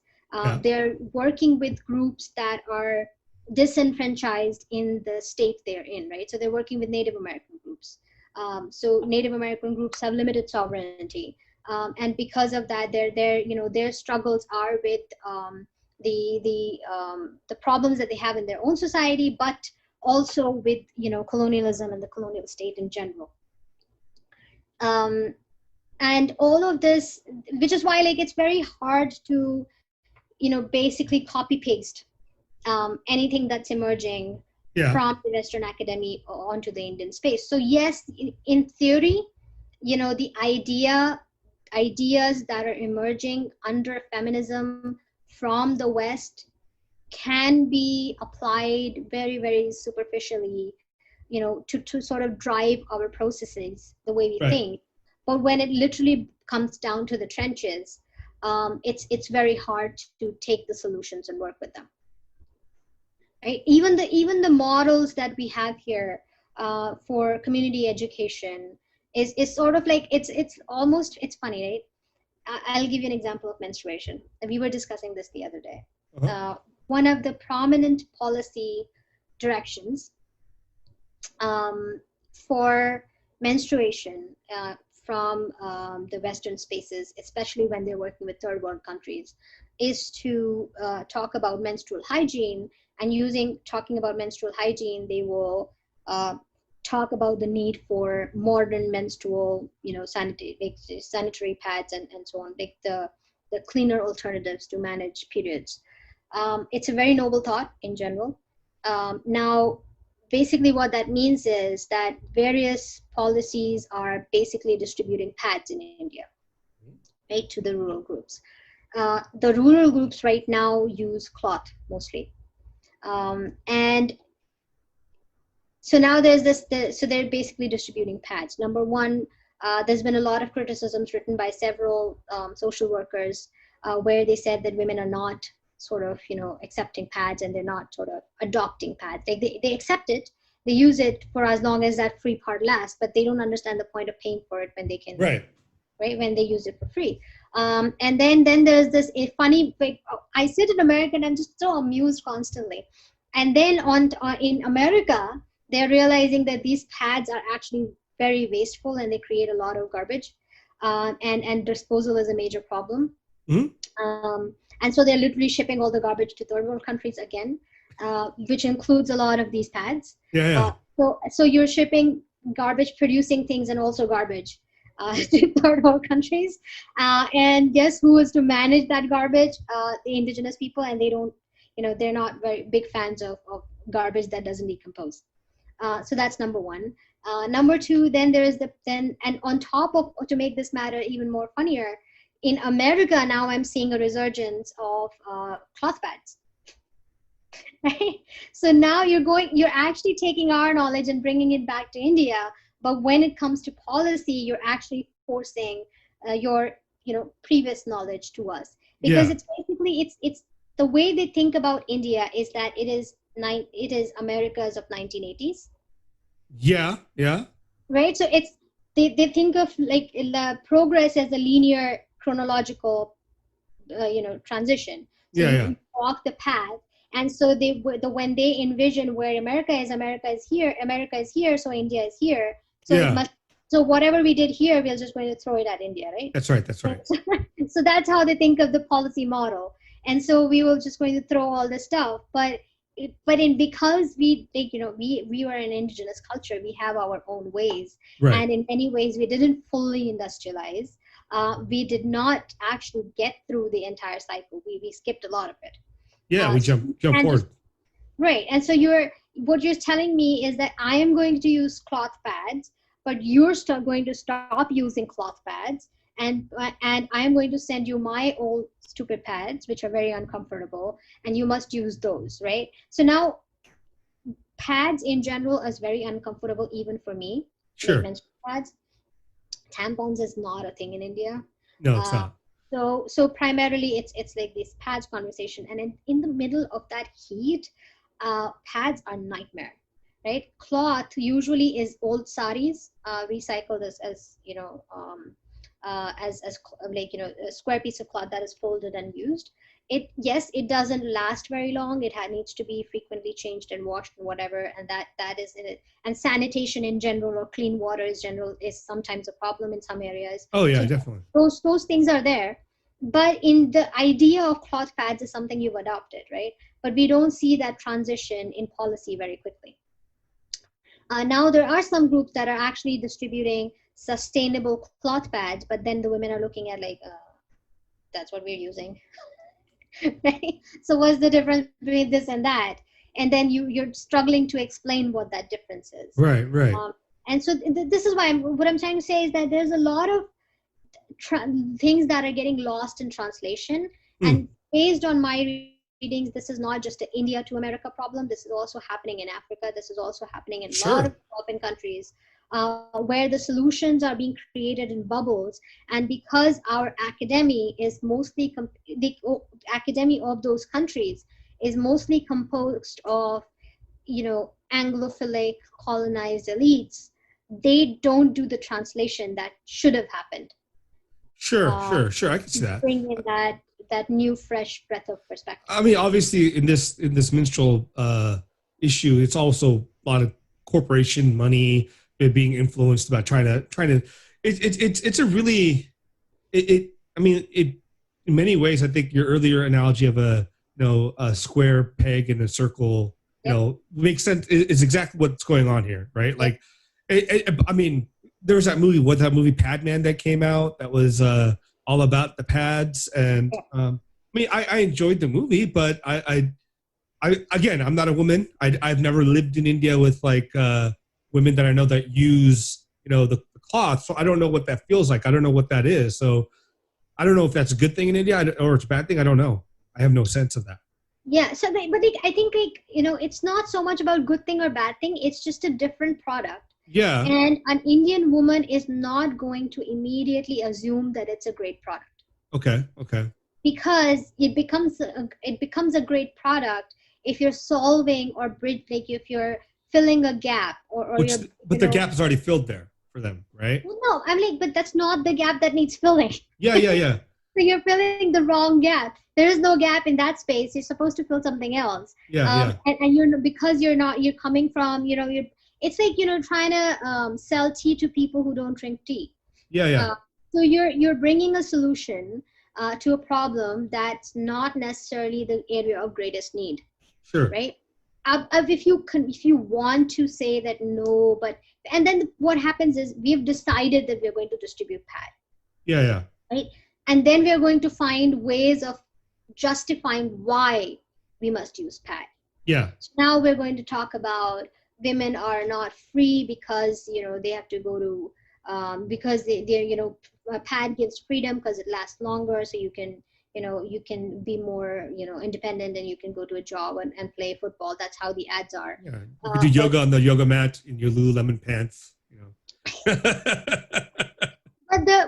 Speaker 3: they're working with groups that are disenfranchised in the state they're in, right? So they're working with Native American groups. So Native American groups have limited sovereignty, and because of that, their struggles are with the problems that they have in their own society, but also with colonialism and the colonial state in general. And all of this, which is why it's very hard to basically copy paste anything that's emerging from the Western academy onto the Indian space. So yes, in theory, the ideas that are emerging under feminism from the West can be applied very, very superficially, to sort of drive our processes the way we think. But when it literally comes down to the trenches, it's very hard to take the solutions and work with them. Right? Even the models that we have here for community education is sort of like it's funny, right? I'll give you an example of menstruation. We were discussing this the other day. One of the prominent policy directions for menstruation from the Western spaces, especially when they're working with third world countries, is to talk about menstrual hygiene. And talking about menstrual hygiene, they will talk about the need for modern menstrual, sanitary pads and so on, like the cleaner alternatives to manage periods. It's a very noble thought in general. Now, basically what that means is that various policies are basically distributing pads in India, right, to the rural groups. The rural groups right now use cloth mostly. And so now so they're basically distributing pads. Number one, there's been a lot of criticisms written by several social workers where they said that women are not sort of, accepting pads, and they're not sort of adopting pads. They accept it, they use it for as long as that free part lasts, but they don't understand the point of paying for it when they can,
Speaker 2: right,
Speaker 3: when they use it for free. And then there's this funny, I sit in America and I'm just so amused constantly. And then in America, they're realizing that these pads are actually very wasteful and they create a lot of garbage, and disposal is a major problem.
Speaker 2: Mm-hmm.
Speaker 3: And so they're literally shipping all the garbage to third world countries again, which includes a lot of these pads.
Speaker 2: Yeah.
Speaker 3: So you're shipping garbage producing things and also garbage to third world countries. And guess who is to manage that garbage? The indigenous people, and they don't, they're not very big fans of garbage that doesn't decompose. So that's number one. Number two, then there is and on top of, to make this matter even more funnier, in America now I'm seeing a resurgence of cloth pads. Right? So now you're actually taking our knowledge and bringing it back to India, but when it comes to policy, you're actually forcing your previous knowledge to us, because it's basically it's the way they think about India is that it is America's of 1980s.
Speaker 2: Yeah.
Speaker 3: Right. So they think of like the progress as a linear chronological transition. So you walk the path, and so when they envision where America is here, so India is here. So so whatever we did here, we're just going to throw it at India, right?
Speaker 2: That's right.
Speaker 3: So that's how they think of the policy model. And so we were just going to throw all this stuff, because we were an indigenous culture, we have our own ways,
Speaker 2: right.
Speaker 3: And in many ways we didn't fully industrialize. We did not actually get through the entire cycle. We skipped a lot of it.
Speaker 2: We jump forward.
Speaker 3: Right. And so what you're telling me is that I am going to use cloth pads, but you're going to stop using cloth pads, and I'm going to send you my old stupid pads, which are very uncomfortable, and you must use those, right? So now pads in general is very uncomfortable even for me.
Speaker 2: Sure.
Speaker 3: Like menstrual pads. Tampons is not a thing in India.
Speaker 2: No, it's not.
Speaker 3: So primarily it's like this pads conversation, and in the middle of that heat, pads are nightmare, right? Cloth usually is old saris, recycled as a square piece of cloth that is folded and used. It doesn't last very long. It needs to be frequently changed and washed and whatever, and that is in it. And sanitation in general, or clean water is sometimes a problem in some areas.
Speaker 2: Oh yeah, so definitely.
Speaker 3: Those things are there, but in the idea of cloth pads is something you've adopted, right? But we don't see that transition in policy very quickly. Now there are some groups that are actually distributing sustainable cloth pads, but then the women are looking at like, that's what we're using. Right? So what's the difference between this and that? And then you're struggling to explain what that difference is.
Speaker 2: Right.
Speaker 3: And so this is why what I'm trying to say is that there's a lot of things that are getting lost in translation. And based on my readings, this is not just an India to America problem. This is also happening in Africa. This is also happening in a lot of developing countries, where the solutions are being created in bubbles. And because our academy is mostly, the academy of those countries is mostly composed of, Anglophilic colonized elites, they don't do the translation that should have happened.
Speaker 2: Sure. I can see that.
Speaker 3: Bring in that new, fresh breath of perspective.
Speaker 2: I mean, obviously, in this menstrual issue, it's also a lot of corporation money being influenced about trying to. It's a really. I mean, in many ways, I think your earlier analogy of a square peg in a circle, makes sense. It's exactly what's going on here, right? Like, I mean, there was that movie Padman that came out that was all about the pads, and I mean, I enjoyed the movie, but I again, I'm not a woman. I've never lived in India with like women that I know that use the cloth, so I don't know what that feels like. I don't know what that is. So I don't know if that's a good thing in India or it's a bad thing. I don't know. I have no sense of that.
Speaker 3: Yeah. So, I think it's not so much about good thing or bad thing. It's just a different product.
Speaker 2: Yeah.
Speaker 3: And an Indian woman is not going to immediately assume that it's a great product.
Speaker 2: Okay.
Speaker 3: because it becomes a great product if you're solving or bridge, like if you're filling a gap, or
Speaker 2: Which,
Speaker 3: you're,
Speaker 2: but the gap is already filled there for them, right?
Speaker 3: well, no, I'm like, but that's not the gap that needs filling.
Speaker 2: Yeah.
Speaker 3: So you're filling the wrong gap. There is no gap in that space. You're supposed to fill something else.
Speaker 2: Yeah.
Speaker 3: And you're, because you're coming from, it's like, trying to sell tea to people who don't drink tea.
Speaker 2: Yeah.
Speaker 3: So you're bringing a solution to a problem that's not necessarily the area of greatest need.
Speaker 2: Sure.
Speaker 3: Right. If you want to say that, no, but, and then what happens is we've decided that we're going to distribute pad.
Speaker 2: Yeah.
Speaker 3: Right. And then we are going to find ways of justifying why we must use pad.
Speaker 2: Yeah.
Speaker 3: So now we're going to talk about women are not free because, they have to go to, because they're, pad gives freedom because it lasts longer. So you can be more, independent, and you can go to a job and play football. That's how the ads are.
Speaker 2: Yeah. You can do yoga on the yoga mat in your Lululemon pants,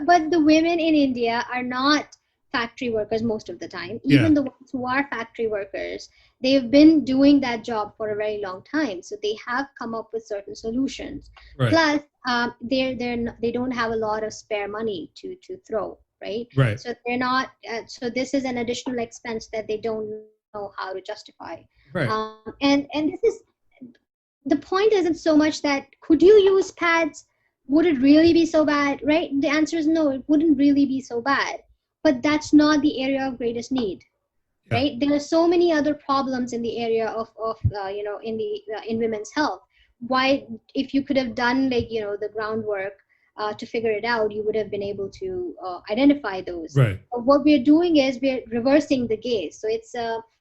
Speaker 3: But the women in India are not factory workers most of the time. Even the ones who are factory workers, they've been doing that job for a very long time. So they have come up with certain solutions.
Speaker 2: Right.
Speaker 3: Plus, they don't have a lot of spare money to throw, right?
Speaker 2: Right.
Speaker 3: So they're not. So this is an additional expense that they don't know how to justify.
Speaker 2: Right.
Speaker 3: And this is, the point isn't so much that could you use pads? Would it really be so bad, right? The answer is no, it wouldn't really be so bad. But that's not the area of greatest need, right? There are so many other problems in the area of in women's health. Why, if you could have done the groundwork to figure it out, you would have been able to identify those.
Speaker 2: Right.
Speaker 3: But what we're doing is we're reversing the gaze. So it's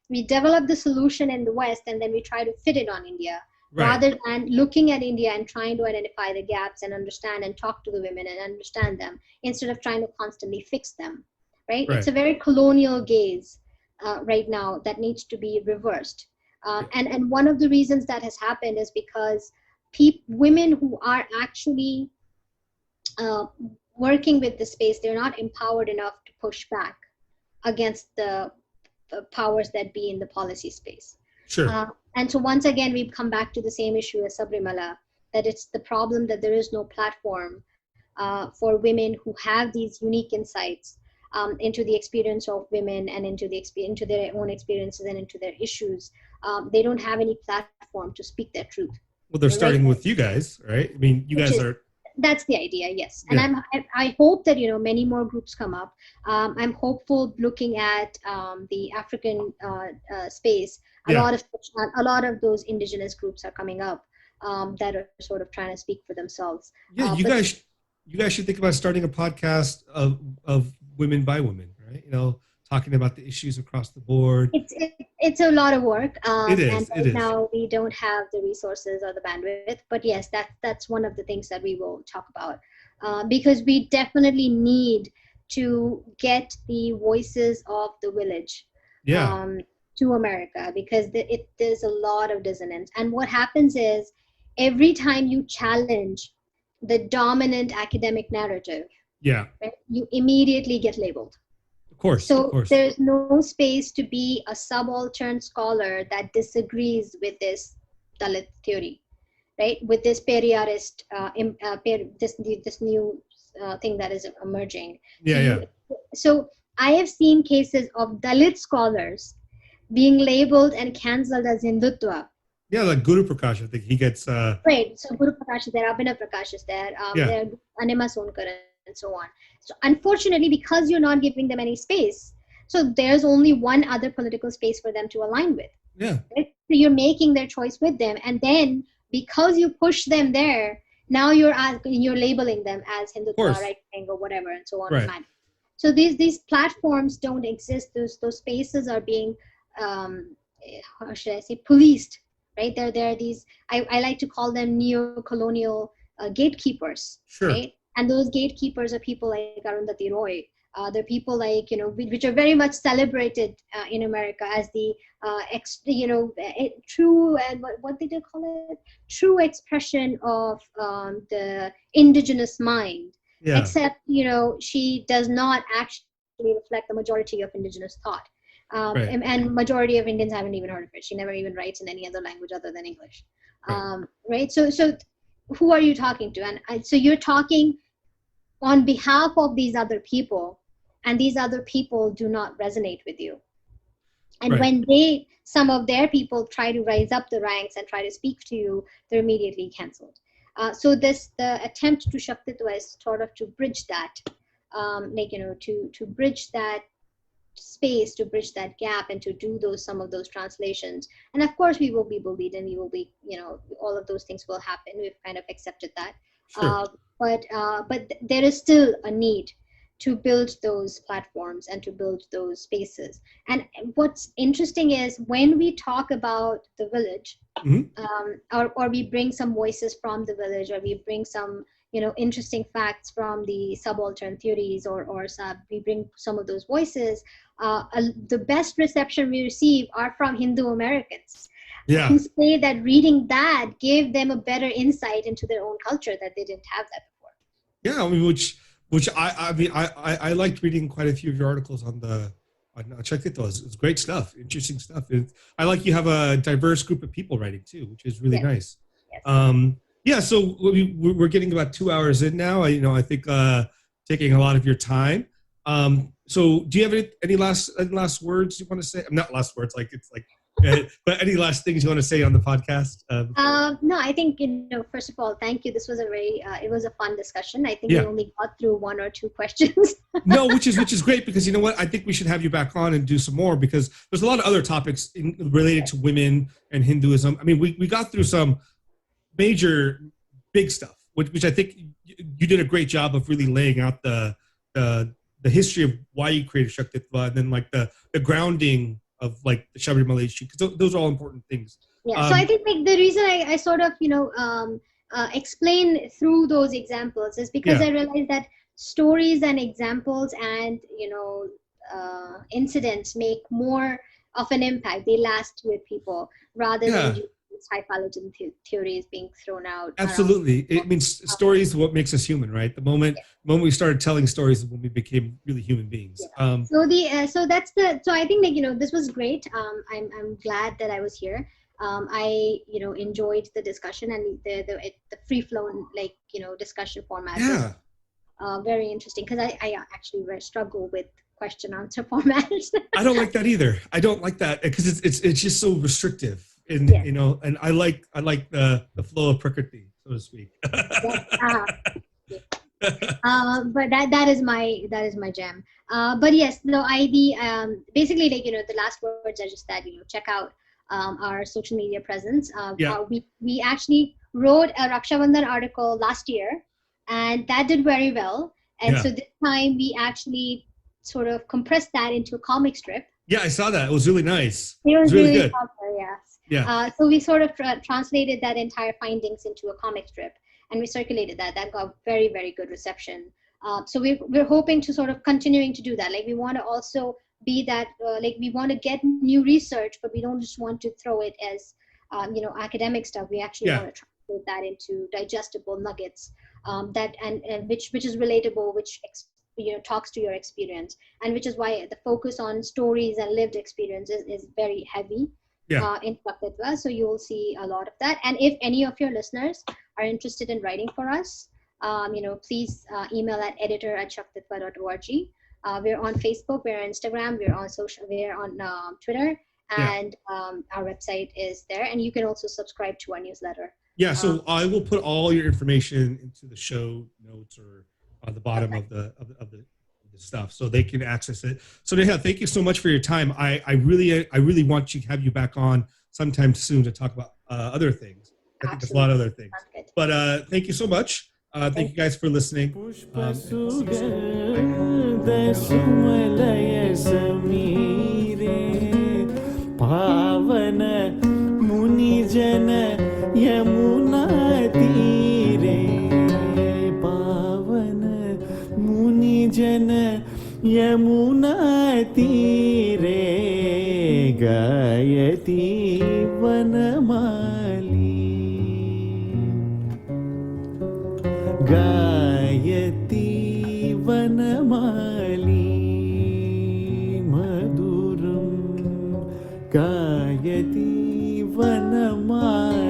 Speaker 3: we develop the solution in the West, and then we try to fit it on India. Right. Rather than looking at India and trying to identify the gaps and understand and talk to the women and understand them, instead of trying to constantly fix them, right? It's a very colonial gaze right now that needs to be reversed. And one of the reasons that has happened is because women who are actually working with the space, they're not empowered enough to push back against the powers that be in the policy space.
Speaker 2: Sure.
Speaker 3: And so once again, we've come back to the same issue as Sabarimalai, that it's the problem that there is no platform for women who have these unique insights into the experience of women and into their own experiences and into their issues. They don't have any platform to speak their truth.
Speaker 2: Well, they're starting with you guys, right? I mean, you guys are.
Speaker 3: That's the idea, yes. And I hope that many more groups come up. I'm hopeful, looking at the African space. A lot of those indigenous groups are coming up that are sort of trying to speak for themselves.
Speaker 2: Yeah, you guys should think about starting a podcast of women by women, right? Talking about the issues across the board.
Speaker 3: It's a lot of work.
Speaker 2: It is.
Speaker 3: And right now we don't have the resources or the bandwidth. But yes, that's one of the things that we will talk about, because we definitely need to get the voices of the village to America, because there's a lot of dissonance. And what happens is, every time you challenge the dominant academic narrative, right, you immediately get labeled.
Speaker 2: Of course.
Speaker 3: There's no space to be a subaltern scholar that disagrees with this Dalit theory, right? With this Periyarist, this new thing that is emerging. So I have seen cases of Dalit scholars being labeled and cancelled as Hindutva.
Speaker 2: Yeah, like Guru Prakash, I think he gets.
Speaker 3: Right. So Guru Prakash is there, Abhinav Prakash is there, there Anima Sonkar, and so on. So unfortunately, because you're not giving them any space, so there's only one other political space for them to align with.
Speaker 2: Yeah.
Speaker 3: Right? So you're making their choice with them, and then because you push them there, now you're labeling them as Hindutva, right wing, or whatever, and so on.
Speaker 2: Right.
Speaker 3: So these platforms don't exist. Those spaces are being how should I say, policed, right? There are these, I like to call them neo-colonial gatekeepers, right? And those gatekeepers are people like Arundhati Roy. They're people like, which are very much celebrated in America as the true, and what did they call it? True expression of the indigenous mind. Yeah. Except, she does not actually actually reflect the majority of indigenous thought.
Speaker 2: Right.
Speaker 3: And majority of Indians haven't even heard of it. She never even writes in any other language other than English. Right. So who are you talking to? And so you're talking on behalf of these other people, and these other people do not resonate with you. And when some of their people try to rise up the ranks and try to speak to you, they're immediately canceled. So the attempt to Shaktitva is sort of to bridge that, to bridge that space, to bridge that gap, and to do some of those translations. And of course we will be bullied, and we will be, all of those things will happen. We've kind of accepted that.
Speaker 2: Sure.
Speaker 3: But there is still a need to build those platforms and to build those spaces. And what's interesting is when we talk about the village, or we bring some voices from the village, or we bring some interesting facts from the subaltern theories, or we bring some of those voices, the best reception we receive are from Hindu Americans, who say that reading that gave them a better insight into their own culture, that they didn't have that before.
Speaker 2: Yeah, I mean, which I liked reading quite a few of your articles on Shaktitva. It's great stuff, interesting stuff. I like you have a diverse group of people writing too, which is really nice.
Speaker 3: Yes.
Speaker 2: So we're getting about 2 hours in now. I think taking a lot of your time. So do you have any last words you want to say? Not last words, but any last things you want to say on the podcast?
Speaker 3: No, I think, first of all, thank you. This was it was a fun discussion. I think we only got through 1 or 2 questions.
Speaker 2: No, which is great, because you know what? I think we should have you back on and do some more, because there's a lot of other topics related to women and Hinduism. I mean, we got through some major big stuff, which I think you did a great job of really laying out the history of why you created Shaktitva, and then the grounding of the Sabarimalai, because those are all important things.
Speaker 3: Yeah. So I think the reason I sort of explain through those examples is because I realized that stories and examples and incidents make more of an impact. They last with people rather than just high-falutin theories being thrown out.
Speaker 2: Absolutely. It means stories are what makes us human, right? The moment we started telling stories is when we became really human beings.
Speaker 3: So I think this was great. I'm glad that I was here. I enjoyed the discussion, and the free-flowing discussion format was very interesting, because I actually struggle with question answer formats.
Speaker 2: I don't like that either. I don't like that, because it's just so restrictive. And and I like the flow of prakriti, so to speak.
Speaker 3: But that is my jam. But yes, no, basically the last words are just that check out our social media presence. We actually wrote a Raksha Bandhan article last year, and that did very well. And so this time we actually sort of compressed that into a comic strip.
Speaker 2: Yeah, I saw that. It was really nice.
Speaker 3: It was really
Speaker 2: good.
Speaker 3: popular, yes.
Speaker 2: Yeah.
Speaker 3: So we sort of translated that entire findings into a comic strip, and we circulated that. That got very, very good reception. So we're hoping to sort of continuing to do that. We want to also be that, we want to get new research, but we don't just want to throw it as, academic stuff. We actually want to translate that into digestible nuggets, which is relatable, which talks to your experience, and which is why the focus on stories and lived experiences is very heavy in Shaktitva. So you will see a lot of that. And if any of your listeners are interested in writing for us, please email at editor@shaktitva.org. We're on Facebook, we're on Instagram, we're on Twitter, and our website is there. And you can also subscribe to our newsletter.
Speaker 2: Yeah, so I will put all your information into the show notes or on the bottom of the stuff, so they can access it. So Neha, thank you so much for your time. I really want to have you back on sometime soon to talk about other things. I think there's a lot of other things. But thank you so much. Thank you guys for listening.
Speaker 4: जन यमुना तीरे गायती वनमाली गायती वनमाली गायती वनमाली